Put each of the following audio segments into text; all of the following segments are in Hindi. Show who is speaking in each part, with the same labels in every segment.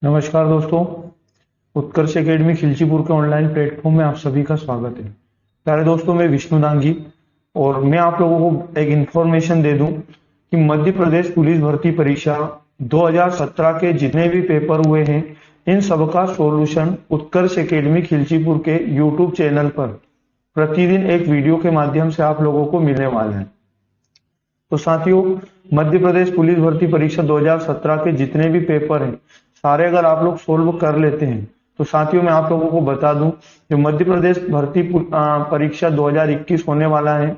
Speaker 1: नमस्कार दोस्तों। उत्कर्ष एकेडमी खिलचीपुर के ऑनलाइन प्लेटफॉर्म में आप सभी का स्वागत है। प्यारे दोस्तों, मैं विष्णु दांगी और मैं आप लोगों को एक इंफॉर्मेशन दे दूं कि मध्य प्रदेश पुलिस भर्ती परीक्षा 2017 के जितने भी पेपर हुए हैं, इन सबका सॉल्यूशन उत्कर्ष एकेडमी खिलचीपुर के यूट्यूब चैनल पर प्रतिदिन एक वीडियो के माध्यम से आप लोगों को मिलने वाला है। तो साथियों, मध्य प्रदेश पुलिस भर्ती परीक्षा 2017 के जितने भी पेपर हैं, सारे अगर आप लोग सोल्व कर लेते हैं तो साथियों मैं आप लोगों को बता दूं, जो मध्य प्रदेश भर्ती परीक्षा 2021 होने वाला है,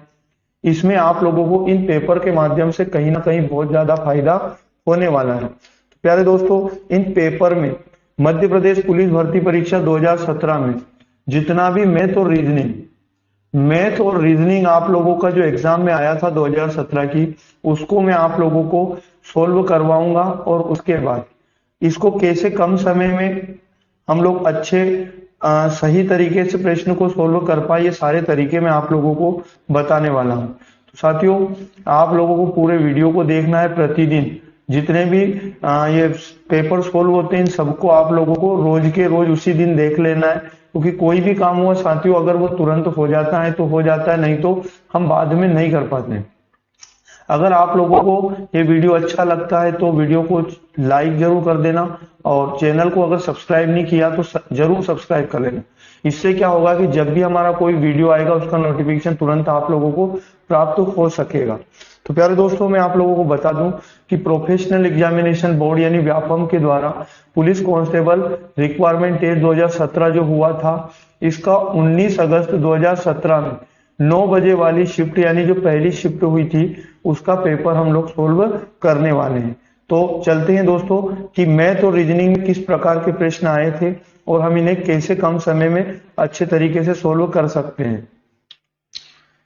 Speaker 1: इसमें आप लोगों को इन पेपर के माध्यम से कहीं ना कहीं बहुत ज्यादा फायदा होने वाला है। तो प्यारे दोस्तों, इन पेपर में मध्य प्रदेश पुलिस भर्ती परीक्षा 2017 में जितना भी मैथ और रीजनिंग आप लोगों का जो एग्जाम में आया था 2017 की, उसको मैं आप लोगों को सोल्व करवाऊंगा और उसके बाद इसको कैसे कम समय में हम लोग अच्छे सही तरीके से प्रश्न को सोल्व कर पाए, ये सारे तरीके मैं आप लोगों को बताने वाला हूं। तो साथियों, आप लोगों को पूरे वीडियो को देखना है। प्रतिदिन जितने भी ये पेपर सोल्व होते हैं, इन सबको आप लोगों को रोज के रोज उसी दिन देख लेना है, क्योंकि कोई भी काम हुआ साथियों, अगर वो तुरंत हो जाता है तो हो जाता है, नहीं तो हम बाद में नहीं कर पाते। अगर आप लोगों को ये वीडियो अच्छा लगता है तो वीडियो को लाइक जरूर कर देना, और चैनल को अगर सब्सक्राइब नहीं किया तो जरूर सब्सक्राइब कर लेना। इससे क्या होगा कि जब भी हमारा कोई वीडियो आएगा उसका नोटिफिकेशन तुरंत आप लोगों को प्राप्त हो सकेगा। तो प्यारे दोस्तों, मैं आप लोगों को बता दूं कि प्रोफेशनल एग्जामिनेशन बोर्ड यानी व्यापम के द्वारा पुलिस कांस्टेबल रिक्वायरमेंट टेस्ट 2017 जो हुआ था, इसका 19 अगस्त 2017 में 9 बजे वाली शिफ्ट यानी जो पहली शिफ्ट हुई थी, उसका पेपर हम लोग सोल्व करने वाले हैं। तो चलते हैं दोस्तों कि मैथ और रीजनिंग में किस प्रकार के प्रश्न आए थे और हम इन्हें कैसे कम समय में अच्छे तरीके से सोल्व कर सकते हैं।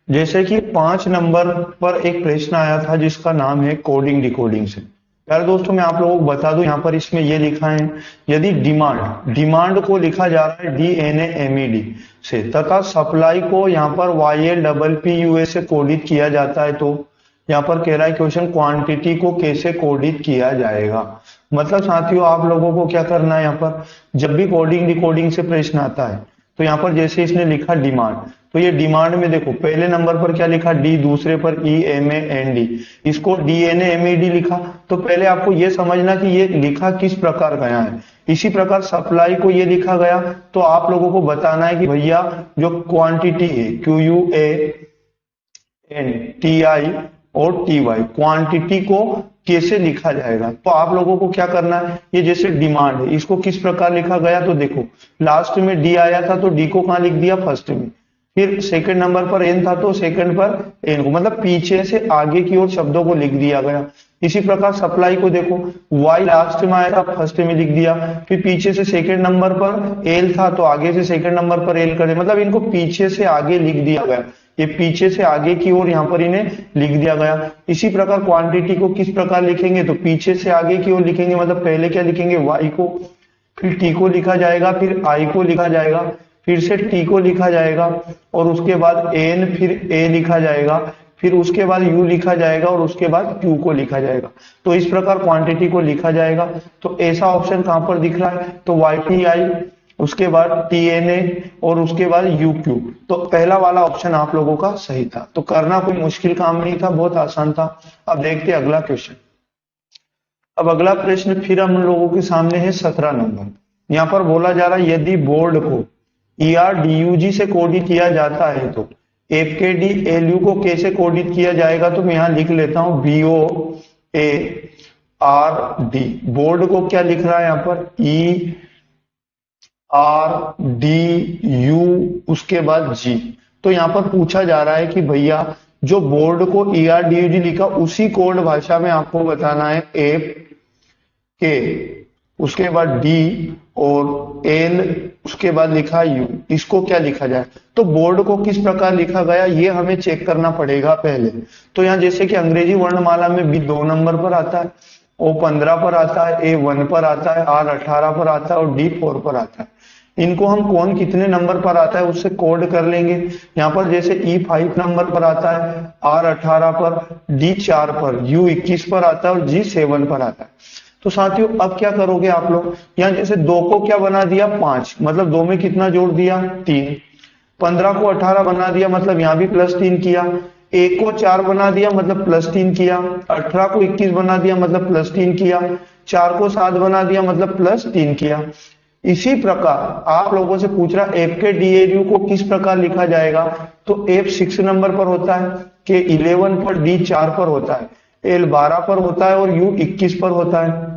Speaker 1: जैसे कि 5 नंबर पर एक प्रश्न आया था जिसका नाम है कोडिंग डिकोडिंग से। यार दोस्तों, मैं आप लोगों को बता दूं, यहाँ पर इसमें ये लिखा है, यदि डिमांड को लिखा जा रहा है DNAMED से तथा सप्लाई को यहाँ पर YLPPUA से कोडित किया जाता है, तो यहाँ पर कह रहा है क्वेश्चन क्वांटिटी को कैसे कोडित किया जाएगा। मतलब साथियों, आप लोगों को क्या करना है, यहाँ पर जब भी कोडिंग डिकोडिंग से प्रश्न आता है तो यहाँ पर जैसे इसने लिखा डिमांड, तो ये डिमांड में देखो पहले नंबर पर क्या लिखा D, दूसरे पर EMAND, इसको DNAMED लिखा। तो पहले आपको ये समझना कि ये लिखा किस प्रकार गया है। इसी प्रकार सप्लाई को ये लिखा गया, तो आप लोगों को बताना है कि भैया जो क्वांटिटी है QUANTI और TY, क्वांटिटी को कैसे लिखा जाएगा। तो आप लोगों को क्या करना है, ये जैसे डिमांड है, इसको किस प्रकार लिखा गया, तो देखो लास्ट में D आया था तो D को कहां लिख दिया, फर्स्ट में। फिर सेकंड नंबर पर N था तो सेकंड पर N को, मतलब पीछे से आगे की ओर शब्दों को लिख दिया गया। इसी प्रकार सप्लाई को देखो, Y लास्ट में आया था, फर्स्ट में लिख दिया। फिर पीछे से सेकंड नंबर पर L था तो आगे से सेकंड नंबर पर L कर दिया, मतलब इनको पीछे से आगे लिख दिया गया। ये पीछे से आगे की ओर यहाँ पर इन्हें लिख दिया गया। इसी प्रकार क्वांटिटी को किस प्रकार लिखेंगे, तो पीछे से आगे की ओर लिखेंगे, मतलब पहले क्या लिखेंगे, Y को, फिर T को लिखा जाएगा, फिर I को लिखा जाएगा, फिर से T को लिखा जाएगा, और उसके बाद N, फिर A लिखा जाएगा, फिर उसके बाद U लिखा जाएगा, और उसके बाद Q को लिखा जाएगा। तो इस प्रकार क्वांटिटी को लिखा जाएगा। तो ऐसा ऑप्शन कहां पर दिख रहा है, तो YTI, उसके बाद TNA और उसके बाद UQ। तो पहला वाला ऑप्शन आप लोगों का सही था। तो करना कोई मुश्किल काम नहीं था, बहुत आसान था। अब देखते हैं अगला क्वेश्चन। अब अगला प्रश्न फिर हम लोगों के सामने है 17 नंबर। यहाँ पर बोला जा रहा है, यदि बोर्ड को ERDUG से कोडित किया जाता है तो FKDLU को कैसे कोडित किया जाएगा। तो मैं यहां लिख लेता हूं BOARD। बोर्ड को क्या लिख रहा है यहाँ पर, ERDU, उसके बाद G। तो यहाँ पर पूछा जा रहा है कि भैया जो बोर्ड को ERDUG लिखा, उसी कोड भाषा में आपको बताना है FK, उसके बाद D और L, उसके बाद लिखा U, इसको क्या लिखा जाए। तो बोर्ड को किस प्रकार लिखा गया ये हमें चेक करना पड़ेगा पहले। तो यहाँ जैसे कि अंग्रेजी वर्णमाला में B 2 नंबर पर आता है, O 15 पर आता है, A 1 पर आता है, R 18 पर आता है और D 4 पर आता है। इनको हम कौन कितने नंबर पर आता है उससे कोड कर लेंगे। यहाँ पर जैसे E 5 नंबर पर आता है, R 18 पर, D 4 पर, U 21 पर आता है और G 7 पर आता है। तो साथियों अब क्या करोगे आप लोग, यहाँ जैसे 2 को क्या बना दिया 5, मतलब 2 में कितना जोड़ दिया 3, 15 को 18 बना दिया मतलब यहाँ भी +3 किया, 1 को 4 बना दिया मतलब +3 किया, 18 को 21 बना दिया मतलब +3 किया, 4 को 7 बना दिया मतलब +3 किया। इसी प्रकार आप लोगों से पूछ रहा एफ के डीएलयू को किस प्रकार लिखा जाएगा, तो एफ 6 नंबर पर होता है, के 11 पर, डी 4 पर होता है, एल 12 पर होता है और यू 21 पर होता है।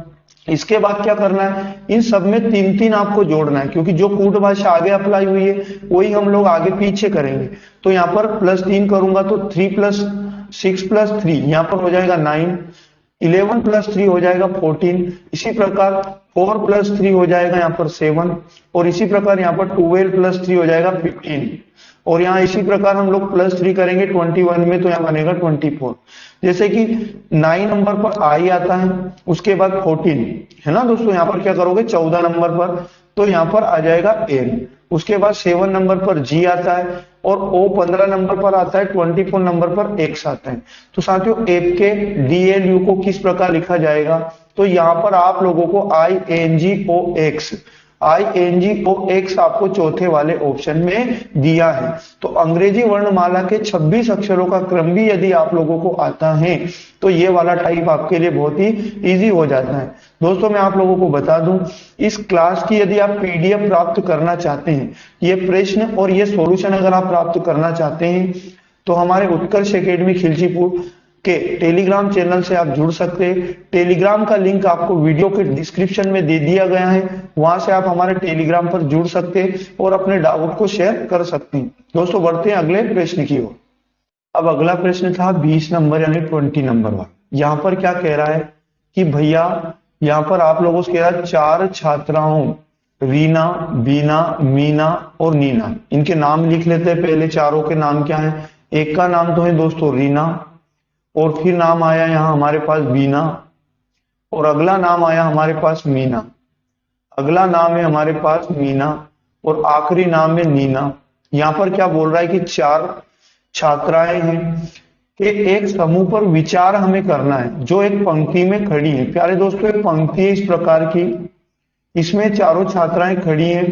Speaker 1: इसके बाद क्या करना है, इन सब में 3-3 आपको जोड़ना है, क्योंकि जो कूट भाषा आगे अप्लाई हुई है वही हम लोग आगे पीछे करेंगे। तो यहाँ पर +3 करूंगा तो 3 + 6 + 3 यहाँ पर हो जाएगा 9, 11 + 3 हो जाएगा 14, इसी प्रकार 4 + 3 हो जाएगा यहाँ पर 7, और इसी प्रकार यहाँ पर 12 + 3 हो जाएगा 15, और यहाँ इसी प्रकार हम लोग +3 करेंगे 21 में तो यहाँ बनेगा 24। जैसे कि 9 नंबर पर आई आता है, उसके बाद 14 है ना दोस्तों, यहाँ पर क्या करोगे 14 नंबर पर तो यहाँ पर आ जाएगा एन, उसके बाद 7 नंबर पर जी आता है, और ओ 15 नंबर पर आता है, 24 नंबर पर एक्स आता है। तो साथियों एफ के डीएलयू को किस प्रकार लिखा जाएगा, तो यहाँ पर आप लोगों को INGOX आपको चौथे वाले ऑप्शन में दिया है। तो अंग्रेजी वर्णमाला के 26 अक्षरों का क्रम भी यदि आप लोगों को आता है तो ये वाला टाइप आपके लिए बहुत ही इजी हो जाता है। दोस्तों मैं आप लोगों को बता दूं, इस क्लास की यदि आप पीडीएफ प्राप्त करना चाहते हैं, ये प्रश्न और ये सॉल्यूशन अगर आप प्राप्त करना चाहते हैं तो हमारे उत्कर्ष एकेडमी खिलचीपुर के टेलीग्राम चैनल से आप जुड़ सकते हैं। टेलीग्राम का लिंक आपको वीडियो के डिस्क्रिप्शन में दे दिया गया है, वहां से आप हमारे टेलीग्राम पर जुड़ सकते हैं और अपने डाउट को शेयर कर सकते हैं। दोस्तों बढ़ते हैं अगले प्रश्न की ओर। अब अगला प्रश्न था 20 नंबर यानी 20 नंबर वाला। यहाँ पर क्या कह रहा है कि भैया यहाँ पर आप लोगों से कह रहा है 4 छात्राओं रीना, बीना, मीना और नीना, इनके नाम लिख लेते हैं। पहले चारों के नाम क्या है, एक का नाम तो है दोस्तों रीना, और फिर नाम आया यहां हमारे पास बीना, और अगला नाम आया हमारे पास मीना, अगला नाम है हमारे पास मीना, और आखिरी नाम है नीना। यहां पर क्या बोल रहा है कि 4 छात्राएं हैं कि एक समूह पर विचार हमें करना है जो एक पंक्ति में खड़ी है। प्यारे दोस्तों एक पंक्ति है इस प्रकार की, इसमें चारों छात्राएं खड़ी हैं।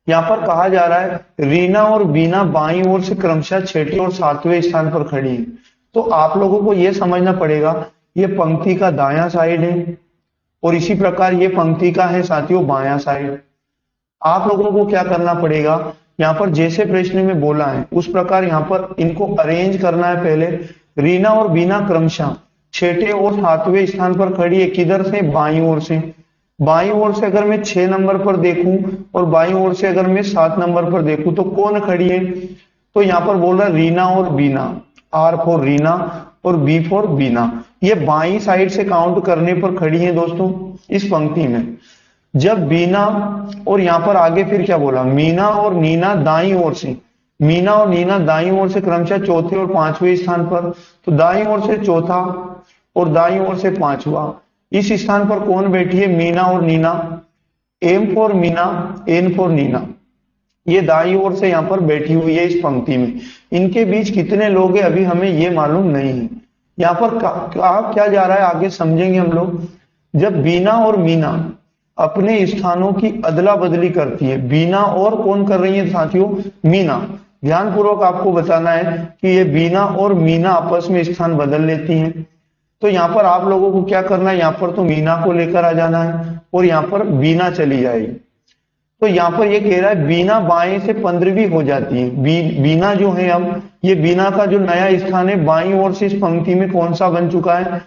Speaker 1: यहाँ पर कहा जा रहा है रीना और बीना बाईं ओर से क्रमशः 6ठे और 7वें स्थान पर खड़ी है। तो आप लोगों को यह समझना पड़ेगा ये पंक्ति का दायां साइड है और इसी प्रकार ये पंक्ति का है साथियों बायां साइड। आप लोगों को क्या करना पड़ेगा, यहाँ पर जैसे प्रश्न में बोला है उस प्रकार यहाँ पर इनको अरेंज करना है। पहले रीना और बीना क्रमशः 6ठे और 7वें स्थान पर खड़ी है, किधर से, बाईं ओर से। बाईं ओर से अगर मैं 6 नंबर पर देखूं और बाईं ओर से अगर मैं 7 नंबर पर देखूं तो कौन खड़ी है, तो यहाँ पर बोल रहा है रीना और बीना, R फॉर रीना और B फॉर बीना, ये बाईं साइड से काउंट करने पर खड़ी है दोस्तों इस पंक्ति में। जब बीना और यहाँ पर आगे फिर क्या बोला, मीना और नीना दाईं ओर से, मीना और नीना दाईं ओर से क्रमशः 4थे और 5वें स्थान पर। तो दाईं ओर से 4था और दाईं ओर से 5वां, इस स्थान पर कौन बैठी है, मीना और Neena. M for Meena, N for Neena, ये दाईं ओर से यहाँ पर बैठी हुई है इस पंक्ति में। इनके बीच कितने लोग हैं अभी हमें ये मालूम नहीं है। यहाँ पर कहा क्या जा रहा है आगे समझेंगे हम लोग। जब बीना और मीना अपने स्थानों की अदला बदली करती है, बीना और कौन कर रही है साथियों, मीना। ध्यान पूर्वक आपको बताना है कि ये बीना और मीना आपस में स्थान बदल लेती हैं। तो यहाँ पर आप लोगों को क्या करना है, यहाँ पर तो मीना को लेकर आ जाना है और यहाँ पर बीना चली जाएगी। तो यहाँ पर ये कह रहा है बीना बाएं से 15वीं हो जाती है। बीना जो है अब ये बीना का जो नया स्थान है बाईं ओर से इस पंक्ति में कौन सा बन चुका है,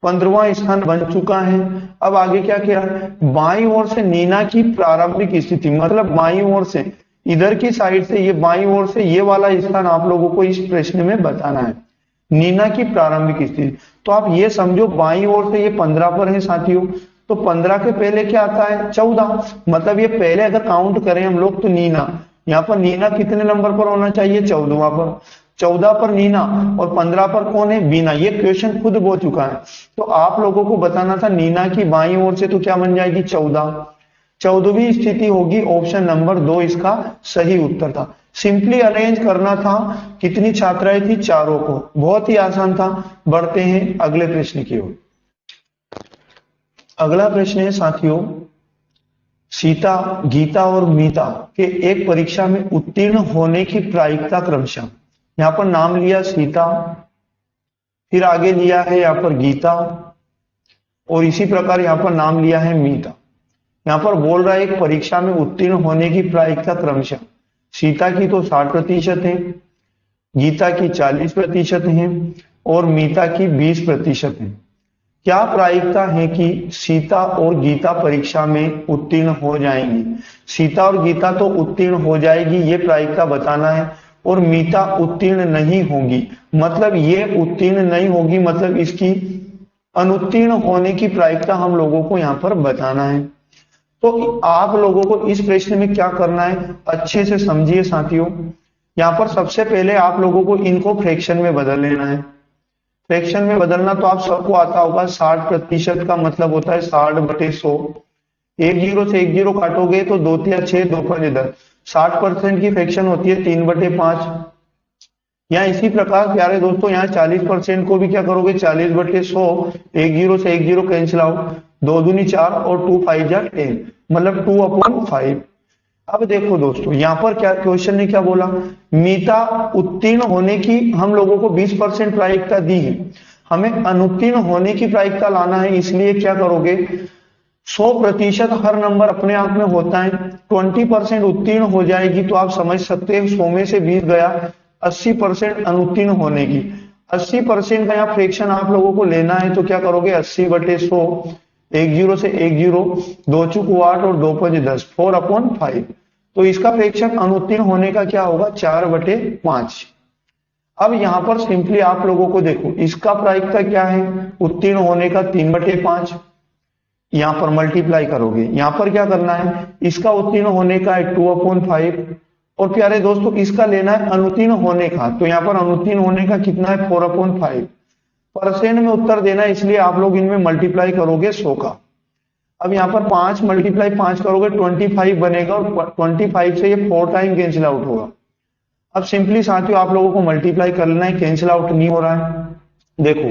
Speaker 1: 15वां स्थान बन चुका है। अब आगे क्या कह रहा है, बाईं ओर से नीना की प्रारंभिक स्थिति, मतलब बाईं ओर से इधर की साइड से ये बाईं ओर से ये वाला स्थान आप लोगों को इस प्रश्न में बताना है, नीना की प्रारंभिक स्थिति। तो आप ये समझो बाईं ओर से ये 15 पर है साथियों, तो 15 के पहले क्या आता है, 14, मतलब ये पहले अगर काउंट करें हम लोग तो नीना, यहाँ पर नीना कितने नंबर पर होना चाहिए, 14वां पर। 14 पर नीना और 15 पर कौन है, बीना। ये क्वेश्चन खुद बोल चुका है। तो आप लोगों को बताना था नीना की बाईं ओर से तो क्या बन जाएगी, 14। 14वीं स्थिति होगी, ऑप्शन नंबर 2 इसका सही उत्तर था। सिंपली अरेंज करना था। कितनी छात्राएं थी, चारों को, बहुत ही आसान था। बढ़ते हैं अगले प्रश्न की ओर। अगला प्रश्न है साथियों, सीता, गीता और मीता के एक परीक्षा में उत्तीर्ण होने की प्रायिकता क्रमशः। यहां पर नाम लिया सीता, फिर आगे लिया है यहां पर गीता, और इसी प्रकार यहां पर नाम लिया है मीता। यहां पर बोल रहा है एक परीक्षा में उत्तीर्ण होने की प्रायिकता क्रमशः सीता की तो 60% है, गीता की 40% है और मीता की 20% है। क्या प्रायिकता है कि सीता और गीता परीक्षा में उत्तीर्ण हो जाएंगी? सीता और गीता तो उत्तीर्ण हो जाएगी, ये प्रायिकता बताना है, और मीता उत्तीर्ण नहीं होगी, मतलब ये उत्तीर्ण नहीं होगी, मतलब इसकी अनुत्तीर्ण होने की प्रायिकता हम लोगों को यहां पर बताना है। तो आप लोगों को इस प्रश्न में क्या करना है, अच्छे से समझिए साथियों। यहां पर सबसे पहले आप लोगों को इनको फ्रैक्शन में बदल लेना है। फ्रैक्शन में बदलना तो आप सबको आता होगा, 60% का मतलब होता है 60/100। एक जीरो से एक जीरो काटोगे तो 2 तिया 6, 2 पंजे 10। 60% की फ्रैक्शन होती है 3/5। यहाँ इसी प्रकार प्यारे दोस्तों, यहाँ 40% को भी क्या करोगे, 40/100। एक जीरो से एक जीरो कैंसिल आउट, 2 दूनी 4 और 2 5 जा 10, मतलब 2/5। अब देखो दोस्तों, यहां पर क्या क्वेश्चन ने क्या बोला, मीता उत्तीर्ण होने की हम लोगों को 20% प्रायिकता दी है, हमें अनुत्तीर्ण होने की प्रायिकता लाना है, इसलिए क्या करोगे, 100% हर नंबर अपने आप में होता है, 20% उत्तीर्ण हो जाएगी तो आप समझ सकते हैं 100 में से 20 गया, 80% अनुत्तीर्ण होने की। 80% का यहाँ फ्रैक्शन आप लोगों को लेना है, तो क्या करोगे, 80/100, एक जीरो से एक जीरो, 2 चुक 8 और 2 पंजे 10, 4/5। तो इसका फ्रैक्शन अनुत्तीर्ण होने का क्या होगा, 4/5। अब यहां पर सिंपली आप लोगों को देखो, इसका प्रायिकता क्या है उत्तीर्ण होने का, 3/5। यहां पर मल्टीप्लाई करोगे, यहां पर क्या करना है, इसका उत्तीर्ण होने का है 2/5, और प्यारे दोस्तों इसका लेना है अनुत्तीर्ण होने का, तो यहां पर अनुत्तीर्ण होने का कितना है, 4/5। परसेंट में उत्तर देना है, इसलिए आप लोग इनमें मल्टीप्लाई करोगे 100 का। अब यहाँ पर 5 × 5 करोगे 25 बनेगा, और 25 से ये 4 टाइम कैंसिल आउट होगा। अब सिंपली साथियों आप लोगों को मल्टीप्लाई कर लेना है, कैंसिल आउट नहीं हो रहा है। देखो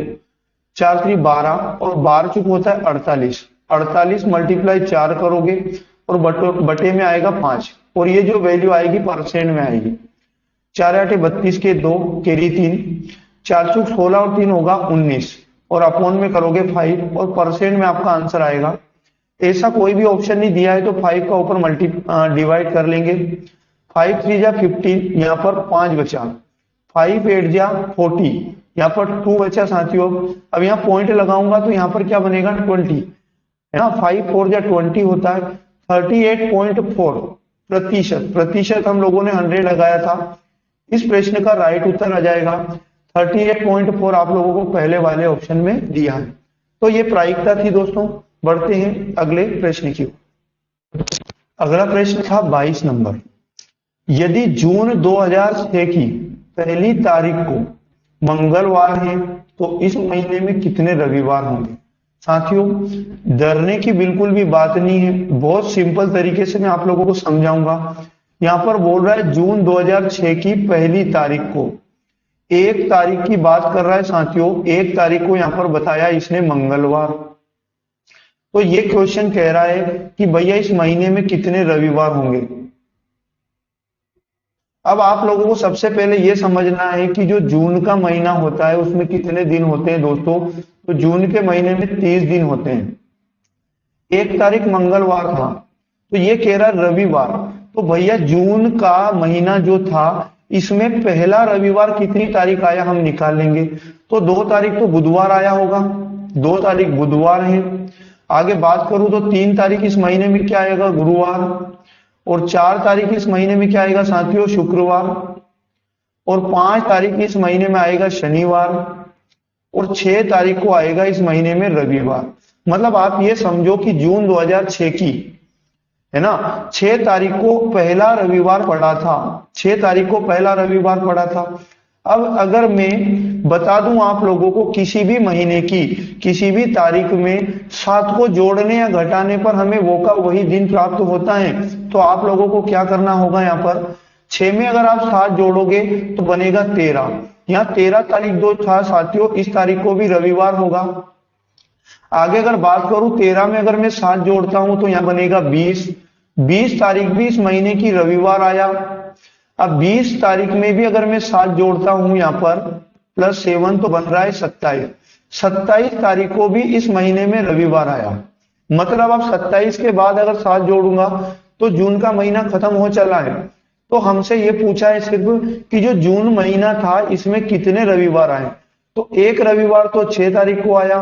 Speaker 1: 4 3 12 और 12 चुक होता है 48, 48 × 4 करोगे और बटे में आएगा 5, और ये जो वैल्यू आएगी परसेंट में आएगी। 4 8 32 के 2 कैरी 3, 4 चुक 16 और 3 होगा 19, और अपॉन में करोगे 5 और परसेंट में आपका आंसर आएगा। ऐसा कोई भी ऑप्शन नहीं दिया है तो 5 का ऊपर डिवाइड कर लेंगे। 5 3 जा 15, यहाँ पर 5 बचा, 5 8 जा 40, यहाँ पर 2 बचा साथियों। अब यहाँ पॉइंट लगाऊंगा तो यहाँ पर क्या बनेगा, 20 है ना, 5 4 जा 20 होता है, 38.4 प्रतिशत। प्रतिशत हम लोगों ने 100 लगाया था, इस प्रश्न का राइट उत्तर आ जाएगा 38.4, आप लोगों को पहले वाले ऑप्शन में दिया है। तो ये प्रायिकता थी दोस्तों। बढ़ते हैं अगले प्रश्न की ओर। अगला प्रश्न था 22 नंबर, यदि जून 2006 की पहली तारीख को मंगलवार है तो इस महीने में कितने रविवार होंगे? साथियों डरने की बिल्कुल भी बात नहीं है, बहुत सिंपल तरीके से मैं आप लोगों को समझाऊंगा। यहां पर बोल रहा है जून 2006 की पहली तारीख को, 1 तारीख की बात कर रहा है साथियों, 1 तारीख को यहां पर बताया इसने मंगलवार। तो ये क्वेश्चन कह रहा है कि भैया इस महीने में कितने रविवार होंगे। अब आप लोगों को सबसे पहले ये समझना है कि जो जून का महीना होता है उसमें कितने दिन होते हैं दोस्तों, तो जून के महीने में 30 दिन होते हैं। 1 तारीख मंगलवार था तो ये कह रहा है रविवार, तो भैया जून का महीना जो था इसमें पहला रविवार कितनी तारीख आया हम निकाल लेंगे। तो 2 तारीख तो बुधवार आया होगा, 2 तारीख बुधवार है। आगे बात करूं तो 3 तारीख इस महीने में क्या आएगा, गुरुवार, और 4 तारीख इस महीने में क्या आएगा साथियों, शुक्रवार, और 5 तारीख इस महीने में आएगा शनिवार, और 6 तारीख को आएगा इस महीने में रविवार। मतलब आप ये समझो कि जून 2006 की है ना, 6 तारीख को पहला रविवार पड़ा था, 6 तारीख को पहला रविवार पड़ा था। अब अगर मैं बता दूं आप लोगों को किसी भी महीने की किसी भी तारीख में 7 को जोड़ने या घटाने पर हमें वो का वही दिन प्राप्त होता है, तो आप लोगों को क्या करना होगा, यहाँ पर 6 में अगर आप 7 जोड़ोगे तो बनेगा 13। यहाँ 13 तारीख जो था साथियों, इस तारीख को भी रविवार होगा। आगे अगर बात करूं 13 में अगर मैं 7 जोड़ता हूं तो यहां बनेगा 20। 20 तारीख भी इस महीने की रविवार आया। अब 20 तारीख में भी अगर मैं 7 जोड़ता हूं यहां पर प्लस 7 तो बन रहा है 27। 27 तारीख को भी इस महीने में रविवार आया। मतलब अब 27 के बाद अगर 7 जोड़ूंगा तो जून का महीना खत्म हो चला है। तो हमसे ये पूछा है सिर्फ कि जो जून महीना था इसमें कितने रविवार आए। तो एक रविवार तो 6 तारीख को आया,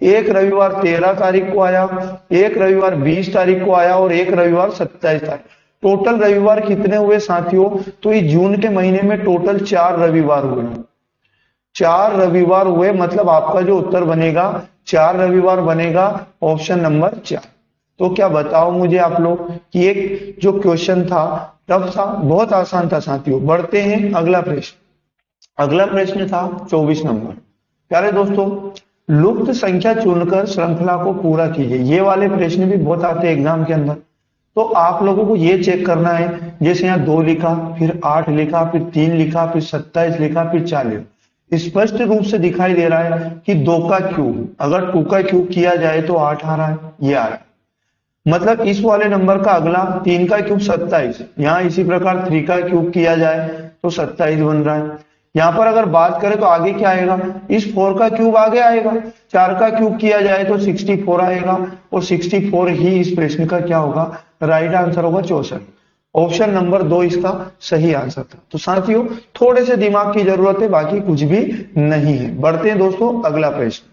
Speaker 1: एक रविवार 13 तारीख को आया, एक रविवार 20 तारीख को आया और एक रविवार 27 तारीख। टोटल रविवार कितने हुए साथियों? तो इस जून के महीने में टोटल 4 रविवार हुए। 4 रविवार हुए, मतलब आपका जो उत्तर बनेगा 4 रविवार बनेगा, ऑप्शन नंबर 4। तो क्या बताओ मुझे आप लोग कि एक जो क्वेश्चन था टफ था, बहुत आसान था साथियों। बढ़ते हैं अगला प्रश्न। अगला प्रश्न था 24 नंबर। प्यारे दोस्तों, लुप्त संख्या चुनकर श्रृंखला को पूरा कीजिए। ये वाले प्रश्न भी बहुत आते हैं एग्जाम के अंदर। तो आप लोगों को ये चेक करना है, जैसे यहाँ 2 लिखा, फिर 8 लिखा, फिर 3 लिखा, फिर 27 लिखा, फिर 4 लिखा। स्पष्ट रूप से दिखाई दे रहा है कि 2 का क्यूब अगर 2 का क्यूब किया जाए तो 8 आ रहा है, ये आ रहा है। मतलब इस वाले नंबर का अगला 3 का क्यूब 27, यहाँ इसी प्रकार 3 का क्यूब किया जाए तो 27 बन रहा है। यहाँ पर अगर बात करें तो आगे क्या आएगा, इस 4 का क्यूब आगे आएगा, 4 का क्यूब किया जाए तो 64 आएगा और 64 ही इस प्रश्न का क्या होगा, राइट आंसर होगा 64। ऑप्शन नंबर 2 इसका सही आंसर था। तो साथियों थोड़े से दिमाग की जरूरत है, बाकी कुछ भी नहीं है। बढ़ते हैं दोस्तों अगला प्रश्न।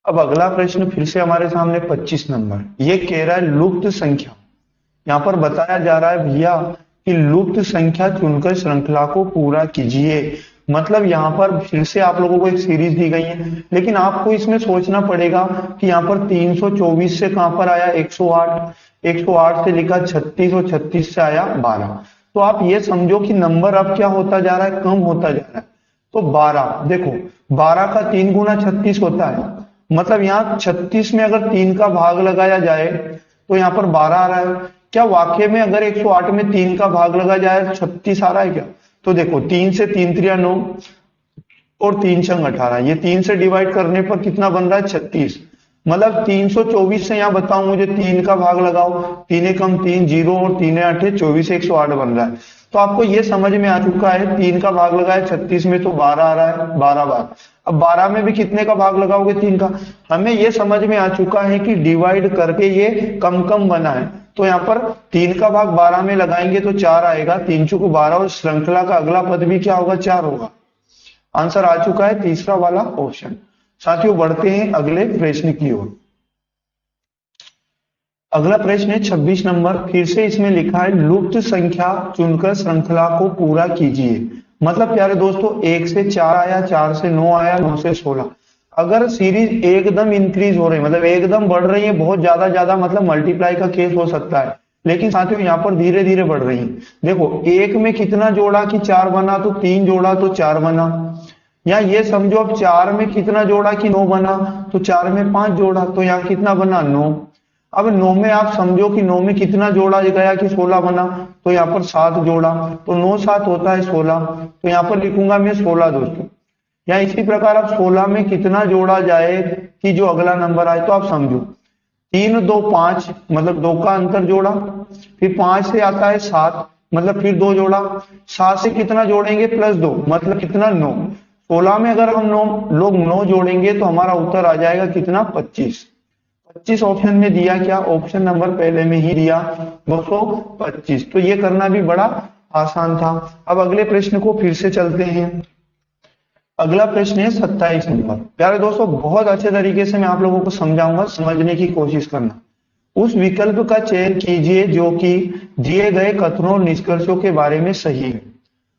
Speaker 1: अब अगला प्रश्न फिर से हमारे सामने 25 नंबर। ये कह रहा है लुप्त संख्या। यहाँ पर बताया जा रहा है भैया कि लुप्त संख्या चुनकर श्रृंखला को पूरा कीजिए। मतलब यहाँ पर फिर से आप लोगों को एक सीरीज दी गई है, लेकिन आपको इसमें सोचना पड़ेगा कि यहाँ पर 324 से कहां पर आया 108, 108 से लिखा 36 और 36 से आया 12। तो आप ये समझो कि नंबर अब क्या होता जा रहा है, कम होता जा रहा है। तो 12 देखो, 12 का 3 गुना 36 होता है। मतलब यहाँ 36 में अगर 3 का भाग लगाया जाए तो यहाँ पर 12 आ रहा है। क्या वाकई में अगर 108 में 3 का भाग लगाया जाए 36 आ रहा है क्या? तो देखो 3 से 3 त्रिया 9 और 3 छंग 18, ये 3 से डिवाइड करने पर कितना बन रहा है 36। मतलब 324 से यहाँ बताओ मुझे 3 का भाग लगाओ, 3 एकम 3 0 और 3 8 24, 108 बन रहा है। तो आपको ये समझ में आ चुका है 3 का भाग लगाए 36 में तो 12 आ रहा है, 12 बार। अब 12 में भी कितने का भाग लगाओगे 3 का। हमें ये समझ में आ चुका है कि डिवाइड करके ये कम कम बना है। तो यहाँ पर 3 का भाग 12 में लगाएंगे तो 4 आएगा, 3 चुक 12 और श्रृंखला का अगला पद भी क्या होगा, 4 होगा। आंसर आ चुका है तीसरा वाला ऑप्शन। साथियों बढ़ते हैं अगले प्रश्न की ओर। अगला प्रश्न है 26 नंबर। फिर से इसमें लिखा है लुप्त संख्या चुनकर श्रृंखला को पूरा कीजिए। मतलब प्यारे दोस्तों 1 से 4 आया, 4 से 9 आया, 9 से 16। अगर सीरीज एकदम इंक्रीज हो रही है, मतलब एकदम बढ़ रही है, बहुत ज्यादा मतलब मल्टीप्लाई का केस हो सकता है, लेकिन साथियों यहाँ पर धीरे धीरे बढ़ रही है। देखो 1 में कितना जोड़ा कि 4 बना, तो 3 जोड़ा तो 4 बना। या ये समझो अब 4 में कितना जोड़ा कि 9 बना, तो 4 में 5 जोड़ा तो यहाँ कितना बना 9। अब 9 में आप समझो कि 9 में कितना जोड़ा गया कि 16 बना, तो यहाँ पर 7 जोड़ा, तो 9 7 होता है 16। तो यहाँ पर लिखूंगा मैं 16 दोस्तों। या इसी प्रकार अब 16 में कितना जोड़ा जाए कि जो अगला नंबर आए, तो आप समझो 3 2 5, मतलब 2 का अंतर जोड़ा, फिर 5 से आता है 7, मतलब फिर 2 जोड़ा, 7 से कितना जोड़ेंगे प्लस 2, मतलब कितना 9। 16 में अगर हम 9 जोड़ेंगे तो हमारा उत्तर आ जाएगा कितना 25। 25 ऑप्शन में दिया, क्या ऑप्शन नंबर पहले में ही दिया 225। तो ये करना भी बड़ा आसान था। अब अगले प्रश्न को फिर से चलते हैं। अगला प्रश्न है 27 नंबर। प्यारे दोस्तों बहुत अच्छे तरीके से मैं आप लोगों को समझाऊंगा, समझने की कोशिश करना। उस विकल्प का चयन कीजिए जो कि दिए गए कथनों और निष्कर्षों के बारे में सही है।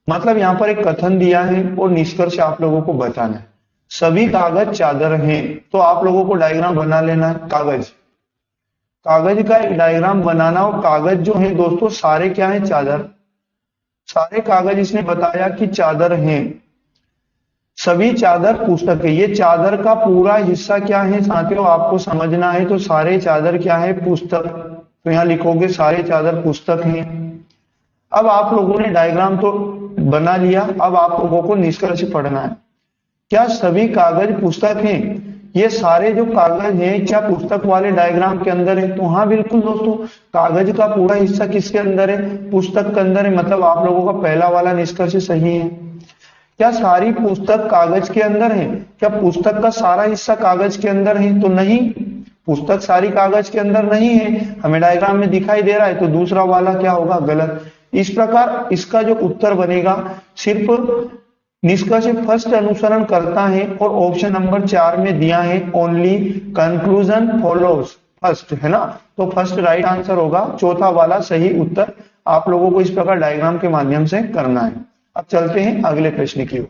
Speaker 1: मतलब यहाँ पर एक कथन दिया है और निष्कर्ष आप लोगों को बताना है। सभी कागज चादर हैं, तो आप लोगों को डायग्राम बना लेना है। कागज का एक डायग्राम बनाना, और कागज जो है दोस्तों सारे क्या है, चादर। सारे कागज इसने बताया कि चादर हैं। सभी चादर पुस्तक है। ये चादर का पूरा हिस्सा क्या है साथियों, आपको समझना है। तो सारे चादर क्या है, पुस्तक। तो यहाँ लिखोगे सारे चादर पुस्तक हैं। अब आप लोगों ने डायग्राम तो बना लिया, अब आप लोगों को निष्कर्ष पढ़ना है। क्या सभी कागज पुस्तक हैं? ये सारे जो कागज हैं क्या पुस्तक वाले डायग्राम के अंदर है? तो हाँ बिल्कुल दोस्तों, कागज का पूरा हिस्सा किसके अंदर है? पुस्तक के अंदर है। मतलब आप लोगों का पहला वाला निष्कर्ष सही है। क्या सारी पुस्तक कागज के अंदर है? क्या पुस्तक का सारा हिस्सा कागज के अंदर है? तो नहीं, पुस्तक सारी कागज के अंदर नहीं है, हमें डायग्राम में दिखाई दे रहा है, तो दूसरा वाला क्या होगा? गलत। इस प्रकार इसका जो उत्तर बनेगा, सिर्फ निष्कर्ष फर्स्ट अनुसरण करता है और ऑप्शन नंबर 4 में दिया है ओनली कंक्लूजन फॉलोज फर्स्ट, है ना। तो फर्स्ट राइट आंसर होगा, चौथा वाला सही उत्तर आप लोगों को इस प्रकार डायग्राम के माध्यम से करना है। अब चलते हैं अगले प्रश्न की ओर।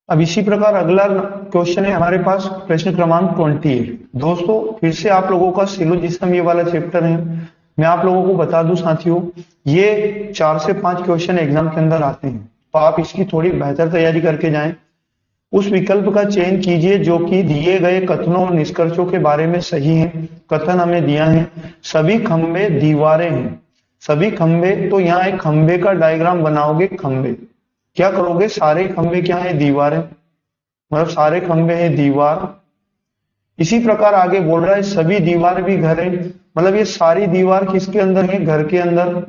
Speaker 1: अब इसी प्रकार अगला क्वेश्चन है हमारे पास, प्रश्न क्रमांक 28। दोस्तों फिर से आप लोगों का सिलोजिज्म ये वाला चैप्टर है। मैं आप लोगों को बता दूं साथियों, ये 4 से 5 क्वेश्चन एग्जाम के अंदर आते हैं, तो आप इसकी थोड़ी बेहतर तैयारी करके जाएं। उस विकल्प का चयन कीजिए जो कि दिए गए कथनों और निष्कर्षों के बारे में सही है। कथन हमें दिया है, सभी खंबे दीवारें हैं। सभी खंबे, तो यहाँ एक खंबे का डायग्राम बनाओगे। खंबे क्या करोगे? सारे खंबे क्या है? दीवारें, मतलब सारे खंबे हैं दीवार। इसी प्रकार आगे बोल रहा है सभी दीवार भी घर है, मतलब ये सारी दीवार किसके अंदर है? घर के अंदर।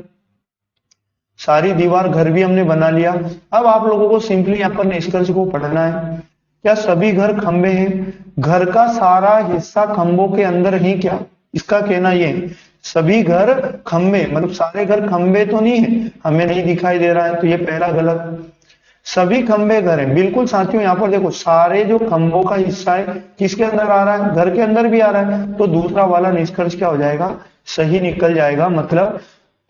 Speaker 1: सारी दीवार घर भी हमने बना लिया। अब आप लोगों को सिंपली यहाँ पर निष्कर्ष को पढ़ना है। क्या सभी घर खंबे हैं? घर का सारा हिस्सा खंबों के अंदर है क्या? इसका कहना ये है सभी घर खंबे, मतलब सारे घर खंबे तो नहीं है, हमें नहीं दिखाई दे रहा है, तो ये पहला गलत। सभी खंबे घर हैं, बिल्कुल साथियों यहाँ पर देखो सारे जो खंबों का हिस्सा है किसके अंदर आ रहा है? घर के अंदर भी आ रहा है, तो दूसरा वाला निष्कर्ष क्या हो जाएगा? सही निकल जाएगा। मतलब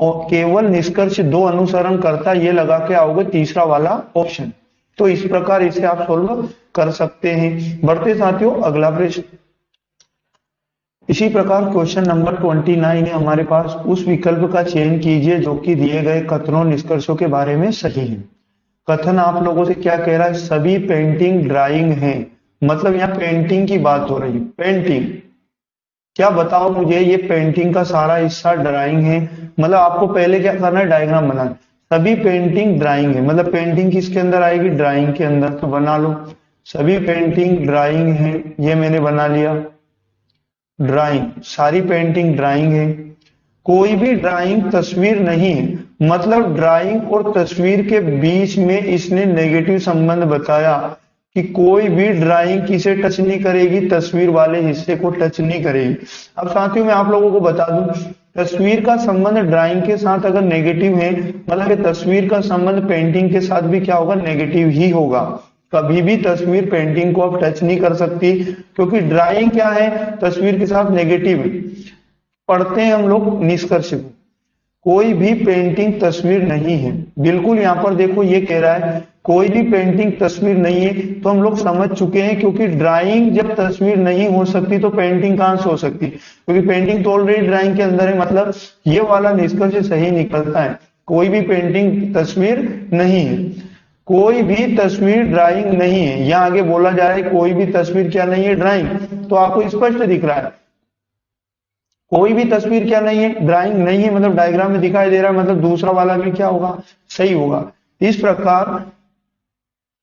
Speaker 1: और केवल निष्कर्ष 2 अनुसरण करता, ये लगा के आओगे तीसरा वाला ऑप्शन। तो इस प्रकार इसे आप सोल्व कर सकते हैं। बढ़ते साथियों अगला प्रश्न। इसी प्रकार क्वेश्चन नंबर 29 है हमारे पास, उस विकल्प का चयन कीजिए जो कि दिए गए कथनों निष्कर्षों के बारे में सही है। कथन आप लोगों से क्या कह रहा है? सभी पेंटिंग ड्राइंग है, मतलब यहाँ पेंटिंग की बात हो रही है। पेंटिंग क्या बताओ मुझे, ये पेंटिंग का सारा हिस्सा ड्राइंग है, मतलब आपको पहले क्या करना है? डायग्राम बनाना। सभी पेंटिंग ड्राइंग है, मतलब पेंटिंग किसके अंदर आएगी? ड्राइंग के अंदर, तो बना लो। सभी पेंटिंग ड्राइंग है, ये मैंने बना लिया। ड्राइंग, सारी पेंटिंग ड्राइंग है। कोई भी ड्राइंग तस्वीर नहीं है, मतलब ड्राइंग और तस्वीर के बीच में इसने नेगेटिव संबंध बताया कि कोई भी ड्राइंग किसे टच नहीं करेगी? तस्वीर वाले हिस्से को टच नहीं करेगी। अब साथियों मैं आप लोगों को बता दूं, तस्वीर का संबंध ड्राइंग के साथ अगर नेगेटिव है, मतलब कि तस्वीर का संबंध पेंटिंग के साथ भी क्या होगा? नेगेटिव ही होगा। कभी भी तस्वीर पेंटिंग को आप टच नहीं कर सकती, क्योंकि ड्राइंग क्या है? तस्वीर के साथ नेगेटिव है। पढ़ते हैं हम लोग निष्कर्ष को। कोई भी पेंटिंग तस्वीर नहीं है, बिल्कुल यहाँ पर देखो ये कह रहा है कोई भी पेंटिंग तस्वीर नहीं है, तो हम लोग समझ चुके हैं, क्योंकि ड्राइंग जब तस्वीर नहीं हो सकती तो पेंटिंग कहां से हो सकती? क्योंकि पेंटिंग तो ऑलरेडी ड्राइंग के अंदर है, मतलब ये वाला निष्कर्ष सही निकलता है। कोई भी पेंटिंग तस्वीर नहीं है, कोई भी तस्वीर ड्राइंग नहीं है। यहाँ आगे बोला जा रहा है कोई भी तस्वीर क्या नहीं है? ड्राइंग। तो आपको स्पष्ट दिख रहा है कोई भी तस्वीर क्या नहीं है? ड्राइंग नहीं है, मतलब डायग्राम में दिखाई दे रहा है, मतलब दूसरा वाला भी क्या होगा? सही होगा। इस प्रकार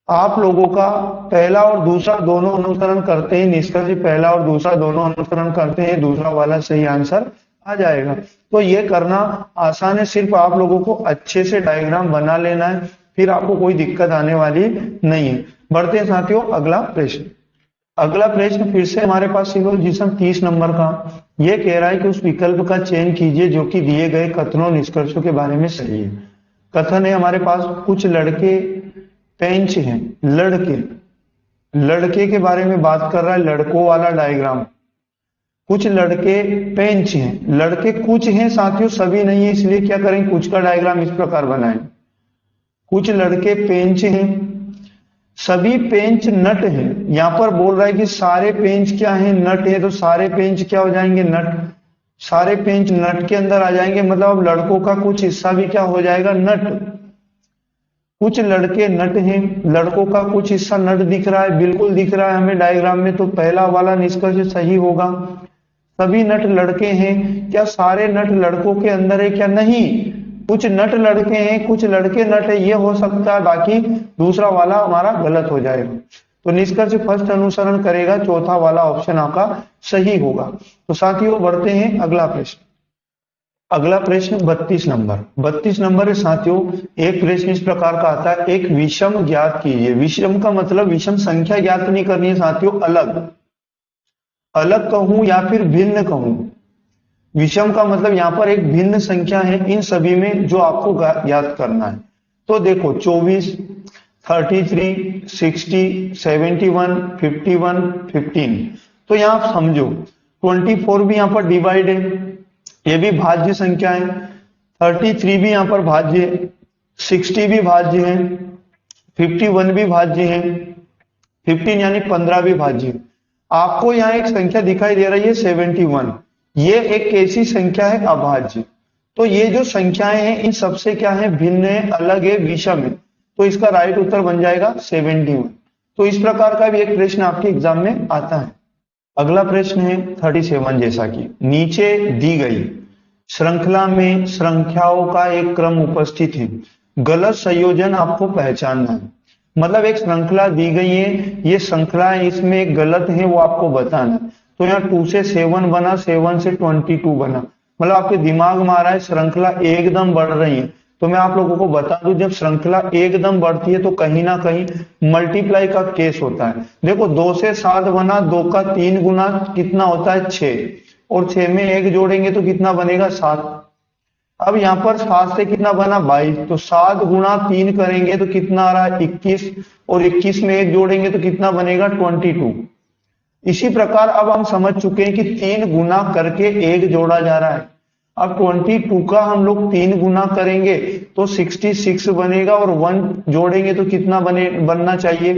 Speaker 1: आप लोगों का पहला और दूसरा दोनों अनुसरण करते हैं, निष्कर्ष पहला और दूसरा दोनों अनुसरण करते हैं, दूसरा वाला सही आंसर आ जाएगा। तो ये करना आसान है, सिर्फ आप लोगों को अच्छे से डायग्राम बना लेना है, फिर आपको कोई दिक्कत आने वाली नहीं है। बढ़ते हैं साथियों अगला प्रश्न। अगला प्रश्न फिर से हमारे पास सिलोजिज्म 30 नंबर का, यह कह रहा है कि उस विकल्प का चयन कीजिए जो कि दिए गए कथनों निष्कर्षों के बारे में सही है। कथन है हमारे पास, कुछ लड़के पेंच हैं। लड़के, लड़के के बारे में बात कर रहा है, लड़कों वाला डायग्राम। कुछ लड़के पेंच हैं, लड़के कुछ हैं साथियों, सभी नहीं है, इसलिए क्या करें? कुछ का डायग्राम इस प्रकार बनाएं। कुछ लड़के पेंच हैं, सभी पेंच नट हैं। यहां पर बोल रहा है कि सारे पेंच क्या हैं? नट है, तो सारे पेंच क्या हो जाएंगे? नट। सारे पेंच नट के अंदर आ जाएंगे, मतलब अब लड़कों का कुछ हिस्सा भी क्या हो जाएगा? नट। कुछ लड़के नट हैं, लड़कों का कुछ हिस्सा नट दिख रहा है, बिल्कुल दिख रहा है हमें डायग्राम में, तो पहला वाला निष्कर्ष सही होगा। सभी नट लड़के हैं, क्या सारे नट लड़कों के अंदर है? क्या नहीं, कुछ नट लड़के हैं, कुछ लड़के नट है, ये हो सकता है, बाकी दूसरा वाला हमारा गलत हो जाएगा। तो निष्कर्ष फर्स्ट अनुसरण करेगा, चौथा वाला ऑप्शन आपका सही होगा। तो साथियों बढ़ते हैं अगला प्रश्न। अगला प्रश्न 32 नंबर। 32 नंबर है साथियों, एक प्रश्न इस प्रकार का आता है, एक विषम ज्ञात कीजिए। विषम का मतलब विषम संख्या ज्ञात नहीं करनी है साथियों, अलग अलग कहूं या फिर भिन्न कहूं। विषम का मतलब यहां पर एक भिन्न संख्या है, इन सभी में जो आपको ज्ञात करना है। तो देखो 24, 33, 60, 71, 51, 15। तो यहां आप समझो 24 भी यहां पर डिवाइड है, ये भी भाज्य संख्या है। 33 भी यहां पर भाज्य है, 60 भी भाज्य है, 51 भी भाज्य है, 15 यानी 15 भी भाज्य है। आपको यहाँ एक संख्या दिखाई दे रही है 71, ये एक ऐसी संख्या है अभाज्य। तो ये जो संख्याएं हैं इन सबसे क्या है, भिन्न है, अलग है, विषम है। तो इसका राइट उत्तर बन जाएगा 71। तो इस प्रकार का भी एक प्रश्न आपके एग्जाम में आता है। अगला प्रश्न है 37, जैसा कि नीचे दी गई श्रृंखला में संख्याओं का एक क्रम उपस्थित है, गलत संयोजन आपको पहचानना है। मतलब एक श्रृंखला दी गई है, ये श्रृंखला इसमें एक गलत है वो आपको बताना है। तो यहाँ 2 से 7 बना, 7 से 22 बना, मतलब आपके दिमाग में आ रहा है श्रृंखला एकदम बढ़ रही है। तो मैं आप लोगों को बता दूं, जब श्रृंखला एकदम बढ़ती है तो कहीं ना कहीं मल्टीप्लाई का केस होता है। देखो 2 से 7 बना, 2 का 3 गुना कितना होता है 6, और 6 में 1 जोड़ेंगे तो कितना बनेगा 7। अब यहाँ पर 7 से कितना बना 22, तो 7 गुना 3 करेंगे तो कितना आ रहा है 21, और 21 में 1 जोड़ेंगे तो कितना बनेगा 22। इसी प्रकार अब हम समझ चुके हैं कि 3 गुना करके 1 जोड़ा जा रहा है। अब 22 का हम लोग 3 गुना करेंगे तो 66 बनेगा, और 1 जोड़ेंगे तो कितना बनना चाहिए,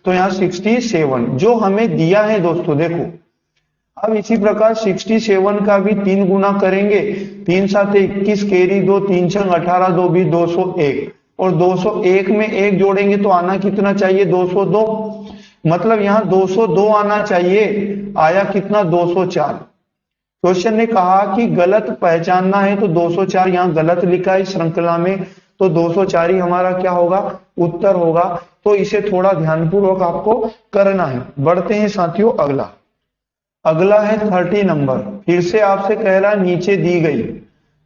Speaker 1: तो यहाँ 67 जो हमें दिया है दोस्तों। देखो अब इसी प्रकार 67 का भी 3 गुना करेंगे, 3 7 21 कैरी 2, 3 6 18, 2 भी 201, और 201 में 1 जोड़ेंगे तो आना कितना चाहिए 202। मतलब यहाँ 202 आना चाहिए, आया कितना 204। क्वेश्चन ने कहा कि गलत पहचानना है, तो 204 यहाँ गलत लिखा है श्रृंखला में, तो 204 ही हमारा क्या होगा उत्तर होगा। तो इसे थोड़ा ध्यानपूर्वक आपको करना है। बढ़ते हैं साथियों अगला। अगला है 30 नंबर। फिर से आपसे कह रहा है नीचे दी गई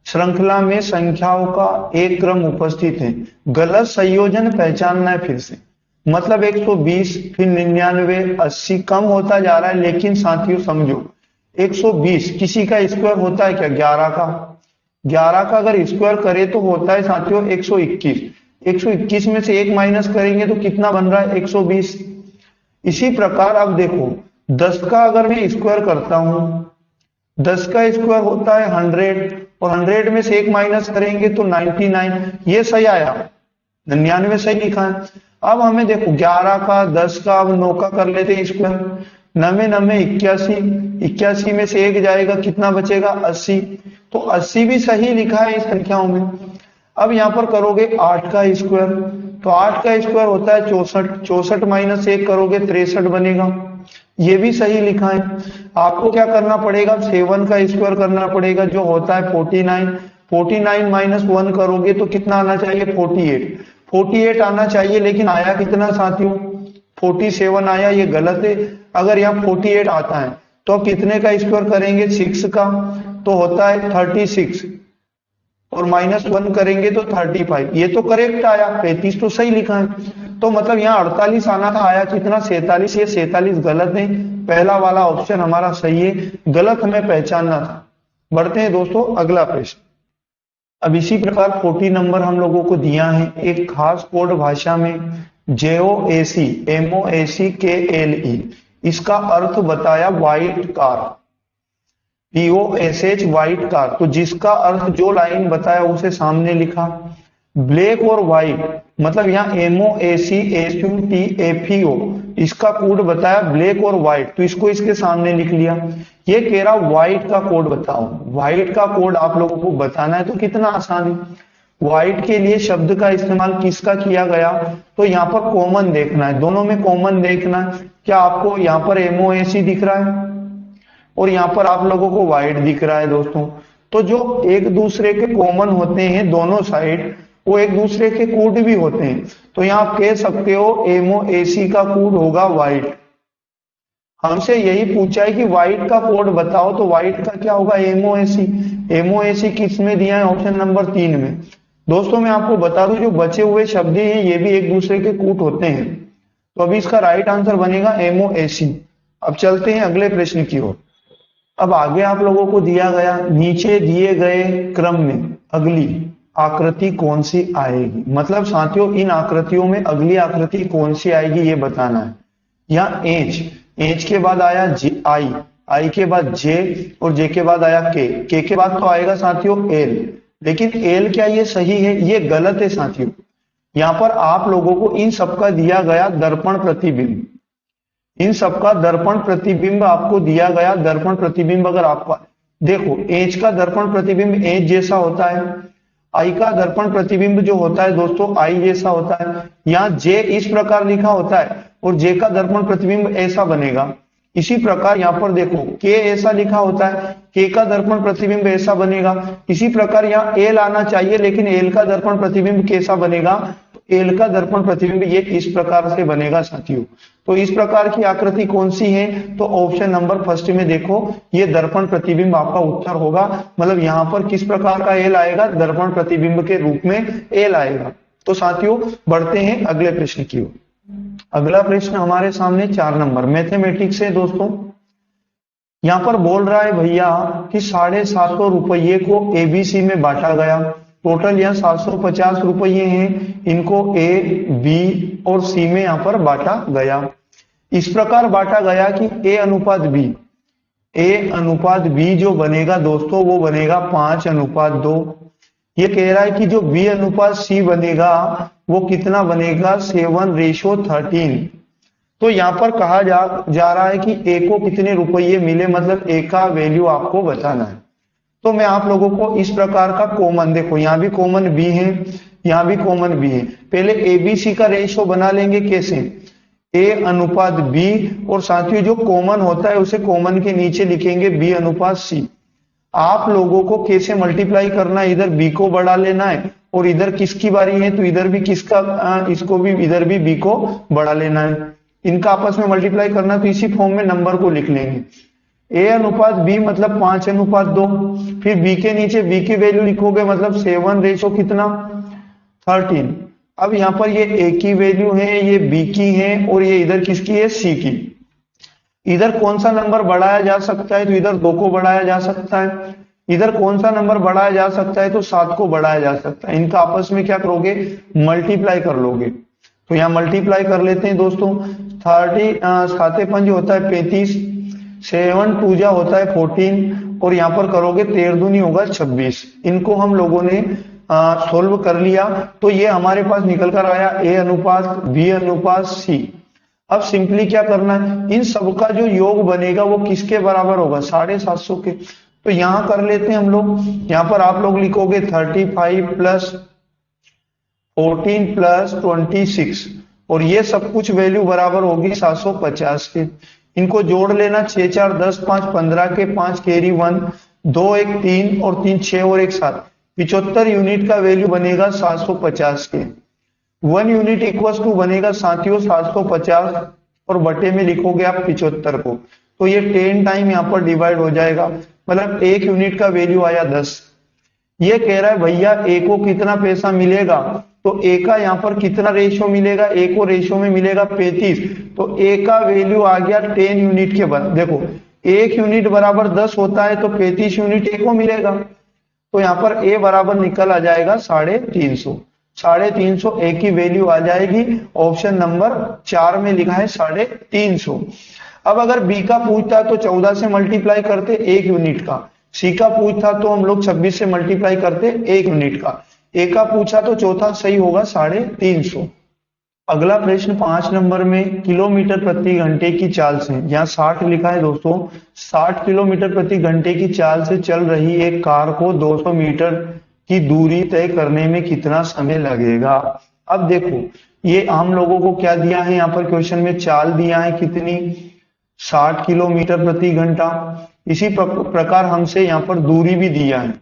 Speaker 1: श्रृंखला में संख्याओं का एक क्रम उपस्थित है, गलत संयोजन पहचानना है। फिर से मतलब 120, फिर 99, 80 कम होता जा रहा है। लेकिन साथियों समझो 120 किसी का स्क्वायर होता है क्या 11 का, 11 का अगर स्क्वायर करे तो होता है साथियों 121। 121 में से 1 माइनस करेंगे तो कितना बन रहा है 120। इसी प्रकार अब देखो 10 का अगर मैं स्क्वायर करता हूं, 10 का स्क्वायर होता है 100, और 100 में से 1 माइनस करेंगे तो 99। ये सही आया, 99 सही लिखा है। अब हमें देखो 11 का 10 का अब 9 का कर लेते हैं स्क्वायर, 9 9 81, 81 में से 1 जाएगा कितना बचेगा 80। तो 80 भी सही लिखा है इस संख्याओं में। अब यहाँ पर करोगे 8 का स्क्वायर, तो 8 का स्क्वायर होता है 64, 64 माइनस 1 करोगे 63 बनेगा, ये भी सही लिखा है। आपको क्या करना पड़ेगा 7 का स्क्वायर करना पड़ेगा जो होता है 49, 49 माइनस 1 करोगे तो कितना आना चाहिए 48, 48 आना चाहिए। लेकिन आया कितना साथियों 47 आया, ये गलत है। अगर यहाँ 48 आता है तो आप कितने का स्क्वायर करेंगे 6 का, तो होता है 36, और माइनस 1 करेंगे तो 35। ये तो करेक्ट आया, 35 तो सही लिखा है। तो मतलब यहाँ 48 आना था, आया कितना 47। ये 47 गलत है, पहला वाला ऑप्शन हमारा सही है, गलत हमें पहचानना था। बढ़ते हैं दोस्तों अगला प्रश्न। अब इसी प्रकार 40 नंबर हम लोगों को दिया है, एक खास कोड भाषा में JOAC MOACKLE, इसका अर्थ बताया white car, POSH white car. तो जिसका अर्थ जो लाइन बताया उसे सामने लिखा। ब्लैक और व्हाइट मतलब यहाँ MOACSUTFEO, इसका कोड बताया ब्लैक और व्हाइट, तो इसको इसके सामने लिख लिया। ये कह रहा व्हाइट का कोड बताओ। व्हाइट का कोड आप लोगों को बताना है, तो कितना आसान है। व्हाइट के लिए शब्द का इस्तेमाल किसका किया गया, तो यहाँ पर कॉमन देखना है, दोनों में कॉमन देखना है। क्या आपको यहाँ पर MOAC दिख रहा है और यहाँ पर आप लोगों को व्हाइट दिख रहा है दोस्तों। तो जो एक दूसरे के कॉमन होते हैं दोनों साइड, वो एक दूसरे के कोड भी होते हैं। तो यहाँ आप कह सकते हो MOAC का कोड होगा व्हाइट। हमसे यही पूछा है कि व्हाइट का कोड बताओ, तो व्हाइट का क्या होगा? MOAC। MOAC किस में दिया है? ऑप्शन नंबर 3 में। दोस्तों मैं आपको बता दूं, जो बचे हुए शब्द हैं ये भी एक दूसरे के कूट होते हैं। तो अभी इसका राइट आंसर बनेगा MOAC। अब चलते हैं अगले प्रश्न की ओर। अब आगे आप लोगों को दिया गया, नीचे दिए गए क्रम में अगली आकृति कौन सी आएगी। मतलब साथियों इन आकृतियों में अगली आकृति कौन सी आएगी ये बताना है। यहाँ एच के बाद आया आई के बाद जे और जे के बाद आया के के बाद तो आएगा साथियों एल। लेकिन एल क्या ये सही है? ये गलत है साथियों। यहाँ पर आप लोगों को इन सबका दिया गया दर्पण प्रतिबिंब, इन सबका दर्पण प्रतिबिंब आपको दिया गया। दर्पण प्रतिबिंब अगर आपका देखो, एच का दर्पण प्रतिबिंब एच जैसा होता है, आई का दर्पण प्रतिबिंब जो होता है दोस्तों आई जैसा होता है। यहाँ जे इस प्रकार लिखा होता है और जे का दर्पण प्रतिबिंब ऐसा बनेगा। इसी प्रकार यहाँ पर देखो के ऐसा लिखा होता है, के का दर्पण प्रतिबिंब ऐसा बनेगा। इसी प्रकार यहाँ एल आना चाहिए, लेकिन एल का दर्पण प्रतिबिंब कैसा बनेगा? एल का दर्पण प्रतिबिंब ये इस प्रकार से बनेगा साथियों। तो इस प्रकार की आकृति कौन सी है? तो ऑप्शन नंबर फर्स्ट में देखो, ये दर्पण प्रतिबिंब आपका उत्तर होगा। मतलब यहाँ पर किस प्रकार का एल आएगा? दर्पण प्रतिबिंब के रूप में एल आएगा। तो साथियों बढ़ते हैं अगले प्रश्न की ओर। अगला प्रश्न हमारे सामने 4 नंबर मैथमेटिक्स है दोस्तों। यहाँ पर बोल रहा है भैया कि 750 रुपये को ABC में बांटा गया। टोटल यहाँ 750 रुपये हैं, इनको A, B और C में यहाँ पर बांटा गया। इस प्रकार बांटा गया कि A अनुपात B जो बनेगा दोस्तों वो बनेगा 5:2। ये कह रहा है कि जो B अनुपात C बनेगा वो कितना बनेगा? 7:13। तो यहाँ पर कहा जा रहा है कि A को कितने रुपये मिले, मतलब A का वैल्यू आपको बताना है। तो मैं आप लोगों को इस प्रकार का कॉमन, देखो यहाँ भी कॉमन B है, यहाँ भी कॉमन B है। पहले ABC का रेशियो बना लेंगे। कैसे? A अनुपात B और साथियों जो कॉमन होता है उसे कॉमन के नीचे लिखेंगे B अनुपात C। आप लोगों को कैसे मल्टीप्लाई करना है? इधर B को बढ़ा लेना है और इधर किसकी बारी है तो इधर भी किसका, इसको भी, इधर भी B को बढ़ा लेना है। इनका आपस में मल्टीप्लाई करना, तो इसी फॉर्म में नंबर को लिख लेंगे। A अनुपात B मतलब 5:2। फिर B के नीचे B की वैल्यू लिखोगे, मतलब 7:13। अब यहाँ पर ये A की वैल्यू है, ये B की है और ये इधर किसकी है? C की। इधर कौन सा नंबर बढ़ाया जा सकता है? तो इधर 2 को बढ़ाया जा सकता है। इधर कौन सा नंबर बढ़ाया जा सकता है? तो 7 को बढ़ाया जा सकता है। इनका आपस में क्या करोगे? मल्टीप्लाई कर लोगे। तो यहाँ मल्टीप्लाई कर लेते हैं दोस्तों। 7 होता है 35, 7 होता है 14 और यहाँ पर करोगे 13 होगा 26। इनको हम लोगों ने सोल्व कर लिया, तो ये हमारे पास निकल कर आया A अनुपात B अनुपात C। अब सिंपली क्या करना है? इन सबका जो योग बनेगा वो किसके बराबर होगा? 750 के। तो यहां कर लेते हैं हम लोग। यहां पर आप लोग लिखोगे 35 प्लस 14 प्लस 26 और ये सब कुछ वैल्यू बराबर होगी 750 के। इनको जोड़ लेना, 6 4 10 5 15 के 5 कैरी 1, 2 1 3 और 3 6 और 1 7, 75 यूनिट का वैल्यू बनेगा 750 के। 1 यूनिट इक्वल टू बनेगा साथियों 750 और बटे में लिखोगे आप 75 को। तो ये 10 टाइम यहाँ पर डिवाइड हो जाएगा, मतलब 1 यूनिट का वैल्यू आया 10। ये कह रहा है भैया A को कितना पैसा मिलेगा? तो A का यहाँ पर कितना रेशियो मिलेगा? A को रेशियो में मिलेगा 35। तो A का वैल्यू आ गया 10 यूनिट के बराबर। देखो 1 यूनिट बराबर 10 होता है, तो 35 यूनिट A को मिलेगा। तो यहाँ पर A बराबर निकल आ जाएगा 350। 350 A की वैल्यू आ जाएगी। ऑप्शन नंबर 4 में लिखा है 350। अब अगर B का पूछता तो 14 से मल्टीप्लाई करते 1 यूनिट का। C का पूछता तो हम लोग 26 से मल्टीप्लाई करते 1 यूनिट का। A का पूछा तो चौथा सही होगा 350। अगला प्रश्न 5 नंबर में किलोमीटर प्रति घंटे की चाल से, यहाँ 60 लिखा है दोस्तों, 60 किलोमीटर प्रति घंटे की चाल से चल रही एक कार को 200 मीटर की दूरी तय करने में कितना समय लगेगा। अब देखो ये हम लोगों को क्या दिया है, यहाँ पर क्वेश्चन में चाल दिया है कितनी, 60 किलोमीटर प्रति घंटा। इसी प्रकार हमसे यहाँ पर दूरी भी दिया है।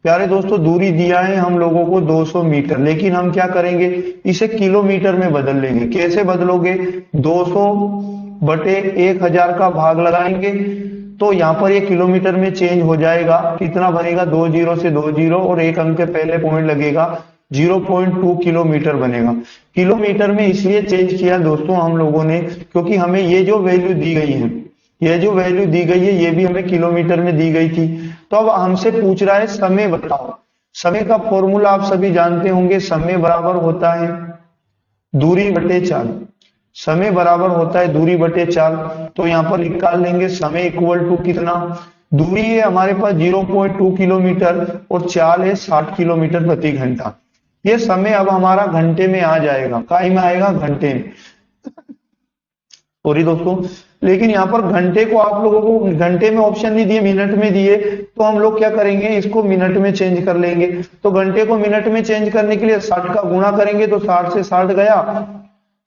Speaker 1: प्यारे दोस्तों दूरी दिया है हम लोगों को 200 मीटर, लेकिन हम क्या करेंगे, इसे किलोमीटर में बदल लेंगे। कैसे बदलोगे, 200 बटे 1000 का भाग लगाएंगे तो यहाँ पर ये किलोमीटर में चेंज हो जाएगा। कितना बनेगा, 2 जीरो से 2 जीरो और एक अंक के पहले पॉइंट लगेगा, 0.2 किलोमीटर बनेगा। किलोमीटर में इसलिए चेंज किया दोस्तों हम लोगों ने, क्योंकि हमें ये जो वैल्यू दी गई है, ये जो वैल्यू दी गई है ये भी हमें किलोमीटर में दी गई थी। तो अब हमसे पूछ रहा है समय बताओ। समय का फॉर्मूला आप सभी जानते होंगे, समय बराबर होता है दूरी बटे चाल। समय बराबर होता है दूरी बटे चाल। तो यहां पर निकाल लेंगे समय इक्वल टू कितना, दूरी है हमारे पास 0.2 किलोमीटर और चाल है 60 किलोमीटर प्रति घंटा। ये समय अब हमारा घंटे में आ जाएगा, काय में आएगा, घंटे में। सॉरी दोस्तों, लेकिन यहाँ पर घंटे को आप लोगों को घंटे में ऑप्शन नहीं दिए, मिनट में दिए, तो हम लोग क्या करेंगे, इसको मिनट में चेंज कर लेंगे। तो घंटे को मिनट में चेंज करने के लिए 60 का गुणा करेंगे तो 60 से 60 गया,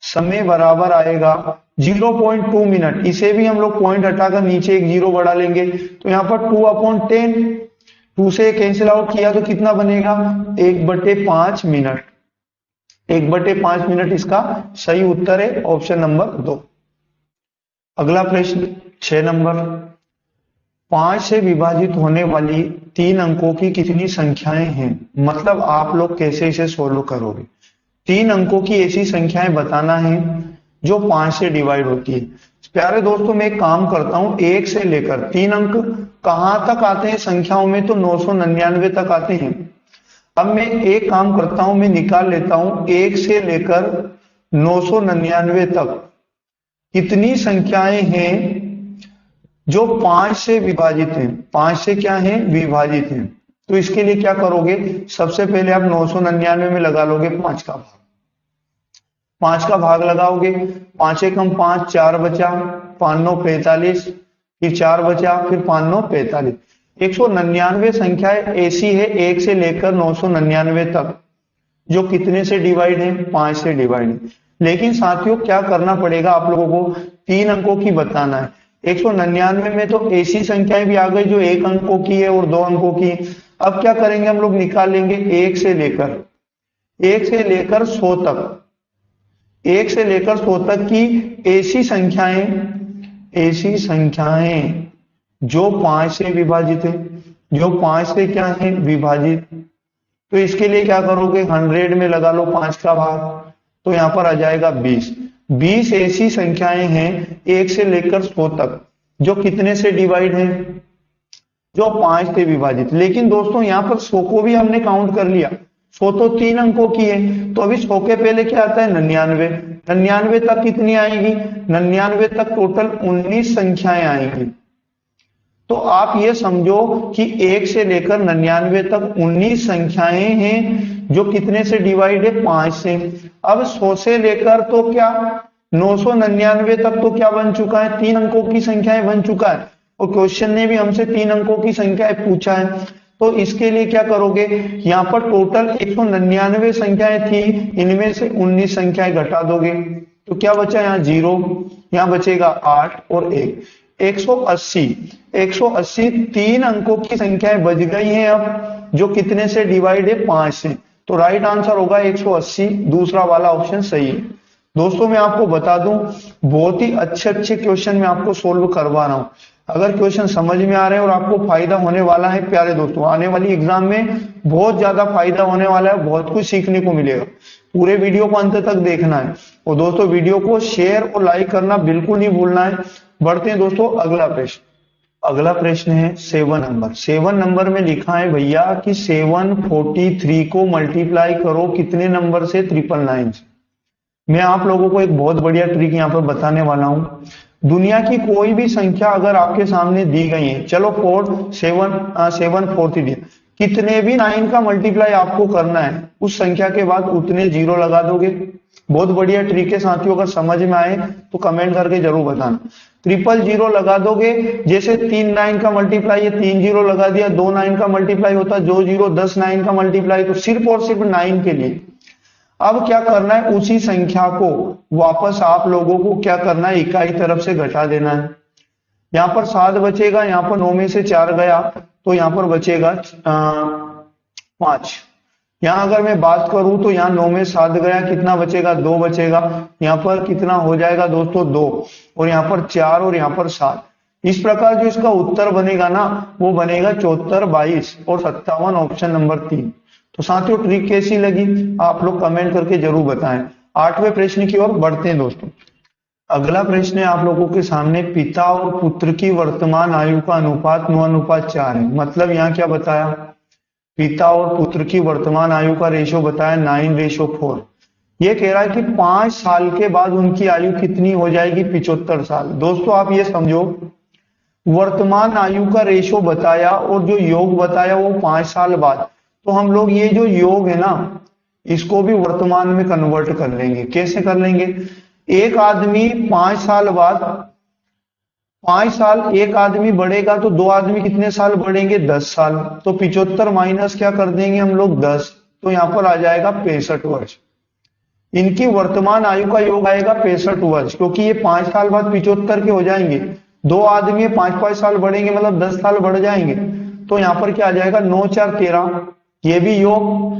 Speaker 1: समय बराबर आएगा 0.2 मिनट। इसे भी हम लोग पॉइंट हटाकर नीचे एक जीरो बढ़ा लेंगे तो यहाँ पर 2/10, 2 से कैंसिल आउट किया तो कितना बनेगा, 1/5 मिनट। 1/5 मिनट इसका सही उत्तर है ऑप्शन नंबर 2। अगला प्रश्न 6 नंबर, 5 से विभाजित होने वाली 3 अंकों की कितनी संख्याएं हैं। मतलब आप लोग कैसे इसे सोल्व करोगे। 3 अंकों की ऐसी संख्याएं बताना है जो 5 से डिवाइड होती है। प्यारे दोस्तों मैं एक काम करता हूं, 1 से लेकर 3 अंक कहां तक आते हैं संख्याओं में, तो 999 तक आते हैं। अब मैं एक काम करता हूं, मैं निकाल लेता हूं 1 से लेकर 999 तक कितनी संख्याएं हैं जो 5 से विभाजित हैं। 5 से क्या है, विभाजित हैं। तो इसके लिए क्या करोगे, सबसे पहले आप 999 में लगा लोगे 5 का भाग। 5 का भाग लगाओगे, 5 एकम 5, 4 बचा, 5 9 45, फिर 4 बचा, फिर 5 9 45। 199 संख्याएं ऐसी है 1 से लेकर 999 तक जो कितने से डिवाइड है, 5 से डिवाइड है। लेकिन साथियों क्या करना पड़ेगा, आप लोगों को 3 अंकों की बताना है। 199 में तो ऐसी संख्याएं भी आ गई जो 1 अंकों की है और 2 अंकों की है। अब क्या करेंगे, हम लोग निकाल लेंगे 1 से लेकर 100 तक, 1 से लेकर 100 तक की ऐसी संख्याएं जो 5 से विभाजित है, जो 5 से क्या है, विभाजित। तो इसके लिए क्या करोगे, 100 में लगा लो 5 का भाग, तो यहां पर आ जाएगा 20। 20 ऐसी संख्याएं हैं 1 से लेकर 100 तक जो कितने से डिवाइड है, जो 5 से विभाजित। लेकिन दोस्तों यहां पर 100 को भी हमने काउंट कर लिया, 100 तो 3 अंकों की है, तो अभी 100 के पहले क्या आता है, 99। 99 तक कितनी आएगी, 99 तक टोटल 19 संख्याएं आएंगी। तो आप ये समझो कि 1 से लेकर 99 तक 19 संख्याएं हैं जो कितने से डिवाइड है, 5 से। अब 100 से लेकर तो क्या 999 तक तो क्या बन चुका है, 3 अंकों की संख्याएं बन चुका है, और क्वेश्चन ने भी हमसे 3 अंकों की संख्याएं पूछा है। तो इसके लिए क्या करोगे, यहाँ पर टोटल 199 संख्याएं थी, इनमें से 19 संख्याएं घटा दोगे तो क्या बचा, यहाँ 0, यहाँ बचेगा 8 और 1, 180 3 अंकों की संख्याएं बच गई हैं अब जो कितने से डिवाइड है, 5 से। तो राइट आंसर होगा 180, दूसरा वाला ऑप्शन सही है। दोस्तों मैं आपको बता दूं बहुत ही अच्छे क्वेश्चन मैं आपको सोल्व करवा रहा हूं। अगर क्वेश्चन समझ में आ रहे हैं और आपको फायदा होने वाला है प्यारे दोस्तों, आने वाली एग्जाम में बहुत ज्यादा फायदा होने वाला है, बहुत कुछ सीखने को मिलेगा। पूरे वीडियो को अंत तक देखना है और दोस्तों वीडियो को शेयर और लाइक करना बिल्कुल नहीं भूलना है। बढ़ते हैं दोस्तों अगला प्रश्न। अगला प्रश्न है 7 नंबर। 7 नंबर में लिखा है भैया कि 743 को मल्टीप्लाई करो कितने नंबर से, 999 से। मैं आप लोगों को एक बहुत बढ़िया ट्रिक यहाँ पर बताने वाला हूं। दुनिया की कोई भी संख्या अगर आपके सामने दी गई है, चलो 743 दिया, कितने भी 9 का मल्टीप्लाई आपको करना है, उस संख्या के बाद उतने जीरो लगा दोगे। बहुत बढ़िया ट्रिक है साथियों, अगर समझ में आए तो कमेंट करके जरूर बताना। 000 लगा दोगे, जैसे 3 9 का मल्टीप्लाई है, 3 जीरो लगा दिया, 2 9 का मल्टीप्लाई होता है 2 जीरो, 10 9 का मल्टीप्लाई, तो सिर्फ और सिर्फ 9 के लिए। अब क्या करना है, उसी संख्या को वापस आप लोगों को क्या करना है, इकाई तरफ से घटा देना है। यहाँ पर 7 बचेगा, यहाँ पर 9 में से 4 गया तो यहाँ पर बचेगा 5। यहाँ अगर मैं बात करूं तो यहाँ 9 में 7 गया, कितना बचेगा? 2 बचेगा। यहाँ पर कितना हो जाएगा दोस्तों? 2। और यहाँ पर 4 और यहाँ पर 7। इस प्रकार जो इसका उत्तर बनेगा ना, वो बनेगा 74, 22 और 57, ऑप्शन नंबर 3। तो साथियों ट्रिक कैसी लगी आप लोग कमेंट करके जरूर बताएं। 8वें प्रश्न की ओर बढ़ते हैं दोस्तों। अगला प्रश्न है आप लोगों के सामने, पिता और पुत्र की वर्तमान आयु का अनुपात 9:4 है। मतलब यहाँ क्या बताया? पिता और पुत्र की वर्तमान आयु का रेशो बताया 9:4। ये कह रहा है कि 5 साल के बाद उनकी आयु कितनी हो जाएगी? 75 साल। दोस्तों आप ये समझो, वर्तमान आयु का रेशो बताया और जो योग बताया वो 5 साल बाद, तो हम लोग ये जो योग है ना, इसको भी वर्तमान में कन्वर्ट कर लेंगे। कैसे कर लेंगे? एक आदमी 5 साल बाद, 5 साल एक आदमी बढ़ेगा तो दो आदमी कितने साल बढ़ेंगे? 10 साल। तो 75 माइनस क्या कर देंगे हम लोग? 10। तो यहां पर आ जाएगा 65 वर्ष। इनकी वर्तमान आयु का योग आएगा 65 वर्ष, क्योंकि ये 5 साल बाद 75 के हो जाएंगे। दो आदमी 5-5 साल बढ़ेंगे, मतलब 10 साल बढ़ जाएंगे। तो यहां पर क्या आ जाएगा? 9 4 13। ये भी योग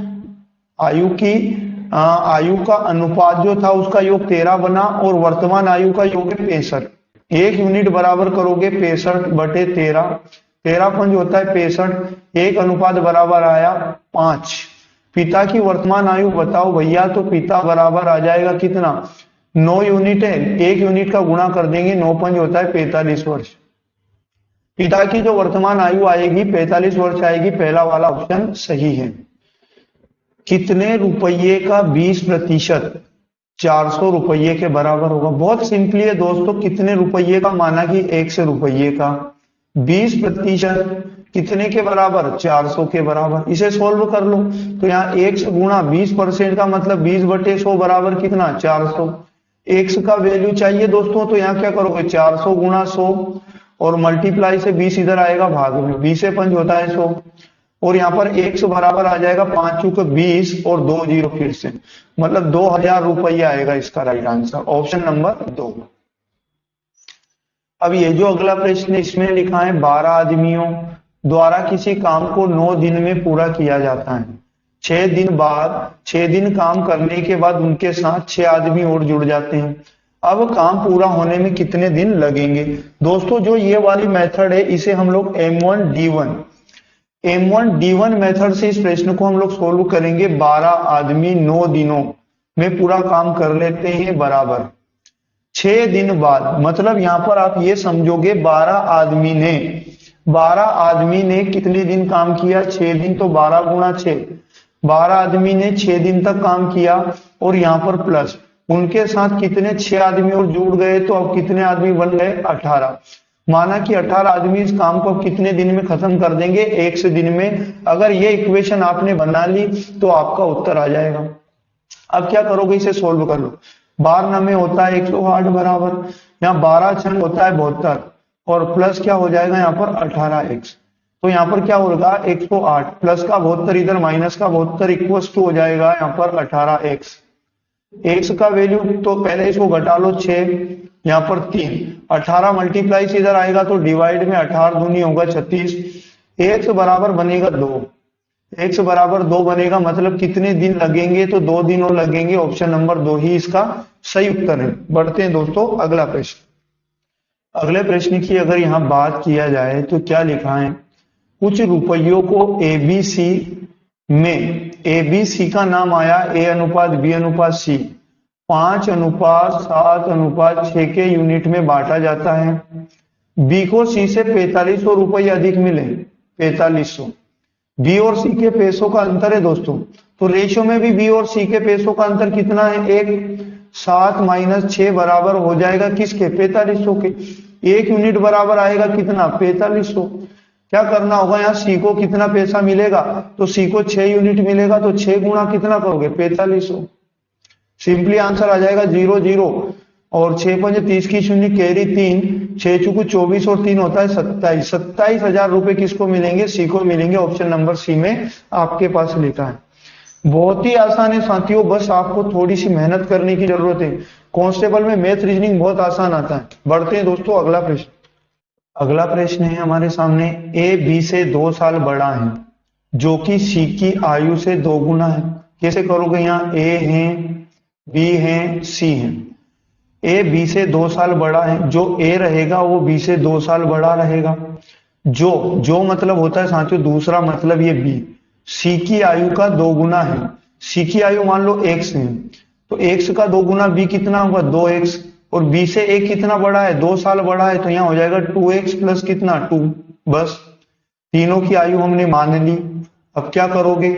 Speaker 1: आयु की आयु का अनुपात जो था उसका योग 13 बना, और वर्तमान आयु का योग है 65। एक यूनिट बराबर करोगे 65/13, 13 पंच होता है 65। एक अनुपात बराबर आया 5। पिता की वर्तमान आयु बताओ भैया, तो पिता बराबर आ जाएगा कितना? 9 यूनिट है, एक यूनिट का गुणा कर देंगे, 9 पंच होता है 45 वर्ष। पिता की जो वर्तमान आयु आएगी 45 वर्ष आएगी। पहला वाला ऑप्शन सही है। कितने रुपये का 20% 400 रुपये के बराबर होगा? बहुत सिंपली है दोस्तों। कितने रुपये का, माना कि 100 रुपये का 20% कितने के बराबर? 400 के बराबर। इसे सोल्व कर लो तो यहाँ 1 गुणा 20% का मतलब 20/100 बराबर कितना? 400। एक्स का वैल्यू चाहिए दोस्तों, तो यहाँ क्या करोगे? 400 गुणा 100 और मल्टीप्लाई से 20 इधर आएगा भाग में, 20 से 5 होता है 100। और यहाँ पर 100 बराबर आ जाएगा 5 चूके 20 और 2 जीरो फिर से, मतलब 2000 रुपये आएगा इसका राइट आंसर, ऑप्शन नंबर 2। अब ये जो अगला प्रश्न है इसमें लिखा है 12 आदमियों द्वारा किसी काम को 9 दिन में पूरा किया जाता है। 6 दिन बाद, 6 दिन काम करने के बाद उनके साथ 6 आदमी और जुड़ जाते हैं। अब काम पूरा होने में कितने दिन लगेंगे? दोस्तों जो ये वाली मेथड है इसे हम लोग M1D1 मेथड से इस प्रश्न को हम लोग सोल्व करेंगे। 12 आदमी 9 दिनों में पूरा काम कर लेते हैं बराबर 6 दिन बाद, मतलब यहां पर आप ये समझोगे 12 आदमी ने कितने दिन काम किया? 6 दिन। तो 12 गुणा 6, 12 आदमी ने 6 दिन तक काम किया, और यहाँ पर प्लस उनके साथ कितने? 6 आदमी और जुड़ गए, तो अब कितने आदमी बन गए? 18। माना कि 18 आदमी इस काम को कितने दिन में खत्म कर देंगे? 100 दिन में। अगर ये इक्वेशन आपने बना ली तो आपका उत्तर आ जाएगा। अब क्या करोगे? इसे सोल्व कर लो। 12 में होता है 108 बराबर, यहाँ 12 छंग होता है 72, और प्लस क्या हो जाएगा यहाँ पर? 18x। तो यहाँ पर क्या होगा? 108 प्लस का 72 इधर माइनस का 72 इक्वल्स टू हो जाएगा यहाँ पर 18x। एक्स का वैल्यू तो पहले इसको घटा लो, 6 यहाँ पर 3, 18 मल्टीप्लाई से इधर आएगा तो डिवाइड में 18 दूनी होगा 36। एक्स बराबर बनेगा 2, एक्स बराबर 2 बनेगा, मतलब कितने दिन लगेंगे? तो 2 दिन और लगेंगे। ऑप्शन नंबर 2 ही इसका सही उत्तर है। बढ़ते हैं दोस्तों अगला प्रश्न। अगले प्रश्न की अगर यहाँ बात किया जाए तो क्या लिखा है? कुछ रुपयों को एबीसी में, एबीसी का नाम आया A/B/C 5:7:6 के यूनिट में बांटा जाता है। बी को सी से 4500 रुपये अधिक मिले, 4500। बी और सी के पैसों का अंतर है दोस्तों, तो रेशियो में भी बी और सी के पैसों का अंतर कितना है? 1 7 - 6 बराबर हो जाएगा किसके? 4500 के। एक यूनिट बराबर आएगा कितना? 4500। क्या करना होगा? यहाँ सी को कितना पैसा मिलेगा? तो सी को 6 यूनिट मिलेगा, तो 6 गुणा कितना करोगे? 4500। सिंपली आंसर आ जाएगा 0 0, और 6 5 30 की शून्य कैरी 3, 6 चूकू 24 और 3 होता है 27। 27,000 रुपए किसको मिलेंगे? सी को मिलेंगे। ऑप्शन नंबर सी में आपके पास लिखा है। बहुत ही आसान है साथियों, बस आपको थोड़ी सी मेहनत करने की जरूरत है। कांस्टेबल में मैथ रीजनिंग बहुत आसान आता है। बढ़ते हैं दोस्तों अगला प्रश्न। अगला प्रश्न है हमारे सामने, ए बी से 2 साल बड़ा है, जो कि सी की आयु से 2 गुना है। कैसे करोगे? यहाँ ए है, बी है, सी है। ए बी से 2 साल बड़ा है, जो ए रहेगा वो बी से 2 साल बड़ा रहेगा। जो जो मतलब होता है साथियों दूसरा मतलब ये बी सी की आयु का 2 गुना है। सी की आयु मान लो x है, तो x का 2 गुना बी कितना होगा? 2x। और बी से ए कितना बड़ा है? 2 साल बड़ा है, तो यहाँ हो जाएगा 2x प्लस कितना? 2। बस तीनों की आयु हमने मान ली। अब क्या करोगे?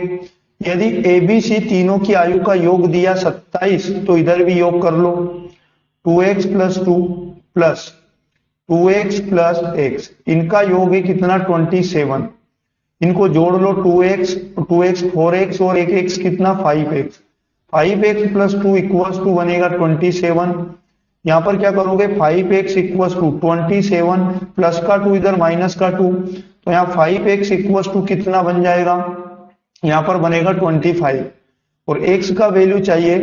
Speaker 1: यदि ए बी सी तीनों की आयु का योग दिया 27, तो इधर भी योग कर लो। 2x plus 2 plus 2x plus x, इनका योग है कितना? 27। इनको जोड़ लो, 2x 4x और एक x कितना? 5x। 5x plus 2 equals to बनेगा 27। यहां पर क्या करोगे? 5x इक्वल्स टू 27 प्लस का 2 इधर माइनस का 2, तो यहाँ 5x इक्वल्स टू कितना बन जाएगा? यहां पर बनेगा 25। और x का वैल्यू चाहिए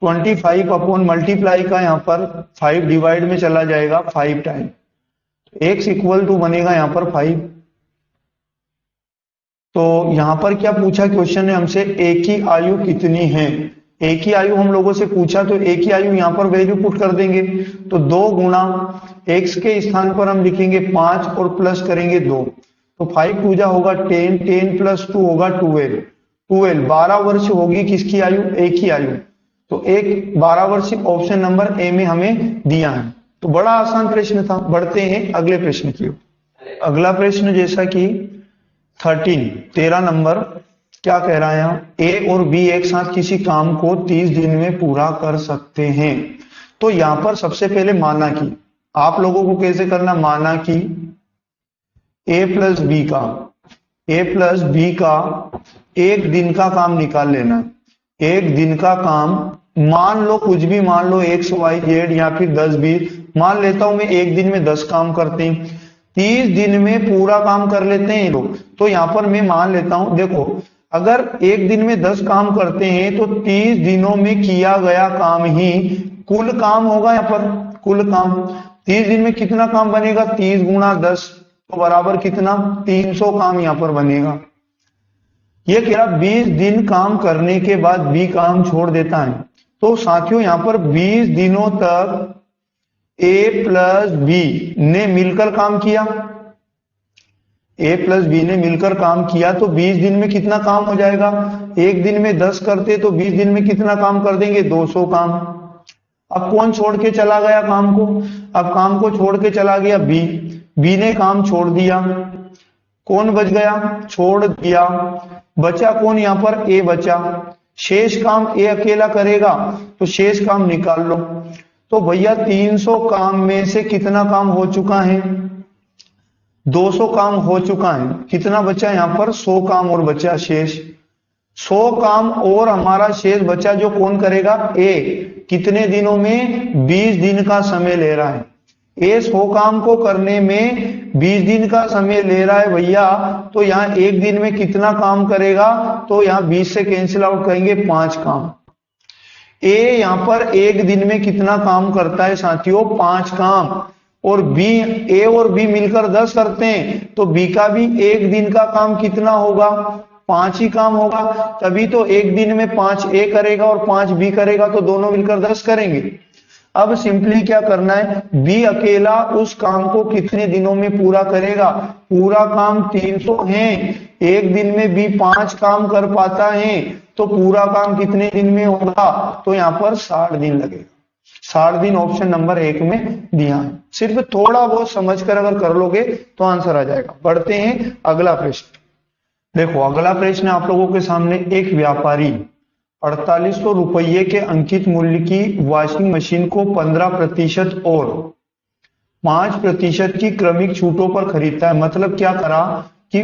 Speaker 1: 25 अपॉन मल्टीप्लाई का यहाँ पर 5 डिवाइड में चला जाएगा 5 टाइम, x इक्वल टू बनेगा यहाँ पर 5। तो यहां पर क्या पूछा क्वेश्चन ने हमसे? ए की आयु कितनी है? ए की आयु हम लोगों से पूछा, तो ए की आयु यहां पर वैल्यू पुट कर देंगे। तो 2 गुना x के स्थान पर हम लिखेंगे 5 और प्लस करेंगे 2, तो 5 टू जा होगा 10, 10 प्लस 2 होगा 12, 12 वर्ष होगी किसकी आयु? ए की आयु। तो एक 12 वर्ष ऑप्शन नंबर ए में हमें दिया है। तो बड़ा आसान प्रश्न था। बढ़ते हैं अगले प्रश्न की ओर। अगला प्रश्न जैसा कि 13 नंबर क्या कह रहा है यहाँ? ए और बी एक साथ किसी काम को 30 दिन में पूरा कर सकते हैं। तो यहां पर सबसे पहले माना कि आप लोगों को कैसे करना? माना कि ए प्लस बी का एक दिन का काम निकाल लेना है। एक दिन का काम मान लो, कुछ भी मान लो, एक्स वाई जेड या फिर 10-20 मान लेता हूं मैं। एक दिन में 10 काम करते हैं, 30 दिन में पूरा काम कर लेते हैं ये लोग। तो यहां पर मैं मान लेता हूं, देखो अगर एक दिन में 10 काम करते हैं तो 30 दिनों में किया गया काम ही कुल काम होगा। यहाँ पर कुल काम 30 दिन में कितना काम बनेगा? 30 गुणा 10 तो बराबर कितना? 300 काम यहाँ पर बनेगा। ये कह रहा 20 दिन काम करने के बाद बी काम छोड़ देता है। तो साथियों यहाँ पर 20 दिनों तक ए प्लस बी ने मिलकर काम किया, ए प्लस बी ने मिलकर काम किया, तो 20 दिन में कितना काम हो जाएगा? एक दिन में 10 करते तो 20 दिन में कितना काम कर देंगे? 200 काम। अब कौन छोड़ के चला गया काम को? अब काम को छोड़ के चला गया बी, बी ने काम छोड़ दिया। कौन बच गया? छोड़ दिया। बचा कौन? यहाँ पर ए बचा। शेष काम ए अकेला करेगा, तो शेष काम निकाल लो। तो भैया 300 काम में से कितना काम हो चुका है? 200 काम हो चुका है। कितना बचा यहाँ पर? 100 काम और बचा शेष। 100 काम और हमारा शेष बचा, जो कौन करेगा? ए। कितने दिनों में? 20 दिन का समय ले रहा है। ए 100 काम को करने में 20 दिन का समय ले रहा है भैया। तो यहाँ एक दिन में कितना काम करेगा? तो यहाँ 20 से कैंसिल आउट करेंगे 5 काम। ए यहाँ पर एक दिन में कितना काम करता है साथियों? 5 काम। और बी, ए और बी मिलकर 10 करते हैं, तो बी का भी एक दिन का काम कितना होगा? 5 ही काम होगा। तभी तो एक दिन में 5 ए करेगा और 5 बी करेगा, तो दोनों मिलकर 10 करेंगे। अब सिंपली क्या करना है? बी अकेला उस काम को कितने दिनों में पूरा करेगा? पूरा काम 300 है, एक दिन में बी 5 काम कर पाता है, तो पूरा काम कितने दिन में होगा? तो यहाँ पर 60 दिन लगेगा। 60 दिन ऑप्शन नंबर 1 में दिया है। सिर्फ थोड़ा बहुत समझकर अगर कर लोगे तो आंसर आ जाएगा। बढ़ते हैं अगला प्रश्न। देखो अगला प्रश्न आप लोगों के सामने, एक व्यापारी 4800 रुपये के अंकित मूल्य की वॉशिंग मशीन को 15% और 5% की क्रमिक छूटों पर खरीदता है। मतलब क्या करा कि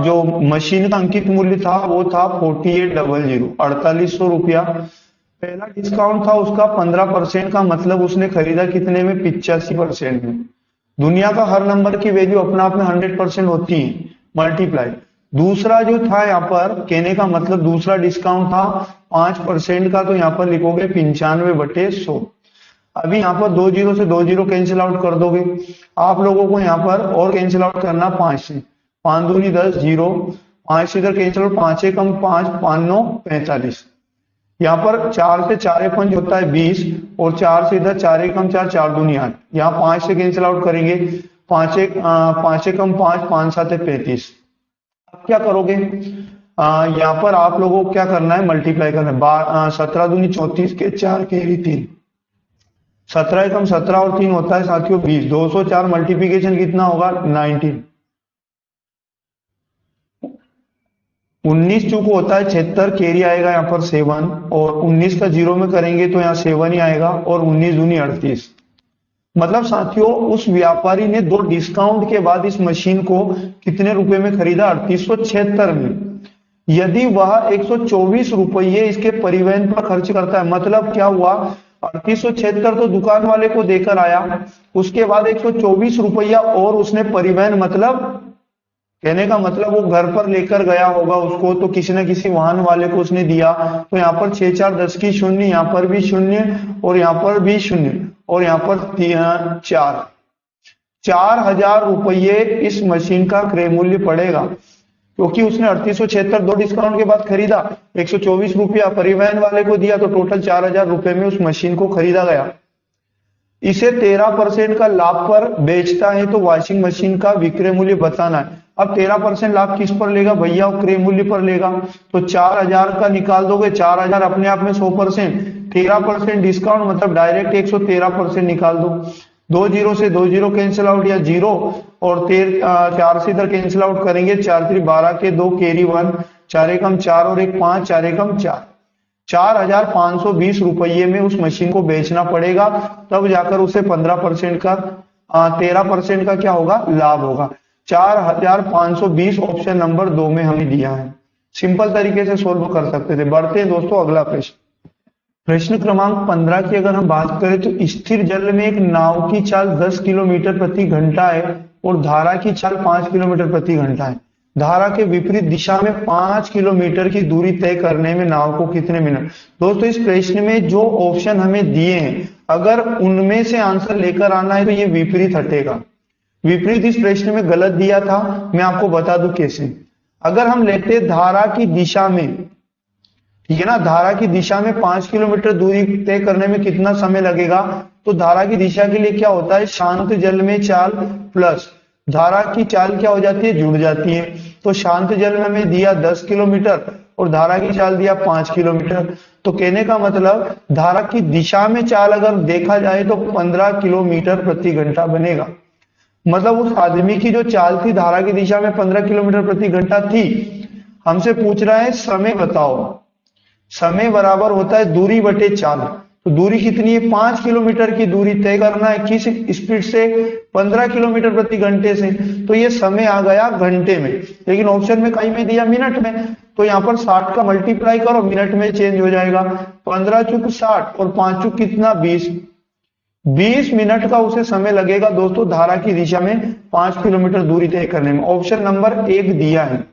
Speaker 1: जो मशीन का अंकित मूल्य था वो था 4800, 4800 रुपया। पहला डिस्काउंट था उसका 15% का, मतलब उसने खरीदा कितने में? 85% में। दुनिया का हर नंबर की वैल्यू अपना आप में 100% होती है, मल्टीप्लाई। दूसरा जो था यहाँ पर कहने का मतलब दूसरा डिस्काउंट था 5% का, तो यहाँ पर लिखोगे 95/100। अभी यहाँ पर 2 जीरो से 2 जीरो कैंसिल आउट कर दोगे। आप लोगों को यहाँ पर और कैंसिल आउट करना 5 से, 5 दूनी 10, जीरो 5 से इधर कैंसिल आउट, 5 एक कम 5, 5 9 45। यहाँ पर 4 से 4 पंच होता है 20 और 4 से इधर 4 एक कम 4, 4 दूनी 8। यहाँ 5 से कैंसिल आउट करेंगे, 5 एक कम 5, 5 7 35। अब क्या करोगे, यहाँ पर आप लोगों को क्या करना है, मल्टीप्लाई करना है। 17 दूनी 34 के 4 केरी 3, 17 एकम 17 और 3 होता है साथियों 20। 204 मल्टीप्लीकेशन कितना होगा 19। 19 चूक होता है 76, कैरी आएगा यहाँ पर 7 और 19 का जीरो में करेंगे तो यहाँ 7 ही आएगा और 19 दूनी 38। मतलब साथियों उस व्यापारी ने 2 डिस्काउंट के बाद इस मशीन को कितने रुपए में खरीदा, 3876 में। यदि वह 124 रुपये इसके परिवहन पर खर्च करता है, मतलब क्या हुआ, 3876 तो दुकान वाले को देकर आया, उसके बाद 124 रुपया और उसने परिवहन, मतलब कहने का मतलब वो घर पर लेकर गया होगा उसको, तो किसी न किसी वाहन वाले को उसने दिया। तो यहाँ पर 6 4 10 की शून्य, यहाँ पर भी शून्य और यहाँ पर भी शून्य और यहाँ पर 4,000 रुपये इस मशीन का क्रय मूल्य पड़ेगा, क्योंकि उसने 3876 2 डिस्काउंट के बाद खरीदा, 124 रुपया परिवहन वाले को दिया, तो टोटल 4,000 रुपए में उस मशीन को खरीदा गया। इसे 13% का लाभ पर बेचता है तो वॉशिंग मशीन का विक्रय मूल्य बताना है। अब 13% लाभ किस पर लेगा भैया, क्रय मूल्य पर लेगा। तो 4,000 का निकाल दोगे, 4,000 अपने आप में 100%, 13% डिस्काउंट मतलब डायरेक्ट 113% निकाल दो। 2 जीरो से 2 जीरो कैंसिल आउट या जीरो और 4 से इधर कैंसिल आउट करेंगे, 4 3 12 के 2 कैरी 1, 4 एकम 4 और 1 5, 4 एकम 4। 4,520 रुपये में उस मशीन को बेचना पड़ेगा, तब जाकर उसे 15% का 13% का क्या होगा, लाभ होगा। 4,520 ऑप्शन नंबर 2 में हमें दिया है। सिंपल तरीके से सोल्व कर सकते थे। बढ़ते हैं दोस्तों अगला प्रश्न। प्रश्न क्रमांक 15 की अगर हम बात करें तो स्थिर जल में एक नाव की चाल 10 किलोमीटर प्रति घंटा है और धारा की चाल 5 किलोमीटर प्रति घंटा है। धारा के विपरीत दिशा में 5 किलोमीटर की दूरी तय करने में नाव को कितने मिनट। दोस्तों इस प्रश्न में जो ऑप्शन हमें दिए हैं, अगर उनमें से आंसर लेकर आना है तो ये विपरीत हटेगा। विपरीत इस प्रश्न में गलत दिया था, मैं आपको बता दूं कैसे। अगर हम लेते धारा की दिशा में, ठीक है ना, धारा की दिशा में 5 किलोमीटर दूरी तय करने में कितना समय लगेगा, तो धारा की दिशा के लिए क्या होता है, शांत जल में चाल प्लस धारा की चाल क्या हो जाती है, जुड़ जाती है। तो शांत जल में हमें दिया 10 किलोमीटर और धारा की चाल दिया 5 किलोमीटर। तो कहने का मतलब धारा की दिशा में चाल अगर देखा जाए तो 15 किलोमीटर प्रति घंटा बनेगा। मतलब उस आदमी की जो चाल थी धारा की दिशा में 15 किलोमीटर प्रति घंटा थी। हमसे पूछ रहा है समय बताओ। समय बराबर होता है दूरी बटे चाल। तो दूरी कितनी है, 5 किलोमीटर की दूरी तय करना है किस स्पीड से, 15 किलोमीटर प्रति घंटे से। तो ये समय आ गया घंटे में, लेकिन ऑप्शन में कहीं में दिया मिनट में। तो यहाँ पर 60 का मल्टीप्लाई करो, मिनट में चेंज हो जाएगा। 15 चुक 60 और 5 चुक कितना 20, 20 मिनट का उसे समय लगेगा दोस्तों धारा की दिशा में 5 किलोमीटर दूरी तय करने में। ऑप्शन नंबर 1 दिया है।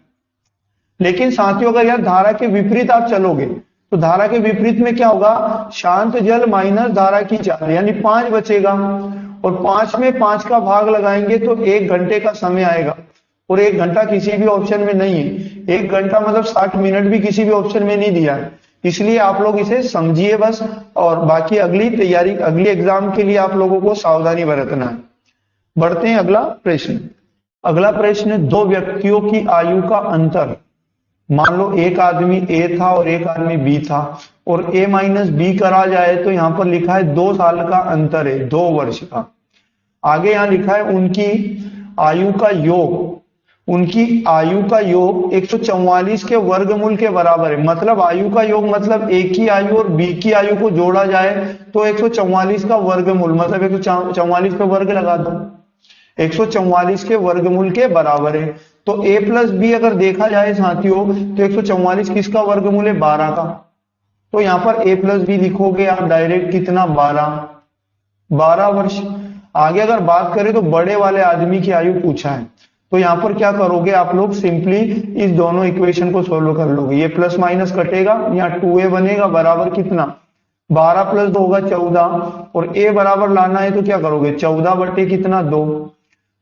Speaker 1: लेकिन साथियों अगर यार धारा के विपरीत आप चलोगे तो धारा के विपरीत में क्या होगा, शांत जल माइनस धारा की चाल, यानी 5 बचेगा और 5 में 5 का भाग लगाएंगे तो 1 घंटे का समय आएगा। और 1 घंटा किसी भी ऑप्शन में नहीं है। 1 घंटा मतलब 60 मिनट भी किसी भी ऑप्शन में नहीं दिया है। इसलिए आप लोग इसे समझिए बस, और बाकी अगली तैयारी, अगली एग्जाम के लिए आप लोगों को सावधानी बरतना है। बढ़ते हैं अगला प्रश्न। अगला प्रश्न, 2 व्यक्तियों की आयु का अंतर, मान लो एक आदमी ए था और एक आदमी बी था और ए माइनस बी करा जाए तो यहां पर लिखा है 2 साल का अंतर है, 2 वर्ष का। आगे यहां लिखा है उनकी आयु का योग, उनकी आयु का योग 144 के वर्गमूल के बराबर है। मतलब आयु का योग मतलब ए की आयु और बी की आयु को जोड़ा जाए तो 144 का वर्गमूल, मतलब 144 पे वर्ग लगा दो, 144 के वर्गमूल के बराबर है। तो a प्लस बी अगर देखा जाए साथियों तो 144 किसका वर्गमूल है, 12 का। तो यहां पर a प्लस बी लिखोगे आप डायरेक्ट कितना, 12 वर्ष। आगे अगर बात करें तो बड़े वाले आदमी की आयु पूछा है, तो यहां पर क्या करोगे आप लोग, सिंपली इस दोनों इक्वेशन को सोल्व कर लोगे। ये प्लस माइनस कटेगा, यहाँ 2a बनेगा बराबर कितना, 12 प्लस 2 होगा 14 और a बराबर लाना है तो क्या करोगे, 14 बटे कितना 2,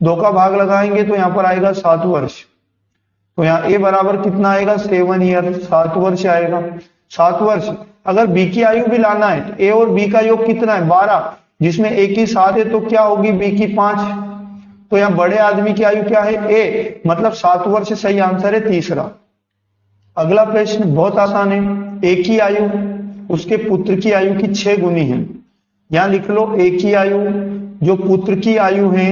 Speaker 1: 2 का भाग लगाएंगे तो यहां पर आएगा 7 वर्ष। तो यहाँ ए बराबर कितना आएगा 7 ईयर, 7 वर्ष आएगा। 7 वर्ष। अगर बी की आयु भी लाना है तो ए और बी का योग कितना है 12, जिसमें ए की 7 है तो क्या होगी बी की 5। तो यहाँ बड़े आदमी की आयु क्या है ए, मतलब 7 वर्ष सही आंसर है तीसरा। अगला प्रश्न बहुत आसान है। ए की आयु उसके पुत्र की आयु की 6 गुनी है। यहां लिख लो ए की आयु जो पुत्र की आयु है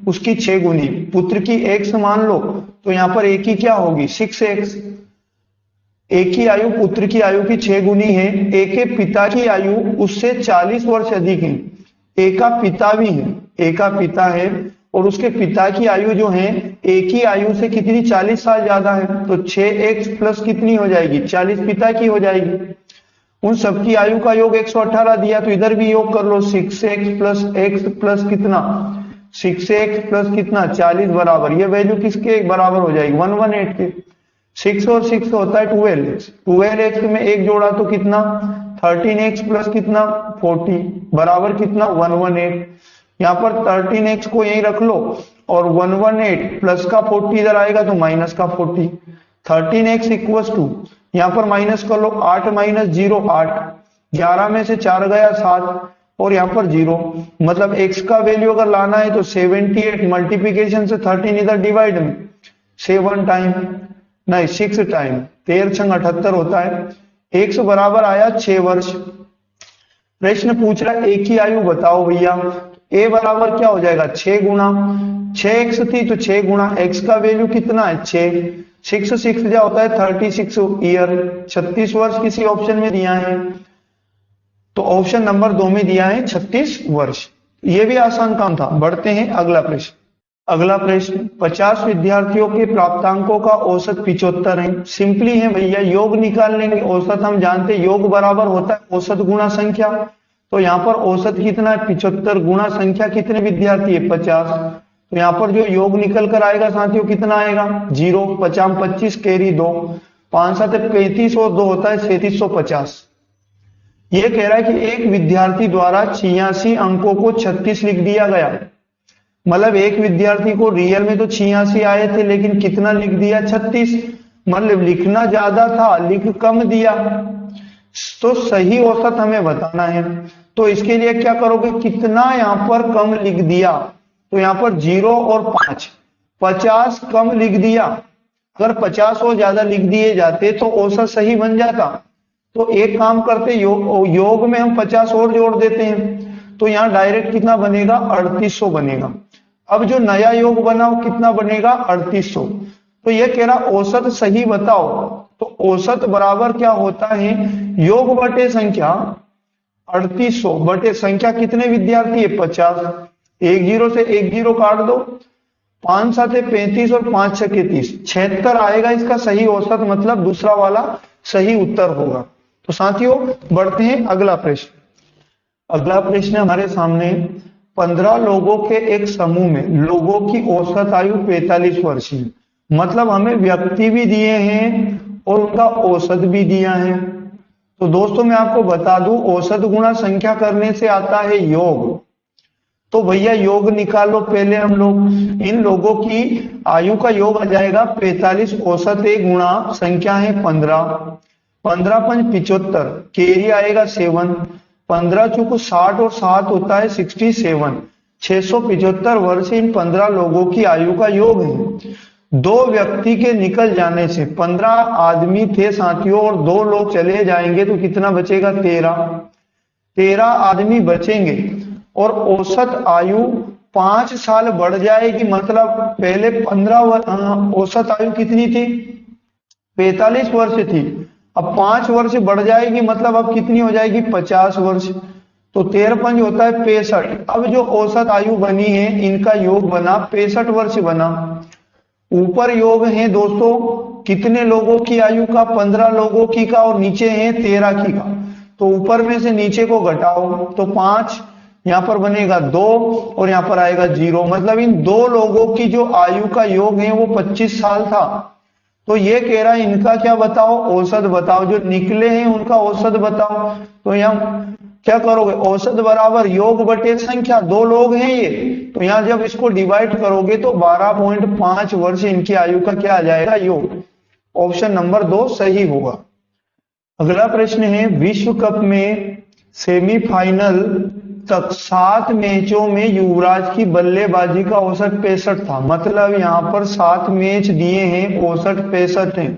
Speaker 1: उसकी 6 गुनी। पुत्र की x मान लो तो यहां पर ए की क्या होगी 6x। ए की आयु पुत्र की आयु की 6 गुनी है। ए के पिता की आयु उससे 40 वर्ष अधिक है। ए का पिता भी है, ए का पिता है और उसके पिता की आयु जो है ए की आयु से कितनी 40 साल ज्यादा है। तो 6x प्लस कितनी हो जाएगी 40 पिता की हो जाएगी। उन सबकी आयु का योग 118 दिया तो इधर भी योग कर लो 6x प्लस x प्लस कितना 6x प्लस कितना 40 बराबर, ये वैल्यू किसके बराबर हो जाएगी 118 के। 6 और 6 होता है 12x, 12x में एक जोड़ा तो कितना 13x प्लस कितना 40 बराबर कितना 118। यहाँ पर 13x को यही रख लो और 118 प्लस का 40 इधर आएगा तो माइनस का 40। 13x इक्वल्स टू यहाँ पर माइनस कर लो 8 माइनस 0 8, 11 में से 4 गया 7 और यहाँ पर 0, मतलब x का वैल्यू अगर लाना है तो 78 मल्टीप्लीकेशन से 13 इधर डिवाइड में 7 टाइम नहीं 6 टाइम 13 छंग 78 होता है। x बराबर आया 6 वर्ष। प्रश्न पूछ रहा है ए की आयु बताओ भैया। ए बराबर क्या हो जाएगा 6 गुना 6x थी तो 6 गुना x का वैल्यू कितना है 6, 6 जो होता है 36 ईयर, 36 वर्ष किसी ऑप्शन में दिया है तो ऑप्शन नंबर 2 में दिया है 36 वर्ष। ये भी आसान काम था। बढ़ते हैं अगला प्रश्न। अगला प्रश्न 50 विद्यार्थियों के प्राप्तांकों का औसत 75 है। सिंपली है भैया, योग निकाल लेंगे। औसत हम जानते हैं योग बराबर होता है औसत गुना संख्या। तो यहाँ पर औसत कितना है 75 गुना संख्या कितने विद्यार्थी है 50। तो यहाँ पर जो योग निकल कर आएगा साथियों कितना आएगा 0, 50 25 कैरी 2, 5 7 35 और 2 होता है 3750। ये कह रहा है कि एक विद्यार्थी द्वारा 86 अंकों को 36 लिख दिया गया। मतलब एक विद्यार्थी को रियल में तो 86 आए थे लेकिन कितना लिख दिया 36, मतलब लिखना ज्यादा था लिख कम दिया। तो सही औसत हमें बताना है। तो इसके लिए क्या करोगे कितना यहाँ पर कम लिख दिया, तो यहाँ पर 0 और 5, 50 कम लिख दिया। अगर 50 और ज्यादा लिख दिए जाते तो औसत सही बन जाता। तो एक काम करते योग में हम 50 और जोड़ देते हैं तो यहाँ डायरेक्ट कितना बनेगा 3800 बनेगा। अब जो नया योग बनाओ कितना बनेगा 3800। तो ये कह रहा औसत सही बताओ। तो औसत बराबर क्या होता है योग बटे संख्या 3800 बटे संख्या कितने विद्यार्थी है 50। 1 0 से 1 0 काट दो, 5 7 35 और 5 6 30, 76 आएगा इसका सही औसत, मतलब दूसरा वाला सही उत्तर होगा। तो साथियों बढ़ते हैं अगला प्रश्न। अगला प्रश्न हमारे सामने 15 लोगों के एक समूह में लोगों की औसत आयु 45 वर्ष है। मतलब हमें व्यक्ति भी दिए हैं और उनका औसत भी दिया है। तो दोस्तों मैं आपको बता दूं औसत गुणा संख्या करने से आता है योग। तो भैया योग निकालो पहले हम लोग। इन लोगों की आयु का योग आ जाएगा 45, औसत है गुणा संख्या है 15, 15 5 75, केरी आएगा 7, 15 चूक 60 और 7 होता है 67, 675 वर्ष इन 15 लोगों की आयु का योग है। 2 व्यक्ति के निकल जाने से 15 आदमी थे साथियों और 2 लोग चले जाएंगे तो कितना बचेगा 13 आदमी बचेंगे और औसत आयु 5 साल बढ़ जाएगी। मतलब पहले 15 औसत आयु कितनी थी 45 वर्ष थी, अब 5 वर्ष बढ़ जाएगी, मतलब अब कितनी हो जाएगी 50 वर्ष। तो 13 5 होता है 65। अब जो औसत आयु बनी है इनका योग बना 65 वर्ष बना। ऊपर योग है दोस्तों कितने लोगों की आयु का 15 लोगों की का और नीचे है 13 की का। तो ऊपर में से नीचे को घटाओ तो 5, यहाँ पर बनेगा 2 और यहाँ पर आएगा 0। मतलब इन 2 लोगों की जो आयु का योग है वो 25 साल था। तो ये कह रहा है इनका क्या बताओ औसत बताओ, जो निकले हैं उनका औसत बताओ। तो यहाँ क्या करोगे, औसत बराबर योग बटे संख्या, दो लोग हैं ये, तो यहाँ जब इसको डिवाइड करोगे तो 12.5 वर्ष इनकी आयु का क्या आ जाएगा, योग। ऑप्शन नंबर 2 सही होगा। अगला प्रश्न है, विश्व कप में सेमीफाइनल तक 7 मैचों में युवराज की बल्लेबाजी का औसत 65 था, मतलब यहाँ पर 7 मैच दिए हैं, औसत 65 है,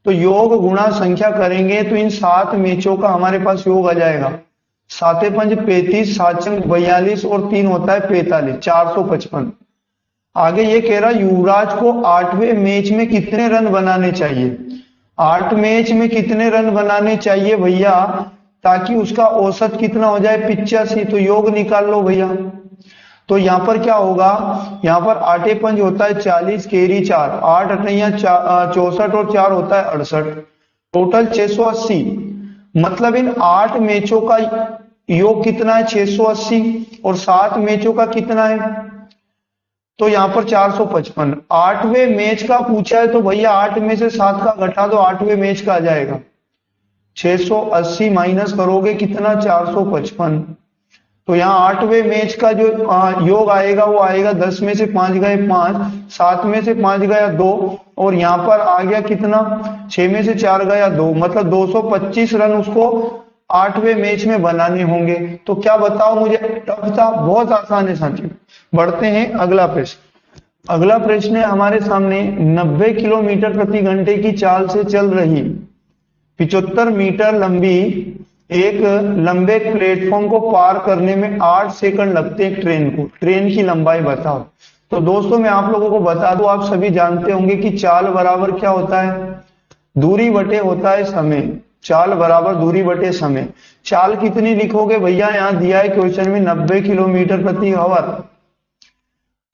Speaker 1: तो योग गुणा संख्या करेंगे तो इन 7 मैचों का हमारे पास योग आ जाएगा, 7 पंज 35, 7 चंग 42 और 3 होता है 45, 455। आगे ये कह रहा युवराज को 8वें मैच में कितने रन बनाने चाहिए, 8 मैच में कितने रन बनाने चाहिए भैया, ताकि उसका औसत कितना हो जाए 85, तो योग निकाल लो भैया। तो यहाँ पर क्या होगा, यहाँ पर 8 पंज होता है 40, केरी 4, 8 अठैया 64 और 4 होता है 68, टोटल 680, मतलब इन 8 मैचों का योग कितना है 680 और 7 मैचों का कितना है, तो यहाँ पर 455। 8वें मैच का पूछा है तो भैया 8 में से 7 का घटा दो, 8वें मैच का आ जाएगा 680 माइनस करोगे कितना 455, तो यहाँ 8वें मैच का जो योग आएगा वो आएगा 10 में से 5 गए 5, 7 में से 5 गया 2 और यहाँ पर आ गया कितना 6 में से 4 गया 2, मतलब 225 रन उसको 8वें मैच में बनाने होंगे। तो क्या बताओ, मुझे टफ था, बहुत आसान है साथियों। बढ़ते हैं अगला प्रश्न। अगला प्रश्न है हमारे सामने, 90 किलोमीटर प्रति घंटे की चाल से चल रही 75 मीटर लंबी एक लंबे प्लेटफॉर्म को पार करने में 8 सेकंड लगते हैं ट्रेन को, ट्रेन की लंबाई बताओ। तो दोस्तों मैं आप लोगों को बता दूं, आप सभी जानते होंगे कि चाल बराबर क्या होता है, दूरी बटे होता है समय, चाल बराबर दूरी बटे समय। चाल कितनी लिखोगे भैया, यहां दिया है क्वेश्चन में 90 किलोमीटर प्रति आवर।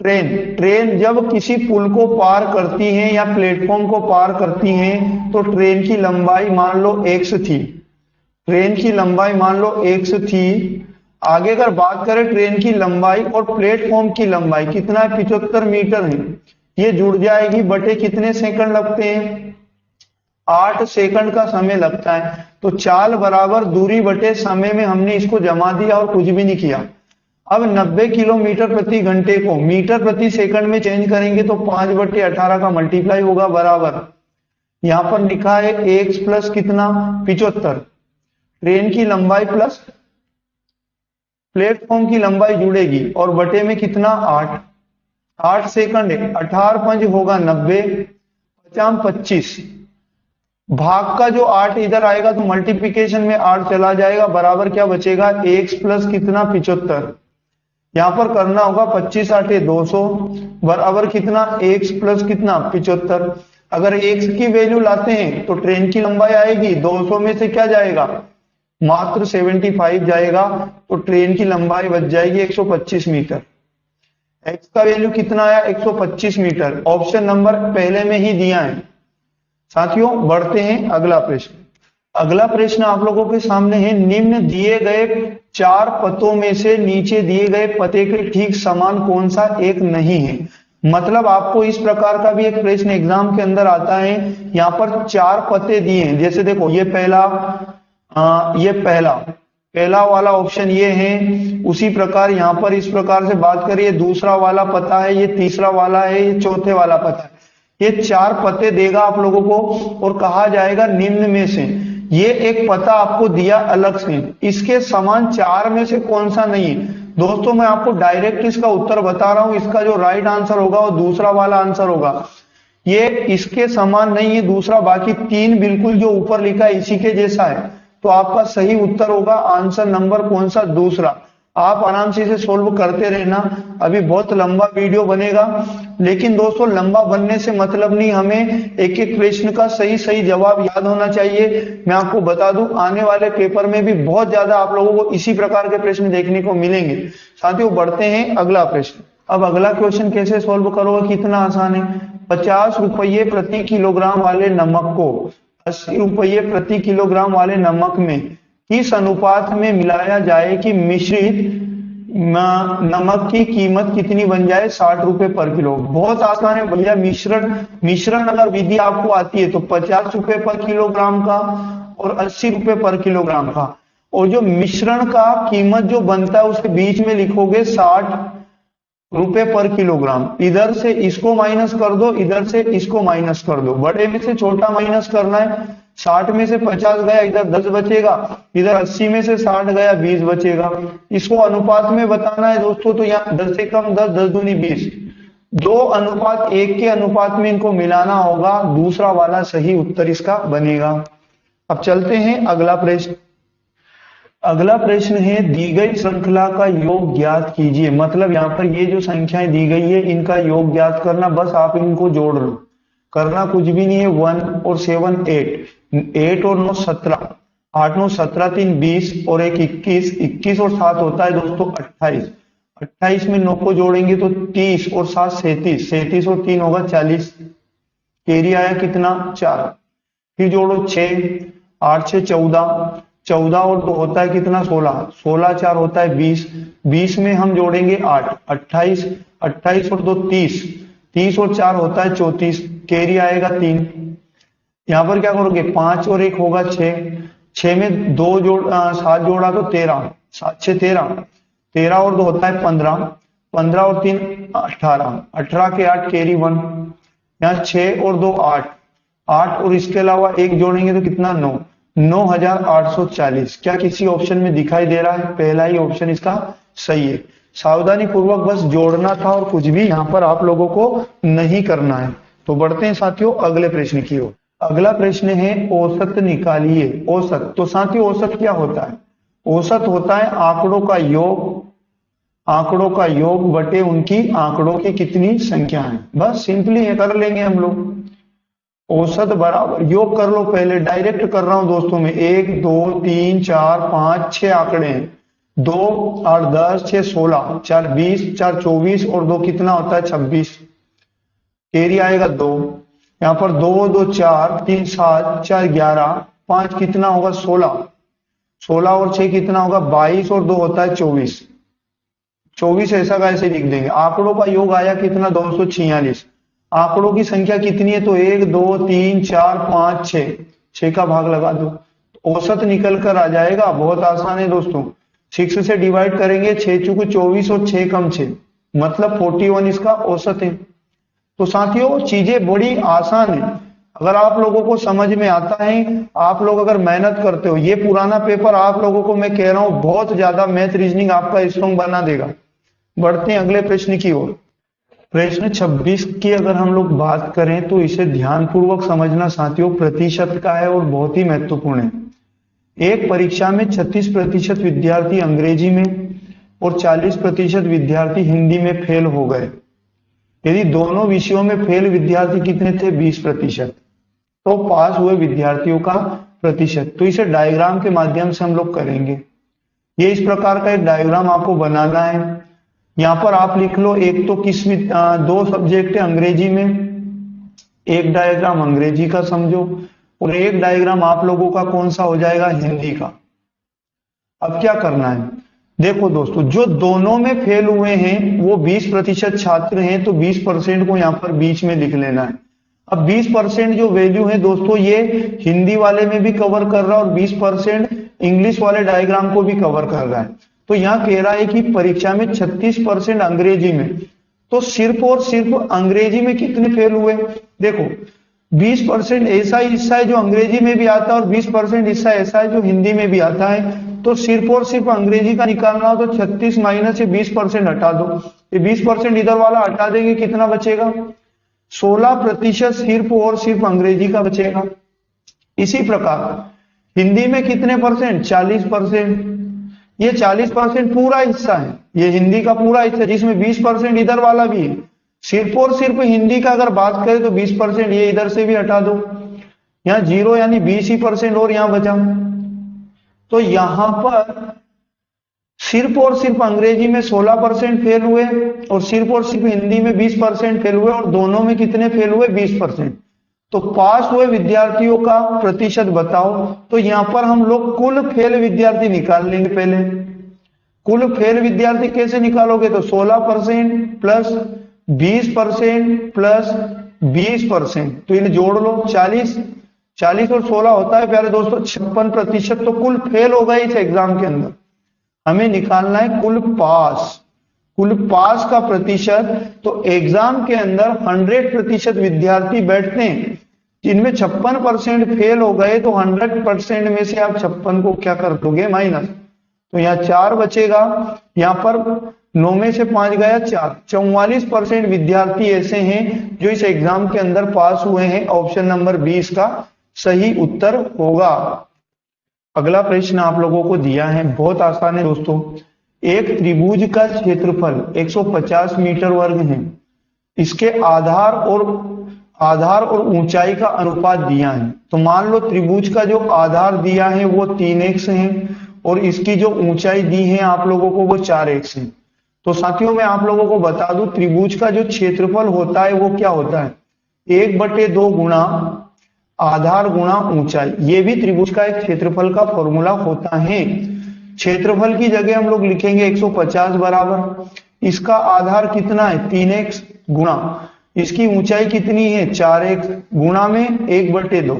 Speaker 1: ट्रेन जब किसी पुल को पार करती है या प्लेटफॉर्म को पार करती है तो ट्रेन की लंबाई मान लो x थी, ट्रेन की लंबाई मान लो x थी। आगे अगर बात करें ट्रेन की लंबाई और प्लेटफॉर्म की लंबाई कितना है 75 मीटर है, ये जुड़ जाएगी बटे कितने सेकंड लगते हैं 8 सेकंड का समय लगता है। तो चाल बराबर दूरी बटे समय में हमने इसको जमा दिया और कुछ भी नहीं किया। अब 90 किलोमीटर प्रति घंटे को मीटर प्रति सेकंड में चेंज करेंगे तो 5/18 का मल्टीप्लाई होगा, बराबर यहां पर लिखा है x प्लस कितना 75, ट्रेन की लंबाई प्लस प्लेटफॉर्म की लंबाई जुड़ेगी और बटे में कितना 8 सेकंड है, 18 पंज होगा 90, 50 25, भाग का जो 8 इधर आएगा तो मल्टीप्लिकेशन में 8 चला जाएगा, बराबर क्या बचेगा x प्लस कितना 75। यहां पर करना होगा 25 8 200 बराबर कितना x प्लस कितना 75। अगर x की वैल्यू लाते हैं तो ट्रेन की लंबाई आएगी 200 में से क्या जाएगा मात्र 75 जाएगा, तो ट्रेन की लंबाई बच जाएगी 125 मीटर। x का वैल्यू कितना आया 125 मीटर, ऑप्शन नंबर पहले में ही दिया है। साथियों बढ़ते हैं अगला प्रश्न। अगला प्रश्न आप लोगों के सामने है, निम्न दिए गए 4 पतों में से नीचे दिए गए पते के ठीक समान कौन सा एक नहीं है। मतलब आपको इस प्रकार का भी एक प्रश्न एग्जाम के अंदर आता है, यहाँ पर 4 पते दिए हैं, जैसे देखो ये पहला वाला ऑप्शन ये है, उसी प्रकार यहाँ पर इस प्रकार से बात करिए दूसरा वाला पता है, ये तीसरा वाला है, ये चौथे वाला पता है। ये 4 पते देगा आप लोगों को और कहा जाएगा निम्न में से ये एक पता आपको दिया अलग से, इसके समान 4 में से कौन सा नहीं है। दोस्तों मैं आपको डायरेक्ट इसका उत्तर बता रहा हूं, इसका जो राइट आंसर होगा वो दूसरा वाला आंसर होगा। ये इसके समान नहीं है दूसरा, बाकी 3 बिल्कुल जो ऊपर लिखा है इसी के जैसा है, तो आपका सही उत्तर होगा आंसर नंबर कौन सा दूसरा। आप आराम से इसे सोल्व करते रहना, अभी बहुत लंबा वीडियो बनेगा, लेकिन दोस्तों लंबा बनने से मतलब नहीं, हमें एक एक प्रश्न का सही सही जवाब याद होना चाहिए। मैं आपको बता दूं आने वाले पेपर में भी बहुत ज्यादा आप लोगों को इसी प्रकार के प्रश्न देखने को मिलेंगे। साथियों बढ़ते हैं अगला प्रश्न। अब अगला क्वेश्चन कैसे सोल्व करोगे, कितना आसान है। 50 रुपये प्रति किलोग्राम वाले नमक को 80 रुपये प्रति किलोग्राम वाले नमक में किस अनुपात में मिलाया जाए कि मिश्रित नमक की कीमत कितनी बन जाए 60 रुपए पर किलो। बहुत आसान है भैया, मिश्रण अगर विधि आपको आती है तो 50 रुपए पर किलोग्राम का और 80 रुपए पर किलोग्राम का, और जो मिश्रण का कीमत जो बनता है उसके बीच में लिखोगे 60 रुपए पर किलोग्राम। इधर से इसको माइनस कर दो, इधर से इसको माइनस कर दो, बड़े में से छोटा माइनस करना है। 60 में से 50 गया, इधर 10 बचेगा, इधर 80 में से 60 गया, 20 बचेगा। इसको अनुपात में बताना है दोस्तों, तो यहाँ 10 से कम 10, 10 दूनी 20, 2:1 के अनुपात में इनको मिलाना होगा, दूसरा वाला सही उत्तर इसका बनेगा। अब चलते हैं अगला प्रश्न। अगला प्रश्न है दी गई श्रृंखला का योग ज्ञात कीजिए। मतलब यहाँ पर ये जो संख्याएं दी गई है इनका योग ज्ञात करना, बस आप इनको जोड़ लो, करना कुछ भी नहीं है। 1 और 7 8, 8 और 9 17, 8 9 17 3 20 और 1 21, 21 और 7 होता है दोस्तों 28, 28 में 9 को जोड़ेंगे तो 30 और 7 37, 37 और 3 होगा 40, कैरी आया कितना 4। फिर जोड़ो 6, 8 6 14, 14 और 2 होता है कितना 16, 16 4 होता है 20, 20 में हम जोड़ेंगे 8, 28, 28 और 2 30, 30 और 4 होता है 34, कैरी आएगा 3। यहाँ पर क्या करोगे 5 और 1 होगा 6, 6 में 7 जोड़ा तो 13, 7 6 13, 13 और 2 होता है 15, 15 और 3 18, 18 के 8 कैरी 1। यहाँ 6 और 2 8, 8 और इसके अलावा 1 जोड़ेंगे तो कितना 9, 9840। क्या किसी ऑप्शन में दिखाई दे रहा है? पहला ही ऑप्शन इसका सही है। सावधानी पूर्वक बस जोड़ना था और कुछ भी यहाँ पर आप लोगों को नहीं करना है। तो बढ़ते हैं साथियों अगले प्रश्न की ओर। अगला प्रश्न है औसत निकालिए। औसत, तो साथियों औसत क्या होता है? औसत होता है आंकड़ों का योग, आंकड़ों का योग बटे उनकी आंकड़ों की कितनी संख्या है। बस सिंपली ये कर लेंगे हम लोग। औसत बराबर योग कर लो, पहले डायरेक्ट कर रहा हूं दोस्तों में। 1 2 3 4 5 6 आंकड़े हैं, 2 8 10 6 16, 4 20, 4 24 और 2 कितना होता है 26, कैरी आएगा 2। यहाँ पर 2 2 4 3 7 4 11, 5 कितना होगा 16, 16 और 6 कितना होगा 22 और 2 होता है 24, 24 ऐसा कैसे लिख देंगे। आंकड़ों का योग आया कितना 246। आंकड़ों की संख्या कितनी है तो 1 2 3 4 5 6, 6 का भाग लगा दो, औसत निकल कर आ जाएगा। बहुत आसान है दोस्तों, 6 से डिवाइड करेंगे, 6 चूक 24 और 6 कम 6 मतलब 41 इसका औसत है। तो साथियों चीजें बड़ी आसान है, अगर आप लोगों को समझ में आता है, आप लोग अगर मेहनत करते हो, ये पुराना पेपर आप लोगों को मैं कह रहा हूं बहुत ज्यादा मैथ रीजनिंग आपका स्ट्रॉन्ग बना देगा। बढ़ते हैं अगले प्रश्न की ओर। प्रश्न 26 की अगर हम लोग बात करें तो इसे ध्यानपूर्वक समझना साथियों, प्रतिशत का है और बहुत ही महत्वपूर्ण है। एक परीक्षा में 36% विद्यार्थी अंग्रेजी में और 40% विद्यार्थी हिंदी में फेल हो गए। यदि दोनों विषयों में फेल विद्यार्थी कितने थे 20%, तो पास हुए विद्यार्थियों का प्रतिशत। तो इसे डायग्राम के माध्यम से हम लोग करेंगे। ये इस प्रकार का एक डायग्राम आपको बनाना है। यहां पर आप लिख लो, एक तो दो सब्जेक्ट है अंग्रेजी में, एक डायग्राम अंग्रेजी का समझो और एक डायग्राम आप लोगों का कौन सा हो जाएगा हिंदी का। अब क्या करना है देखो दोस्तों, जो दोनों में फेल हुए हैं वो 20% छात्र हैं, तो 20% को यहां पर बीच में लिख लेना है। अब 20% जो वैल्यू है दोस्तों ये हिंदी वाले में भी कवर कर रहा है और 20% इंग्लिश वाले डायग्राम को भी कवर कर रहा है। तो यहां कह रहा है कि परीक्षा में 36% अंग्रेजी में, तो सिर्फ और सिर्फ अंग्रेजी में कितने फेल हुए देखो, 20% ऐसा हिस्सा है जो अंग्रेजी में भी आता है और 20% हिस्सा ऐसा है जो हिंदी में भी आता है। तो सिर्फ और सिर्फ अंग्रेजी का निकालना हो तो 36 माइनस ये 20% हटा दो, ये 20% इधर वाला हटा देंगे, कितना बचेगा 16% सिर्फ और सिर्फ अंग्रेजी का बचेगा। इसी प्रकार हिंदी में कितने परसेंट 40%, ये 40% पूरा हिस्सा है, ये हिंदी का पूरा हिस्सा जिसमें 20% इधर वाला भी है। सिर्फ और सिर्फ हिंदी का अगर बात करें तो 20% ये इधर से भी हटा दो, यहां 0 यानी 20% और यहां बचा। तो यहां पर सिर्फ और सिर्फ अंग्रेजी में 16% फेल हुए और सिर्फ और सिर्फ हिंदी में 20% फेल हुए और दोनों में कितने फेल हुए 20%। तो पास हुए विद्यार्थियों का प्रतिशत बताओ। तो यहां पर हम लोग कुल फेल विद्यार्थी निकाल लेंगे। पहले कुल फेल विद्यार्थी कैसे निकालोगे तो 16% प्लस 20% प्लस 20%, तो इन्हें जोड़ लो 40, 40 और 16 होता है प्यारे दोस्तों 56%। तो कुल फेल हो गए इस एग्जाम के अंदर। हमें निकालना है कुल पास का प्रतिशत। तो एग्जाम के अंदर 100% विद्यार्थी बैठते हैं, जिनमें 56% फेल हो गए, तो 100% में से आप 56 को क्या कर दोगे, माइनस। तो यहाँ 4 बचेगा, यहाँ पर 9 में से 5 गया 4, 44% विद्यार्थी ऐसे हैं जो इस एग्जाम के अंदर पास हुए हैं। ऑप्शन नंबर 20 का सही उत्तर होगा। अगला प्रश्न आप लोगों को दिया है, बहुत आसान है दोस्तों। एक त्रिभुज का क्षेत्रफल 150 मीटर वर्ग है। इसके आधार और ऊंचाई का अनुपात दिया है। तो मान लो त्रिभुज का जो आधार दिया है वो 3x है और इसकी जो ऊंचाई दी है आप लोगों को वो 4x है। तो साथियों मैं आप लोगों को बता दूं, त्रिभुज का जो क्षेत्रफल होता है वो क्या होता है, 1/2 गुणा आधार गुणा ऊंचाई। ये भी त्रिभुज का एक क्षेत्रफल का फॉर्मूला होता है। क्षेत्रफल की जगह हम लोग लिखेंगे 150 बराबर, इसका आधार कितना है 3x, गुणा इसकी ऊंचाई कितनी है 4x, गुणा में 1/2।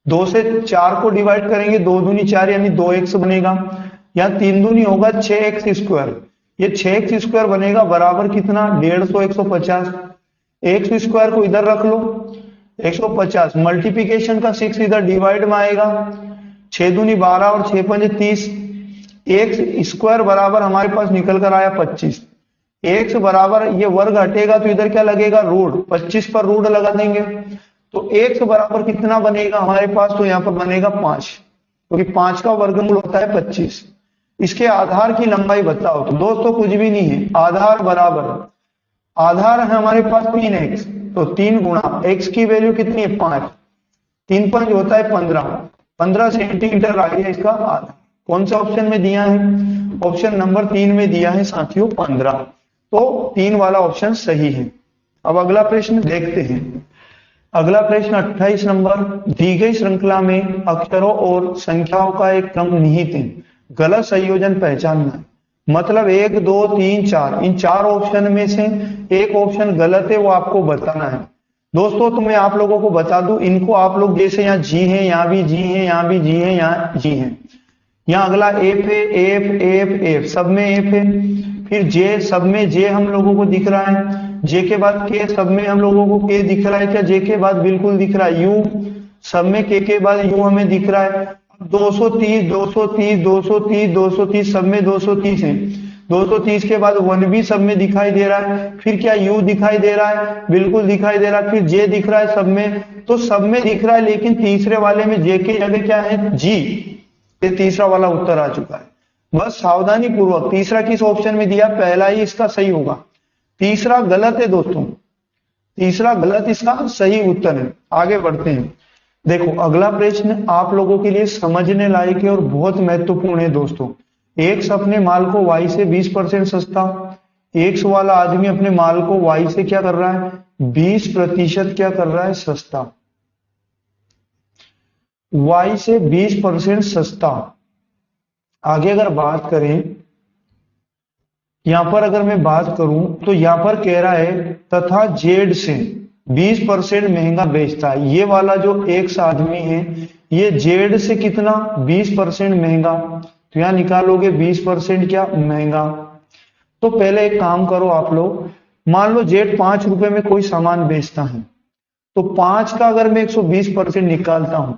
Speaker 1: 2 से 4 को डिवाइड करेंगे, 2 दूनी 4 यानी 2x बनेगा। यहाँ 3 दूनी होगा 6x स्क्वायर, ये 6x स्क्वायर बनेगा बराबर कितना 150, 150। एक्स स्क्वायर को इधर रख लो, 150 मल्टीप्लीकेशन का 6 इधर डिवाइड में आएगा, 6 दूनी 12 और 6 पंजे 30। एक्स स्क्वायर बराबर हमारे पास निकल कर आया 25। एक्स बराबर ये वर्ग हटेगा तो इधर क्या लगेगा रूट, 25 पर रूट लगा देंगे। तो एक्स बराबर कितना बनेगा हमारे पास, तो यहाँ पर बनेगा 5, क्योंकि 5 का वर्गमूल होता है 25। इसके आधार की लंबाई बताओ। तो दोस्तों कुछ भी नहीं है, आधार बराबर आधार है हमारे पास 3x, तो 3 गुणा x की वैल्यू कितनी है 5, 3 5 होता है 15 सेंटीमीटर आ गया इसका आधार। कौन सा ऑप्शन में दिया है, ऑप्शन नंबर 3 में दिया है साथियों 15। तो 3 वाला ऑप्शन सही है। अब अगला प्रश्न देखते हैं। अगला प्रश्न 28 नंबर, दी गई श्रृंखला में अक्षरों और संख्याओं का एक क्रम निहित है, गलत संयोजन पहचानना है। मतलब 1 2 3 4, इन 4 ऑप्शन में से एक ऑप्शन गलत है, वो आपको बताना है। दोस्तों तो मैं आप लोगों को बता दूं, इनको आप लोग जैसे यहाँ जी है, यहाँ भी जी है, यहाँ भी जी है, यहाँ जी है। यहाँ अगला एफ है, एफ एफ एफ, सब में एफ है। फिर जे, सब में जे हम लोगों को दिख रहा है। जे के बाद के, सब में हम लोगों को के दिख रहा है क्या, जे के बाद बिल्कुल दिख रहा है। यू, सब में के बाद यू हमें दिख रहा है। 230 230 230 230, सब में 230 है। 230 के बाद 1 भी सब में दिखाई दे रहा है। फिर क्या यू दिखाई दे रहा है, बिल्कुल दिखाई दे रहा है। फिर जे दिख रहा है सब में, तो सब में दिख रहा है, लेकिन तीसरे वाले में जे की जगह क्या है जी। ये तीसरा वाला उत्तर आ चुका है। बस सावधानी पूर्वक, तीसरा किस ऑप्शन में दिया, पहला ही इसका सही होगा, तीसरा गलत है दोस्तों, तीसरा गलत इसका सही उत्तर है। आगे बढ़ते हैं। देखो अगला प्रश्न आप लोगों के लिए समझने लायक है और बहुत महत्वपूर्ण है दोस्तों। एक्स अपने माल को वाई से 20% सस्ता, एक्स वाला आदमी अपने माल को वाई से क्या कर रहा है 20% क्या कर रहा है सस्ता, वाई से 20% सस्ता। आगे अगर बात करें, यहां पर अगर मैं बात करूं तो यहां पर कह रहा है तथा जेड से 20% महंगा बेचता है। ये वाला जो एक्स आदमी है ये जेड से कितना 20% महंगा, तो यहां निकालोगे 20% क्या महंगा। तो पहले एक काम करो आप लोग, मान लो जेड 5 रुपए में कोई सामान बेचता है, तो 5 का अगर मैं 120% निकालता हूं,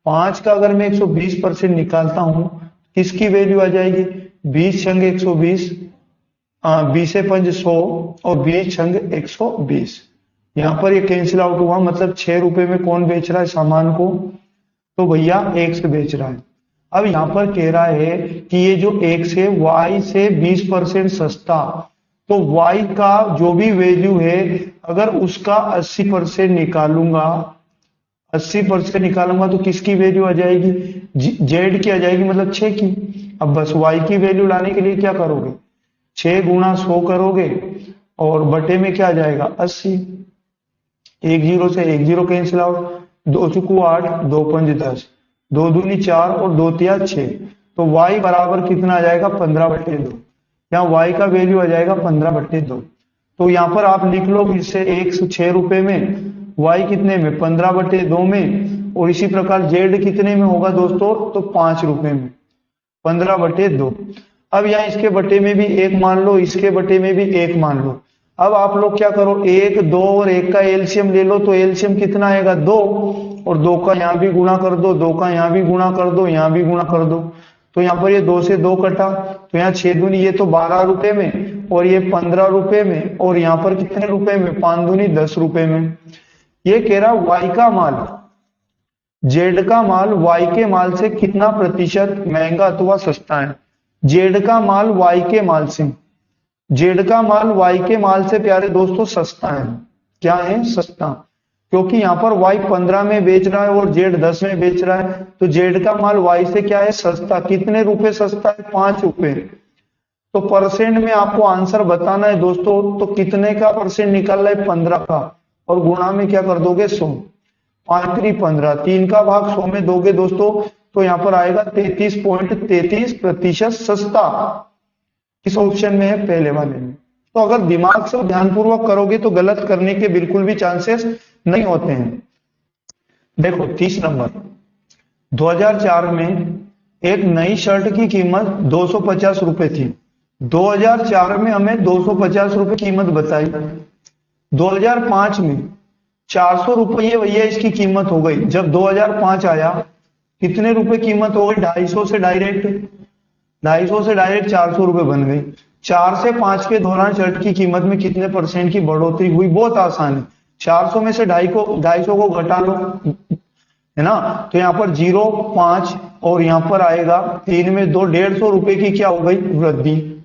Speaker 1: 5 का अगर मैं 120% निकालता हूं, किसकी वैल्यू आ जाएगी 20 छंग 120, 20 से 5 100 और 20 छंग 120। यहां पर ये कैंसिल आउट हुआ, मतलब 6 रुपए में कौन बेच रहा है सामान को, तो भैया एक्स बेच रहा है। अब यहां पर कह रहा है कि ये जो एक्स है वाई से 20% सस्ता, तो वाई का जो भी वैल्यू है अगर उसका 80% निकालूंगा, 80% निकालूंगा तो किसकी वैल्यू आ जाएगी जेड की आ जाएगी, मतलब 6 की। अब बस वाई की वैल्यू लाने के लिए क्या करोगे 6 गुणा 100 करोगे और बटे में क्या आ जाएगा 80। 1 0 से 1 0 कैंसिल आउट, 2 चुकू 8, 2 पंज 10, 2 दूनी 4 और 2 तिया 6। तो y बराबर कितना आ जाएगा 15/2। यहाँ y का वैल्यू आ जाएगा 15/2। तो यहाँ पर आप लिख लो फिर से 6 रुपए में वाई कितने में 15/2 में, और इसी प्रकार जेड कितने में होगा दोस्तों, तो 5 रुपए में 15/2। अब यहाँ इसके बटे में भी 1 मान लो, इसके बटे में भी 1 मान लो। अब आप लोग क्या करो, 1, 2 और 1 का एलसीएम ले लो, तो एलसीएम कितना आएगा 2, और 2 का यहाँ भी गुणा कर दो, 2 का यहाँ भी गुणा कर दो, यहाँ भी गुणा कर दो। तो यहाँ पर ये 2 से 2 कटा, तो यहाँ 6 दूनी ये तो 12 रुपए में, और ये 15 रुपए में, और यहाँ पर कितने रुपए में, 5 दूनी 10 रुपए में। ये कह रहा वाई का माल, जेड का माल वाई के माल से कितना प्रतिशत महंगा अथवा सस्ता है। जेड का माल वाई के माल से, जेड का माल वाई के माल से प्यारे दोस्तों सस्ता है। क्या है, सस्ता, क्योंकि यहाँ पर वाई 15 में बेच रहा है और जेड 10 में बेच रहा है, तो जेड का माल वाई से क्या है, सस्ता। कितने रुपए सस्ता है, 5 रुपए। तो परसेंट में आपको आंसर बताना है दोस्तों, तो कितने का परसेंट निकल रहा है, 15 का, और गुणा में क्या कर दोगे, 100। 5 3 15, 3 का भाग 100 में दोगे दोस्तों, तो यहाँ पर आएगा 33.33% सस्ता। किस ऑप्शन में है, पहले वाले में। तो अगर दिमाग से ध्यानपूर्वक करोगे तो गलत करने के बिल्कुल भी चांसेस नहीं होते हैं। देखो 30 नंबर, 2004 में एक नई शर्ट की कीमत 250 रुपए थी। 2004 में हमें 250 रुपए कीमत बताई। 2005 में 400 रुपये भैया इसकी कीमत हो गई। जब 2005 आया कितने रुपए कीमत हो गई, 250 से डायरेक्ट 400 रुपए बन गई। 4 से 5 के दौरान शर्ट की कीमत में कितने % की बढ़ोतरी हुई, बहुत आसान है। 400 में से 250 को घटा लो, है ना, तो यहाँ पर 0 5 और यहाँ पर आएगा 3 में 2, 150 रुपए की क्या हो गई, वृद्धि।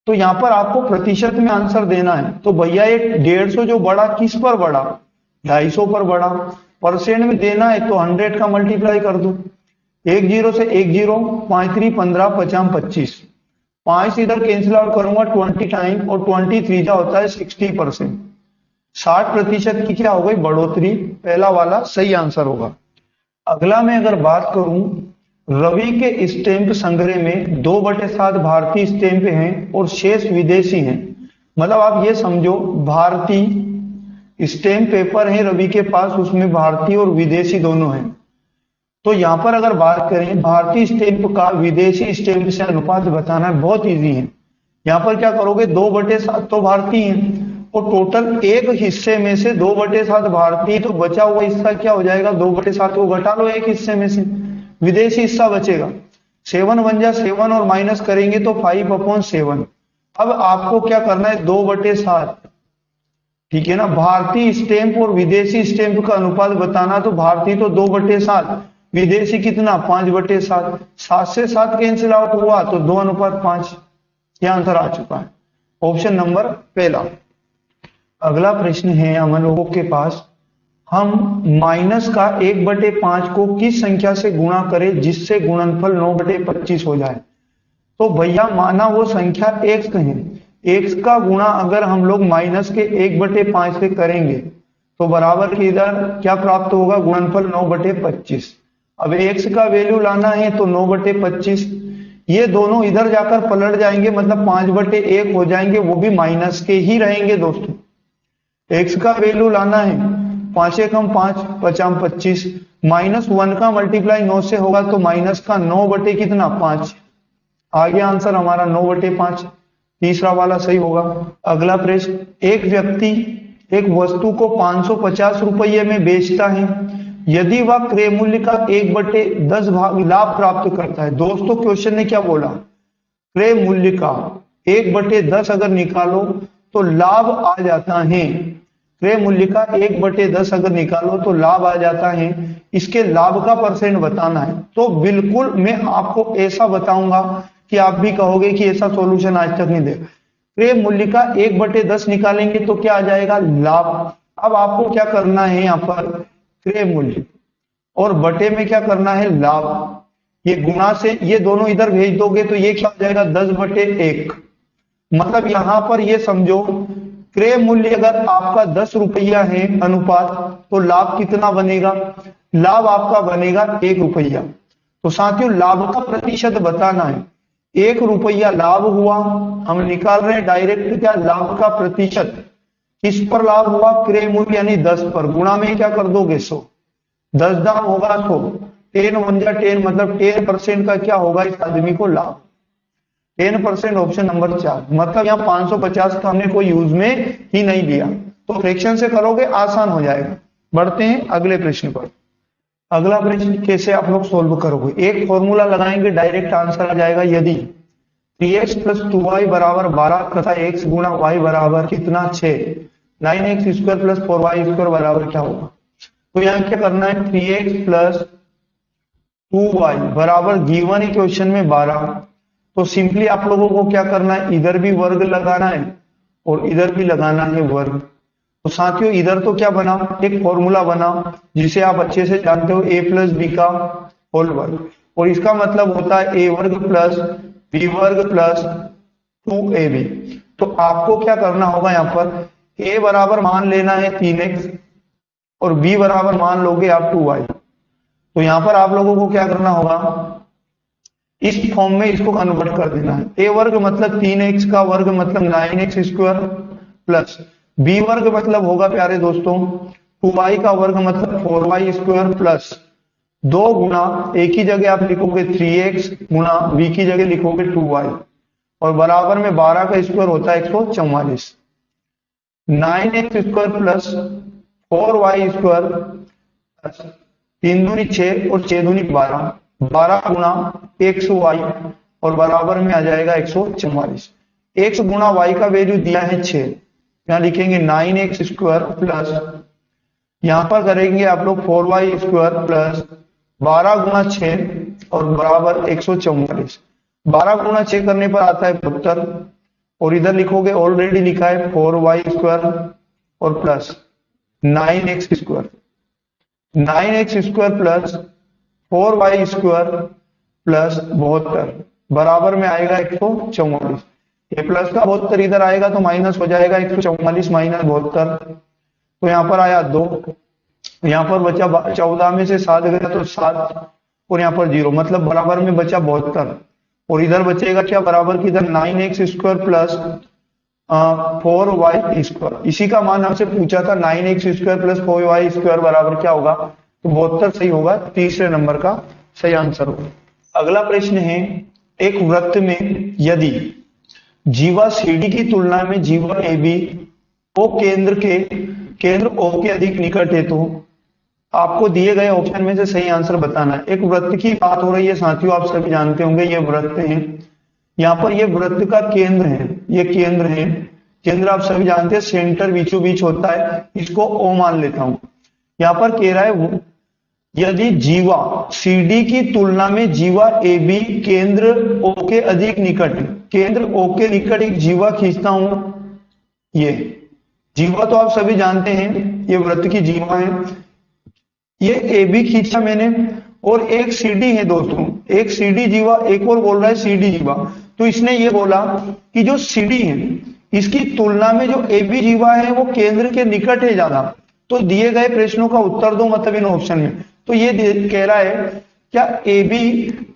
Speaker 1: तो यहाँ पर आपको प्रतिशत में आंसर देना है। तो भैया ये 150 जो बढ़ा किस पर बढ़ा, 250 पर बढ़ा। परसेंट में देना है तो 100 का मल्टीप्लाई कर दो, 1 0 से 1 0, 5 3 15, 50 25, 5 इधर कैंसिल आउट करूंगा 20 टाइम, और 23 जा होता है 60%। 60% की क्या हो गई, बढ़ोतरी। पहला वाला सही आंसर होगा। अगला मैं अगर बात करूं, रवि के स्टैंप संग्रह में 2/7 भारतीय स्टैंप हैं और शेष विदेशी हैं। मतलब आप ये समझो, भारतीय स्टैंप पेपर है रवि के पास, उसमें भारतीय और विदेशी दोनों हैं। तो यहां पर अगर बात करें भारतीय स्टैंप का विदेशी स्टैंप से अनुपात बताना है, बहुत इजी है। यहां पर क्या करोगे, 2/7 तो भारतीय है, और टोटल एक हिस्से में से 2/7 भारतीय, तो बचा हुआ हिस्सा क्या हो जाएगा, 2/7 को घटा लो एक हिस्से में से, विदेशी हिस्सा बचेगा। 7 1 जा 7 और माइनस करेंगे तो 5/7। अब आपको क्या करना है, 2/7, ठीक है ना। भारतीय स्टैंप और विदेशी स्टैंप का अनुपात बताना, तो भारतीय तो 2/7, विदेशी कितना, 5/7। 7 से 7 कैंसिल आउट हुआ तो 2:5। यह आंसर आ चुका है, ऑप्शन नंबर पहला। अगला प्रश्न है हम लोगों के पास, हम माइनस का 1/5 को किस संख्या से गुणा करें जिससे गुणनफल 9/25 हो जाए। तो भैया माना वो संख्या x है, x का गुणा अगर हम लोग माइनस के 1/5 से करेंगे तो बराबर की इधर क्या प्राप्त होगा, गुणनफल 9/25। अब x का वैल्यू लाना है तो 9/25, ये दोनों इधर जाकर पलट जाएंगे, मतलब 5/1 हो जाएंगे, वो भी माइनस के ही रहेंगे दोस्तों। x का वैल्यू लाना है, 5 एकम 5, 50 25, -1 का मल्टीप्लाई 9 से होगा तो माइनस का 9/5। आ गया आंसर हमारा 9/5, तीसरा वाला सही होगा। अगला प्रश्न, एक व्यक्ति एक वस्तु को 550 रुपये में बेचता है, यदि वह क्रय मूल्य का 1/10 भाग लाभ प्राप्त करता है। दोस्तों क्वेश्चन ने क्या बोला, क्रय मूल्य का 1/10 अगर निकालो तो लाभ आ जाता है। क्रय मूल्य का 1/10 अगर निकालो तो लाभ आ जाता है, इसके लाभ का परसेंट बताना है। तो बिल्कुल मैं आपको ऐसा बताऊंगा कि आप भी कहोगे कि ऐसा सॉल्यूशन आज तक नहीं देखा। क्रय मूल्य का 1/10 निकालेंगे तो क्या आ जाएगा, लाभ। अब आपको क्या करना है, यहाँ पर क्रय मूल्य और बटे में क्या करना है, लाभ। ये गुणा से ये दोनों इधर भेज दोगे तो ये क्या हो जाएगा, 10/1। मतलब यहां पर ये समझो, क्रय मूल्य अगर आपका 10 रुपया है अनुपात, तो लाभ कितना बनेगा, लाभ आपका बनेगा 1 रुपया। तो साथियों लाभ का प्रतिशत बताना है, 1 रुपया लाभ हुआ, हम निकाल रहे हैं डायरेक्ट क्या, लाभ का प्रतिशत। किस पर लाभ हुआ, क्रय मूल्य यानी 10 पर, गुणा में क्या कर दोगे 100, 10 दाम होगा 100, 10 1 जा 10 मतलब 10% का क्या होगा इस आदमी को लाभ, 10% ऑप्शन नंबर 4। मतलब यहाँ 550 का हमने कोई यूज में ही नहीं लिया, तो फ्रैक्शन से करोगे आसान हो जाएगा। बढ़ते हैं अगले प्रश्न पर। अगला प्रश्न कैसे आप लोग सोल्व करोगे, एक फॉर्मूला लगाएंगे डायरेक्ट आंसर आ जाएगा। यदि 3x प्लस 2y बराबर 12 तथा x गुणा y बराबर कितना 6, 9x square plus 4y square बराबर क्या होगा। तो यहाँ क्या करना है, 3x प्लस 2y बराबर गिवन इक्वेशन में 12, तो सिंपली आप लोगों को क्या करना है, इधर भी वर्ग लगाना है और इधर भी लगाना है वर्ग। तो साथियों इधर तो क्या बना, एक फॉर्मूला बना जिसे आप अच्छे से जानते हो, a प्लस बी का होल वर्ग, और इसका मतलब होता है a वर्ग प्लस बी वर्ग प्लस 2ab। तो आपको क्या करना होगा, यहाँ पर a बराबर मान लेना है 3x और b बराबर मान लोगे आप 2y। तो यहाँ पर आप लोगों को क्या करना होगा, इस फॉर्म में इसको कन्वर्ट कर देना है। a वर्ग मतलब 3x का वर्ग मतलब 9x स्क्वायर प्लस b वर्ग मतलब होगा प्यारे दोस्तों 2y का वर्ग मतलब 4y स्क्वायर प्लस 2 गुना एक ही जगह आप लिखोगे 3x गुना b की जगह लिखोगे 2y और बराबर में 12 का स्क्वायर होता है 144, 9x square plus 4y square 3 दूनी 6 और 6 दूनी 12, 12 गुना xy और बराबर में आ जाएगा 144। x गुना y का वैल्यू दिया है 6, यहाँ लिखेंगे 9x स्क्वायर प्लस, यहाँ पर करेंगे आप लोग 4y स्क्वायर प्लस 12 गुना 6 और बराबर 144। 12 गुना 6 करने पर आता है 72 और इधर लिखोगे ऑलरेडी लिखा है 4y स्क्वायर और plus 9x square, 9x square plus 4y square plus 72 बराबर में आएगा 144। ये प्लस का 72 इधर आएगा तो माइनस हो जाएगा 144 माइनस 72, तो यहाँ पर आया 2, यहाँ पर बचा 14 में से 7 गया तो 7 और यहाँ पर 0 मतलब बराबर में बचा 72 और इधर बचेगा क्या, बराबर की इधर 9x square plus 4y square. इसी का मान हमसे पूछा था 9x square plus 4y square बराबर क्या होगा, तो 72 सही होगा, तीसरे नंबर का सही आंसर होगा। अगला प्रश्न है, एक वृत्त में यदि जीवा CD की तुलना में जीवा AB ओ केंद्र O के अधिक निकट है, तो आपको दिए गए ऑप्शन में से सही आंसर बताना है। एक वृत्त की बात हो रही है साथियों, आप सभी जानते होंगे ये वृत्त है, यहाँ पर ये वृत्त का केंद्र है, ये केंद्र है, केंद्र आप सभी जानते हैं सेंटर बीचों बीच होता है, इसको O मान लेता हूं। यहाँ पर कह रहा है यदि जीवा CD की तुलना में जीवा AB केंद्र O के अधिक निकट है, केंद्र O के निकट एक जीवा खींचता हूं, ये जीवा तो आप सभी जानते हैं ये वृत्त की जीवा है, ये AB खींचा मैंने और एक CD है दोस्तों, एक CD जीवा, एक और बोल रहा है CD जीवा। तो इसने ये बोला कि जो CD है इसकी तुलना में जो AB जीवा है वो केंद्र के निकट है ज्यादा, तो दिए गए प्रश्नों का उत्तर दो मतलब इन ऑप्शन में। तो ये कह रहा है क्या AB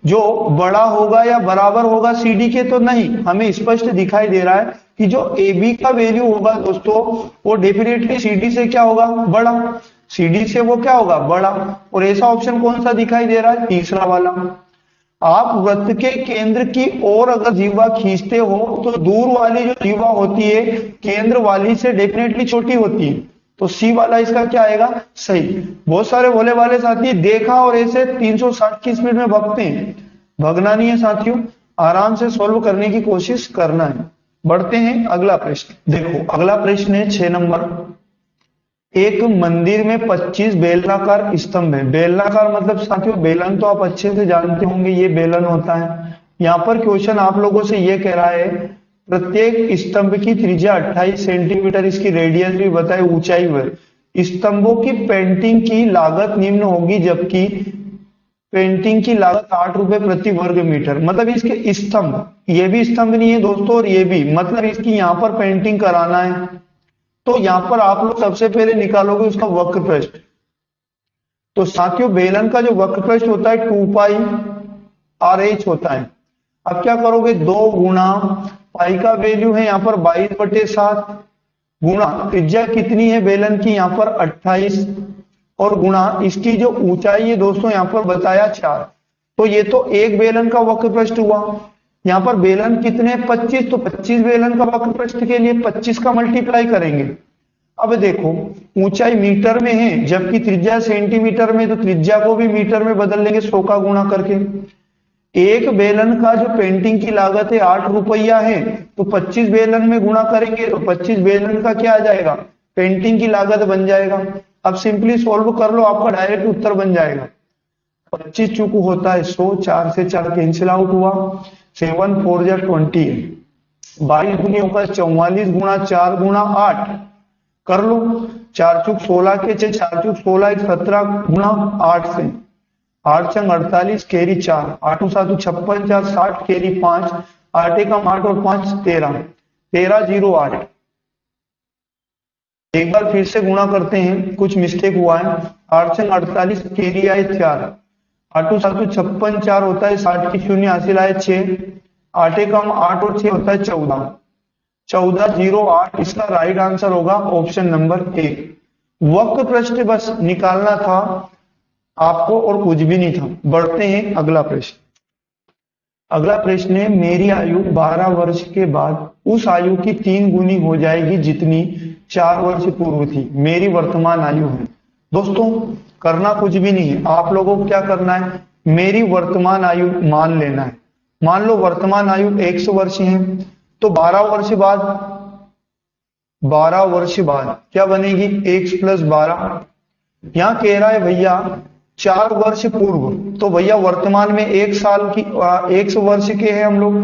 Speaker 1: जो बड़ा होगा या बराबर होगा CD के, तो नहीं, हमें स्पष्ट दिखाई दे रहा है कि जो AB का वैल्यू होगा दोस्तों वो डेफिनेटली CD से क्या होगा, बड़ा, CD से वो क्या होगा, बड़ा। और ऐसा ऑप्शन कौन सा दिखाई दे रहा है, तीसरा वाला। आप वृत्त के केंद्र की ओर अगर जीवा खींचते हो तो दूर वाली जो जीवा होती है केंद्र वाली से डेफिनेटली छोटी होती है, तो सी वाला इसका क्या आएगा, सही। बहुत सारे भोले वाले साथी देखा और ऐसे 360 की स्पीड में भागते हैं, भगना नहीं है साथियों, आराम से सॉल्व करने की कोशिश करना है। बढ़ते हैं अगला प्रश्न, देखो अगला प्रश्न है 6 नंबर। एक मंदिर में 25 बेलनाकार स्तंभ है, बेलनाकार मतलब साथियों बेलन तो आप अच्छे से जानते होंगे, ये बेलन होता है। यहाँ पर क्वेश्चन आप लोगों से ये कह रहा है प्रत्येक स्तंभ की त्रिज्या 28 सेंटीमीटर, इसकी रेडियस भी बताए, ऊंचाई है। स्तंभों की पेंटिंग की लागत निम्न होगी, जबकि पेंटिंग की लागत 8 रुपए प्रति वर्ग मीटर। मतलब इसके स्तंभ, ये भी स्तंभ नहीं है दोस्तों और ये भी, मतलब इसकी यहाँ पर पेंटिंग कराना है, तो यहाँ पर आप लोग सबसे पहले निकालोगे उसका वक्र पृष्ठ। तो साथियों बेलन का जो वक्र पृष्ठ होता है 2 पाई RH होता है। अब क्या करोगे, 2 गुना पाई का वैल्यू है यहाँ पर 22/7 गुणा त्रिज्या कितनी है बेलन की, यहाँ पर 28, और गुणा इसकी जो ऊंचाई है दोस्तों यहाँ पर बताया 4। तो ये तो एक बेलन का वक्र पृष्ठ हुआ। यहाँ पर बेलन कितने 25, तो 25 बेलन का वक्र पृष्ठ के लिए 25 का मल्टीप्लाई करेंगे। अब देखो ऊंचाई मीटर में है जबकि त्रिज्या सेंटीमीटर में, तो त्रिज्या को भी मीटर में बदल लेंगे 100 का गुणा करके। एक बेलन का जो पेंटिंग की लागत है 8 रुपया है, तो 25 बेलन में गुणा करेंगे तो 25 बेलन का क्या आ जाएगा, पेंटिंग की लागत बन जाएगा। अब सिंपली सॉल्व कर लो, आपका डायरेक्ट उत्तर बन जाएगा। 25 चूकू होता है 100, 4 से 4 कैंसिल आउट हुआ, 7 4 जा 20, 22 दूनी होगा 44 गुणा 4 गुणा 8 कर लो, 4 चूक 16 के 4 चूक 16 17 गुणा 8 से, 8 चंग 48 कैरी 4, 8 7 56 4 60 कैरी 5, 8 एकम 8 और 5 13, 13 0 8। एक बार फिर से गुणा करते हैं, कुछ मिस्टेक हुआ है। 8 चंग 48 कैरी आए 4, 8 7 56 4 होता है 60 की शून्य हासिल आए 6, 8 एकम 8 और 6 होता है 14, 14 0 8। इसका राइट आंसर होगा ऑप्शन नंबर 1। वक्र पृष्ठ बस निकालना था आपको और कुछ भी नहीं था। बढ़ते हैं अगला प्रश्न। अगला प्रश्न है, मेरी आयु 12 वर्ष के बाद उस आयु की 3 गुनी हो जाएगी जितनी 4 वर्ष पूर्व थी, मेरी वर्तमान आयु है। दोस्तों करना कुछ भी नहीं है, आप लोगों को क्या करना है, मेरी वर्तमान आयु मान लेना है। मान लो वर्तमान आयु 100 वर्ष है, तो 12 वर्ष बाद, 12 वर्ष बाद क्या बनेगी, 1 + 12। यहां कह रहा है भैया 4 वर्ष पूर्व, तो भैया वर्तमान में 1 साल की 100 वर्ष के हैं हम लोग,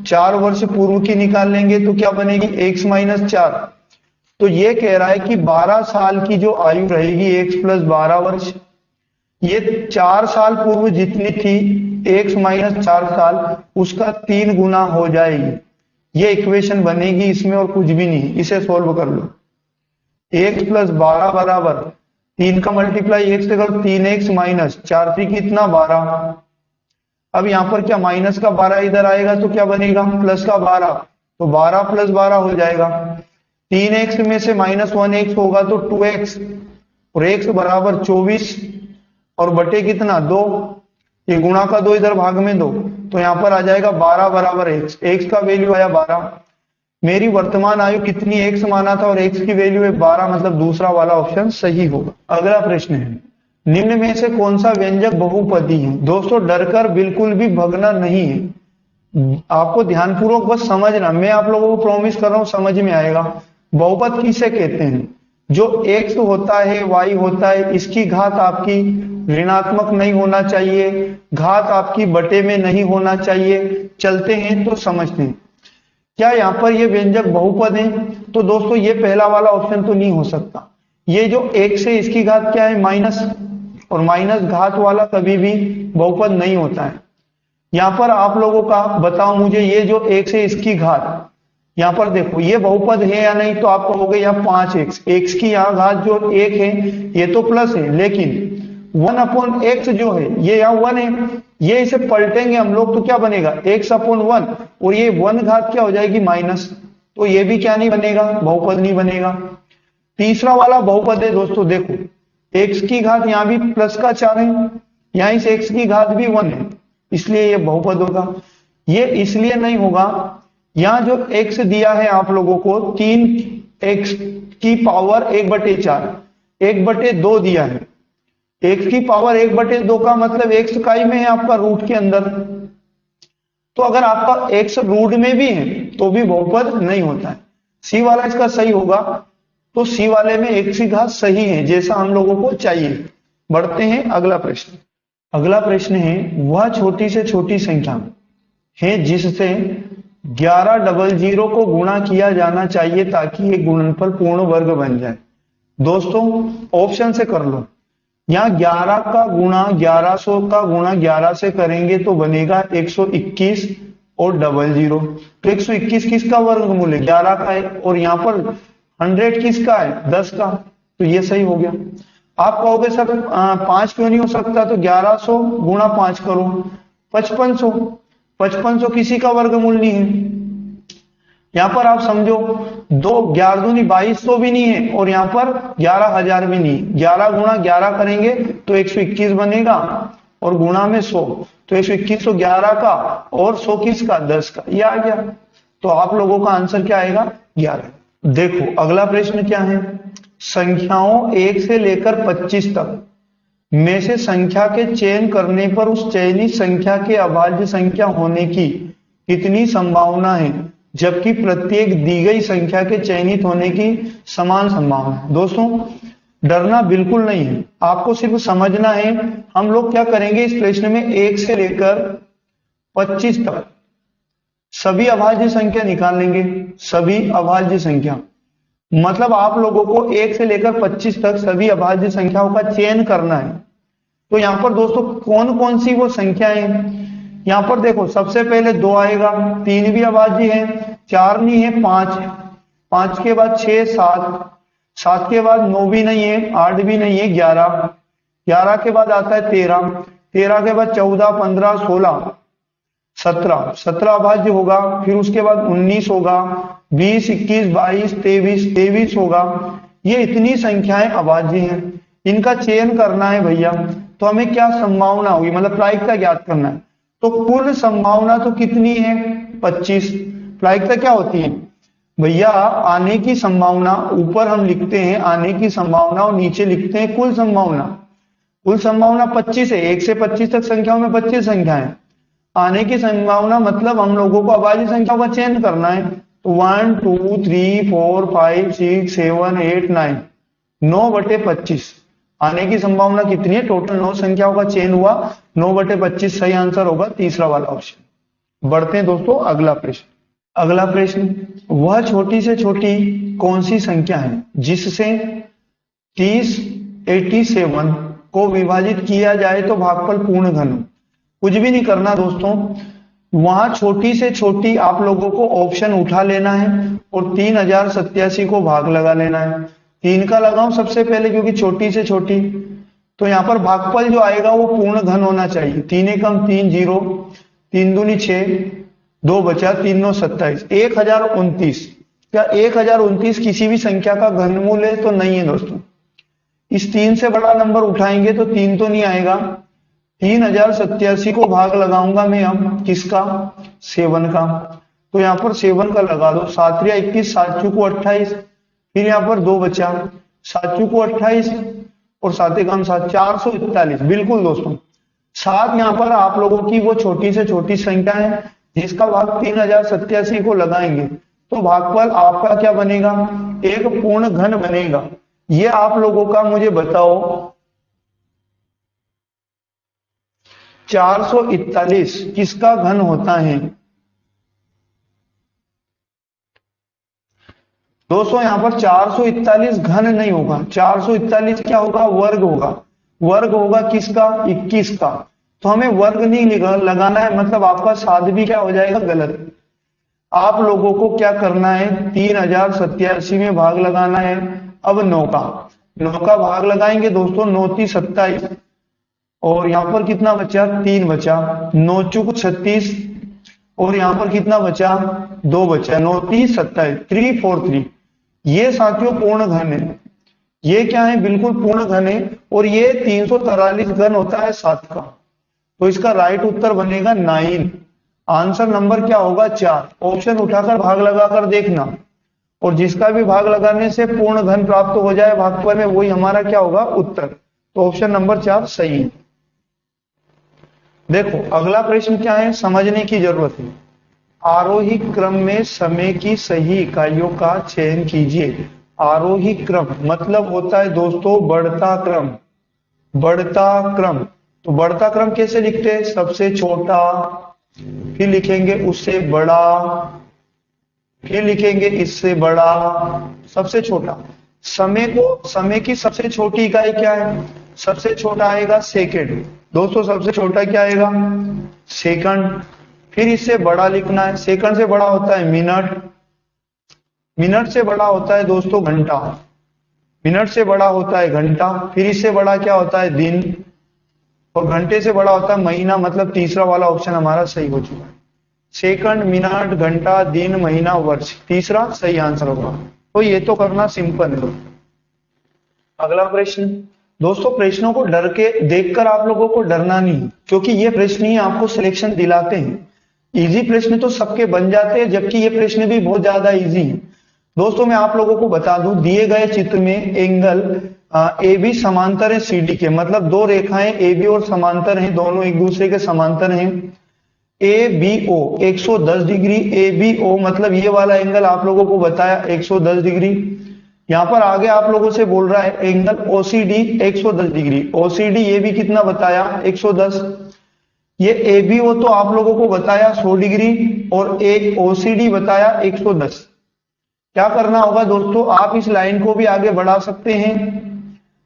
Speaker 1: 4 वर्ष पूर्व की निकाल लेंगे तो क्या बनेगी, 1 - 4। तो ये कह रहा है कि 12 साल की जो आयु रहेगी 1 + 12 वर्ष, ये 4 साल पूर्व जितनी थी 1 - 4 साल, उसका 3 गुना हो जाएगी। ये इक्वेशन बनेगी इसमें और कुछ भी नहीं। इसे सोल्व कर लो। 1 + 12 बराबर 3 का मल्टीप्लाई 1 से करो, 3x - 4 3 कितना 12। अब यहां पर क्या माइनस का 12 इधर आएगा तो क्या बनेगा, प्लस का 12, तो 12 + 12 हो जाएगा। 3x में से -1x होगा तो 2x, और x बराबर 24 और बटे कितना 2, ये गुणा का 2 इधर भाग में 2, तो यहां पर आ जाएगा 12 बराबर x, x का वैल्यू आया 12। मेरी वर्तमान आयु कितनी x माना था और x की वैल्यू है 12, मतलब दूसरा वाला ऑप्शन सही होगा। अगला प्रश्न है, निम्न में से कौन सा व्यंजक बहुपदी है। दोस्तों डरकर बिल्कुल भी भगना नहीं है, आपको ध्यानपूर्वक बस समझना, मैं आप लोगों को प्रॉमिस कर रहा हूं समझ में आएगा। बहुपद किसे कहते हैं, जो x होता है y होता है, इसकी घात आपकी ऋणात्मक नहीं होना चाहिए, घात आपकी बटे में नहीं होना चाहिए। चलते हैं तो समझते हैं क्या यहाँ पर ये व्यंजक बहुपद है। तो दोस्तों ये पहला वाला ऑप्शन तो नहीं हो सकता। ये जो x है इसकी घात क्या है माइनस, और माइनस घात वाला कभी भी बहुपद नहीं होता है। यहाँ पर आप लोगों का बताओ मुझे, ये जो x है इसकी घात, यहाँ पर देखो ये बहुपद है या नहीं, तो आप कहोगे यहाँ 5x, x की यहाँ घात जो 1 है ये तो प्लस है, लेकिन 1/x जो है ये यहाँ 1 है, ये इसे पलटेंगे हम लोग तो क्या बनेगा x/1, और ये 1 घात क्या हो जाएगी माइनस, तो ये भी क्या नहीं बनेगा, बहुपद नहीं बनेगा। तीसरा वाला बहुपद है दोस्तों, देखो x की घात यहाँ भी प्लस का 4 है, यहाँ इस x की घात भी 1 है, इसलिए ये बहुपद होगा। ये इसलिए नहीं होगा, यहाँ जो x दिया है आप लोगों को 3x की पावर 1/4, 1/2 दिया है। x की पावर 1/2 का मतलब x इकाई में है आपका रूट के अंदर, तो अगर आपका x रूट में भी है तो भी बहुपद नहीं होता है। सी वाला इसका सही होगा, तो सी वाले में x की घात सही है जैसा हम लोगों को चाहिए। बढ़ते हैं अगला प्रश्न। अगला प्रश्न है, वह छोटी से छोटी संख्या है जिससे 1100 को गुणा किया जाना चाहिए ताकि एक गुणनफल पूर्ण वर्ग बन जाए। दोस्तों ऑप्शन से कर लो, यहाँ 11 का गुणा 1100 का गुणा 11 से करेंगे तो बनेगा 121 और 00, तो 121 किसका वर्गमूल है 11 का है, और यहाँ पर 100 किसका है 10 का, तो ये सही हो गया। आप कहोगे सर 5 क्यों नहीं हो सकता, तो 1100 गुणा 5 करो 5500, 5500 किसी का वर्गमूल नहीं है। यहाँ पर आप समझो, 2 11 दूनी 2200 भी नहीं है और यहाँ पर 11,000 भी नहीं। 11 गुणा 11 करेंगे तो 121 बनेगा और गुणा में 100 तो 121 तो 11 का और 100 किसका, 10 का, ये आ गया। तो आप लोगों का आंसर क्या आएगा, 11। देखो अगला प्रश्न क्या है, संख्याओं 1 से लेकर 25 तक में से संख्या के चयन करने पर उस चयनित संख्या के अभाज्य संख्या होने की कितनी संभावना है, जबकि प्रत्येक दी गई संख्या के चयनित होने की समान संभावना है। दोस्तों डरना बिल्कुल नहीं है, आपको सिर्फ समझना है। हम लोग क्या करेंगे इस प्रश्न में 1 से लेकर 25 तक सभी अभाज्य संख्या निकाल लेंगे। सभी अभाज्य संख्या मतलब आप लोगों को 1 से लेकर 25 तक सभी अभाज्य संख्याओं का चयन करना है। तो यहाँ पर दोस्तों कौन कौन सी वो संख्याएं हैं, यहाँ पर देखो सबसे पहले 2 आएगा, 3 भी अभाज्य है, 4 नहीं है, 5 है, 5 के बाद 6 7, 7 के बाद 9 भी नहीं है, 8 भी नहीं है, 11, 11 के बाद आता है 13, 13 के बाद 14 15 16 17, 17 अभाज्य होगा। फिर उसके बाद 19 होगा, 20 21 22 23 23 होगा। ये इतनी संख्याएं अभाज्य हैं, इनका चयन करना है भैया। तो हमें क्या संभावना होगी, मतलब प्रायिकता ज्ञात करना है। तो कुल संभावना तो कितनी है, 25। प्रायिकता क्या होती है भैया, आने की संभावना, ऊपर हम लिखते हैं आने की संभावना और नीचे लिखते हैं कुल संभावना। कुल संभावना 25 है, 1 से 25 तक संख्याओं में 25 संख्याएं। आने की संभावना मतलब हम लोगों को अभाज्य संख्याओं का चयन करना है। तो 1 2 3 4 5 6 7 8 9, 9/25 आने की संभावना कितनी है, टोटल 9 संख्याओं का चयन हुआ, 9/25 सही आंसर होगा तीसरा वाला ऑप्शन। बढ़ते हैं दोस्तों अगला प्रश्न। अगला प्रश्न, वह छोटी से छोटी कौन सी संख्या है जिससे 3087 को विभाजित किया जाए तो भागफल पूर्ण घन हो। कुछ भी नहीं करना दोस्तों, वहां छोटी से छोटी आप लोगों को ऑप्शन उठा लेना है और 3087 को भाग लगा लेना है। 3 का लगाऊं सबसे पहले क्योंकि छोटी से छोटी, तो यहाँ पर भागफल जो आएगा वो पूर्ण घन होना चाहिए। 3 एकम 3 0, 3 दूनी 6, 2 बचा, 3 9 27, 1029। क्या 1029 किसी भी संख्या का घनमूल है, तो नहीं है दोस्तों। इस 3 से बड़ा नंबर उठाएंगे तो 3 तो नहीं आएगा। 3087 को भाग लगाऊंगा मैं अब किसका, 7 का। तो यहाँ पर 7 का लगा दो, 7 या 21, 7 चूको 28, फिर यहाँ पर 2 बचा, 7 चूको 28 और 7 एकम 7, 441। बिल्कुल दोस्तों, 7 यहाँ पर आप लोगों की वो छोटी से छोटी संख्या है जिसका भाग 3087 को लगाएंगे तो भागफल आपका क्या बनेगा, एक पूर्ण घन बनेगा। ये आप लोगों का मुझे बताओ 441 किसका घन होता है। दोस्तों यहाँ पर 441 घन नहीं होगा, 441 क्या होगा, वर्ग होगा। वर्ग होगा किसका, 21 का। तो हमें वर्ग नहीं लगाना है, मतलब आपका साध भी क्या हो जाएगा, गलत। आप लोगों को क्या करना है, 3087 में भाग लगाना है। अब 9 का भाग लगाएंगे दोस्तों, 9 3 27 और यहाँ पर कितना बचा, 3 बचा, 9 चूक 36 और यहाँ पर कितना बचा, 2 बचा, 9 3 27, 343। ये साथियों पूर्ण घन है, ये क्या है, बिल्कुल पूर्ण घन है। और ये 343 घन होता है 7 का। तो इसका राइट उत्तर बनेगा 9। आंसर नंबर क्या होगा, 4। ऑप्शन उठाकर भाग लगाकर देखना, और जिसका भी भाग लगाने से पूर्ण घन प्राप्त हो जाए भागफल में, वही हमारा क्या होगा, उत्तर। तो ऑप्शन नंबर 4 सही है। देखो अगला प्रश्न क्या है, समझने की जरूरत है। आरोही क्रम में समय की सही इकाइयों का चयन कीजिए। आरोही क्रम मतलब होता है दोस्तों बढ़ता क्रम। बढ़ता क्रम, तो बढ़ता क्रम कैसे लिखते हैं, सबसे छोटा, फिर लिखेंगे उससे बड़ा, फिर लिखेंगे इससे बड़ा, सबसे छोटा। समय की सबसे छोटी इकाई क्या है, सबसे छोटा आएगा सेकंड। दोस्तों सबसे छोटा क्या आएगा, सेकंड। फिर इससे बड़ा लिखना है, सेकंड से बड़ा होता है मिनट, मिनट से बड़ा होता है दोस्तों घंटा, मिनट से बड़ा होता है घंटा। फिर इससे बड़ा क्या होता है दिन, और घंटे से बड़ा होता है महीना। मतलब तीसरा वाला ऑप्शन हमारा सही हो चुका है। सेकंड, मिनट, घंटा, दिन, महीना, वर्ष। तीसरा सही आंसर होगा। तो ये तो करना सिंपल है। अगला प्रश्न दोस्तों, प्रश्नों को डर के देखकर आप लोगों को डरना नहीं, क्योंकि ये प्रश्न ही आपको सिलेक्शन दिलाते हैं। इजी प्रश्न तो सबके बन जाते हैं, जबकि ये प्रश्न भी बहुत ज्यादा इजी है। दोस्तों मैं आप लोगों को बता दूं, दिए गए चित्र में एंगल ए बी समांतर है सी डी के, मतलब दो रेखाएं ए बी और समांतर हैं, दोनों एक दूसरे के समांतर हैं। A B O 110 degree, A B O मतलब ये वाला एंगल आप लोगों को बताया 110 डिग्री। यहां पर आगे आप लोगों से बोल रहा है एंगल ओसीडी 110 डिग्री, ओसीडी ये भी कितना बताया 110। ये ए बी ओ तो आप लोगों को बताया 100 डिग्री और एक ओसीडी बताया 110। क्या करना होगा दोस्तों, आप इस लाइन को भी आगे बढ़ा सकते हैं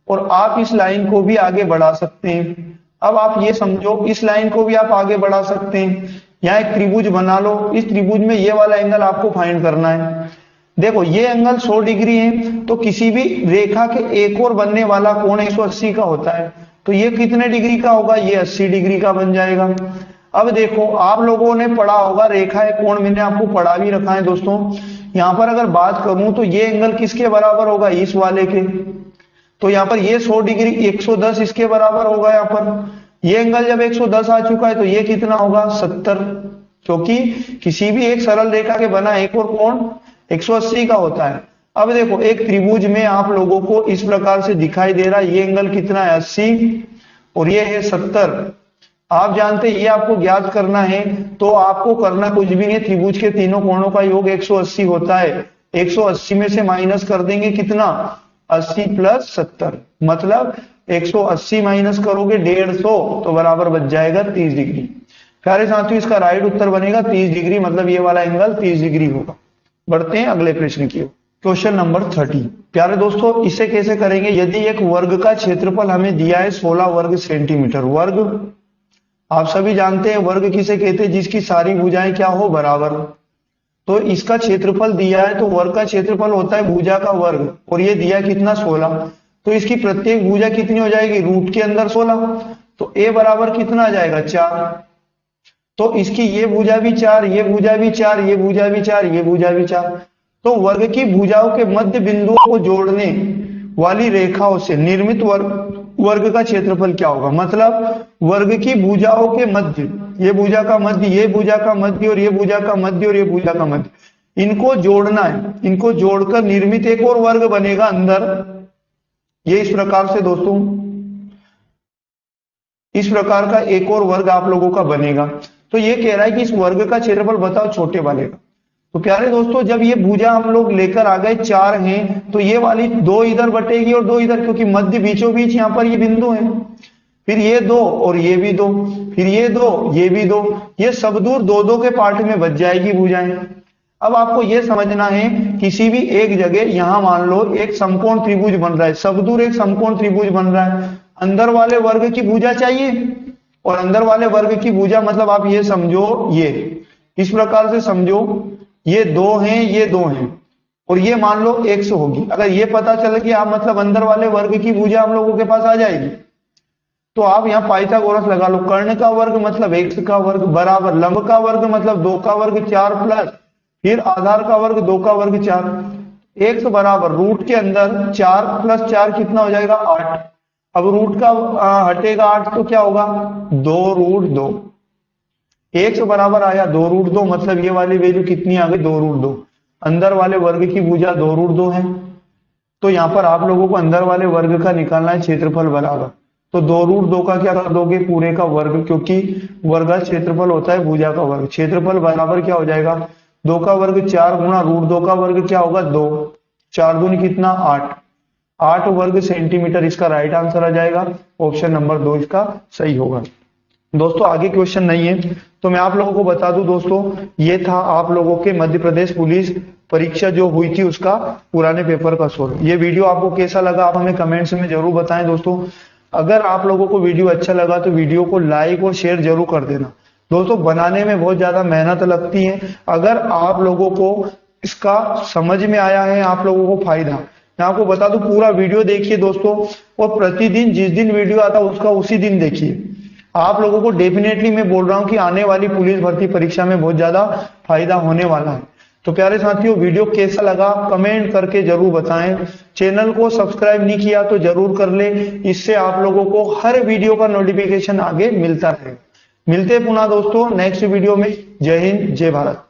Speaker 1: और आप इस लाइन को भी आगे बढ़ा सकते हैं। अब आप ये समझो, इस लाइन को भी आप आगे बढ़ा सकते हैं। यहाँ एक त्रिभुज बना लो, इस त्रिभुज में ये वाला एंगल आपको फाइंड करना है। देखो ये एंगल 100 डिग्री है, तो किसी भी रेखा के एक और बनने वाला कोण 180 का होता है, तो ये कितने डिग्री का होगा, ये 80 डिग्री का बन जाएगा। अब देखो आप लोगों ने पढ़ा होगा रेखा है कोण, मैंने आपको पढ़ा भी रखा है दोस्तों। यहां पर अगर बात करूं तो ये एंगल किसके बराबर होगा, इस वाले के। तो यहाँ पर ये 100 डिग्री 110 इसके बराबर होगा। यहाँ पर ये एंगल जब 110 आ चुका है तो ये कितना होगा 70, क्योंकि किसी भी एक सरल रेखा के बना एक और कोण 180 का होता है। अब देखो एक त्रिभुज में आप लोगों को इस प्रकार से दिखाई दे रहा है, ये एंगल कितना है 80 और ये है 70। आप जानते हैं ये आपको ज्ञात करना है, तो आपको करना कुछ भी नहीं, त्रिभुज के तीनों कोणों का योग 180 होता है। 180 में से माइनस कर देंगे कितना 80 प्लस 70, मतलब 180 माइनस करोगे 150 तो बराबर बच जाएगा 30 डिग्री। प्यारे साथियों इसका राइट उत्तर बनेगा 30 डिग्री, मतलब ये वाला एंगल 30 डिग्री होगा। बढ़ते हैं अगले प्रश्न की ओर। Question number 30। प्यारे दोस्तों इसे कैसे करेंगे, यदि एक वर्ग का क्षेत्रफल हमें दिया है 16 वर्ग सेंटीमीटर। वर्ग आप सभी जानते हैं वर्ग किसे कहते हैं, जिसकी सारी भुजाएं क्या हो बराबर। तो इसका क्षेत्रफल दिया है, तो वर्ग का क्षेत्रफल होता है भुजा का वर्ग, और ये दिया कितना 16, तो इसकी प्रत्येक भुजा कितनी हो जाएगी, रूट के अंदर 16, तो a बराबर कितना आ जाएगा 4। तो इसकी ये भुजा भी 4, ये भुजा भी 4, ये भुजा भी 4, ये भुजा भी 4। तो वर्ग की भुजाओं के मध्य बिंदुओं को जोड़ने वाली रेखाओं से निर्मित वर्ग का क्षेत्रफल क्या होगा, मतलब वर्ग की भुजाओं के मध्य, ये भुजा का मध्य, ये भुजा का मध्य और ये भुजा का मध्य और ये भुजा का मध्य, इनको जोड़ना है। इनको जोड़कर निर्मित एक और वर्ग बनेगा अंदर, ये इस प्रकार से दोस्तों, इस प्रकार का एक और वर्ग आप लोगों का बनेगा। तो ये कह रहा है कि इस वर्ग का क्षेत्रफल बताओ छोटे वाले का। तो प्यारे दोस्तों जब ये भुजा हम लोग लेकर आ गए 4 हैं, तो ये वाली 2 इधर बटेगी और 2 इधर, क्योंकि मध्य बीचों बीच यहाँ पर ये बिंदु है। फिर ये 2 और ये भी 2, फिर ये 2 ये भी 2, ये सब दूर 2-2 के पार्ट में बच जाएगी भुजाएं। अब आपको ये समझना है, किसी भी एक जगह यहां मान लो एक समकोण त्रिभुज बन रहा है, सब दूर एक समकोण त्रिभुज बन रहा है, अंदर वाले वर्ग की भुजा चाहिए, और अंदर वाले वर्ग की भुजा मतलब आप ये समझो, ये इस प्रकार से समझो, ये 2 हैं, ये 2 हैं, और ये मान लो 100 होगी। अगर ये पता चले कि आप मतलब अंदर वाले वर्ग की भुजा हम लोगों के पास आ जाएगी, तो आप यहाँ पाइथागोरस लगा लो। कर्ण का वर्ग मतलब x का वर्ग बराबर लंब का वर्ग मतलब 2 का वर्ग 4 प्लस फिर आधार का वर्ग 2 का वर्ग 4, x बराबर रूट के अंदर 4 प्लस 4 कितना हो जाएगा 8। अब रूट का हटेगा 8 तो क्या होगा 2 रूट 2, x बराबर आया 2 रूट 2, मतलब ये वाली वैल्यू कितनी आ गई 2 रूट 2। अंदर वाले वर्ग की भुजा 2 रूट 2 है, तो यहाँ पर आप लोगों को अंदर वाले वर्ग का निकालना है क्षेत्रफल बराबर। तो 2 रूट 2 का क्या कर दोगे पूरे का वर्ग, क्योंकि वर्ग का क्षेत्रफल होता है भुजा का वर्ग। क्षेत्रफल बराबर क्या हो जाएगा 2 का वर्ग 4 गुणा रूट 2 का वर्ग क्या होगा 2, 4 दूनी कितना 8 वर्ग सेंटीमीटर। इसका राइट आंसर आ जाएगा ऑप्शन नंबर 2 इसका सही होगा। दोस्तों आगे क्वेश्चन नहीं है, तो मैं आप लोगों को बता दूं दोस्तों, ये था आप लोगों के मध्य प्रदेश पुलिस परीक्षा जो हुई थी उसका पुराने पेपर का सोल्व। ये वीडियो आपको कैसा लगा आप हमें कमेंट्स में जरूर बताएं दोस्तों। अगर आप लोगों को वीडियो अच्छा लगा तो वीडियो को लाइक और शेयर जरूर कर देना दोस्तों। बनाने में बहुत ज्यादा मेहनत लगती है, अगर आप लोगों को इसका समझ में आया है, आप लोगों को फायदा, मैं आपको बता दूं पूरा वीडियो देखिए दोस्तों, और प्रतिदिन जिस दिन वीडियो आता है उसका उसी दिन देखिए। आप लोगों को डेफिनेटली मैं बोल रहा हूं कि आने वाली पुलिस भर्ती परीक्षा में बहुत ज्यादा फायदा होने वाला है। तो प्यारे साथियों, वीडियो कैसा लगा कमेंट करके जरूर बताएं। चैनल को सब्सक्राइब नहीं किया तो जरूर कर ले, इससे आप लोगों को हर वीडियो का नोटिफिकेशन आगे मिलता रहेगा। मिलते हैं पुनः दोस्तों नेक्स्ट वीडियो में। जय हिंद, जय भारत।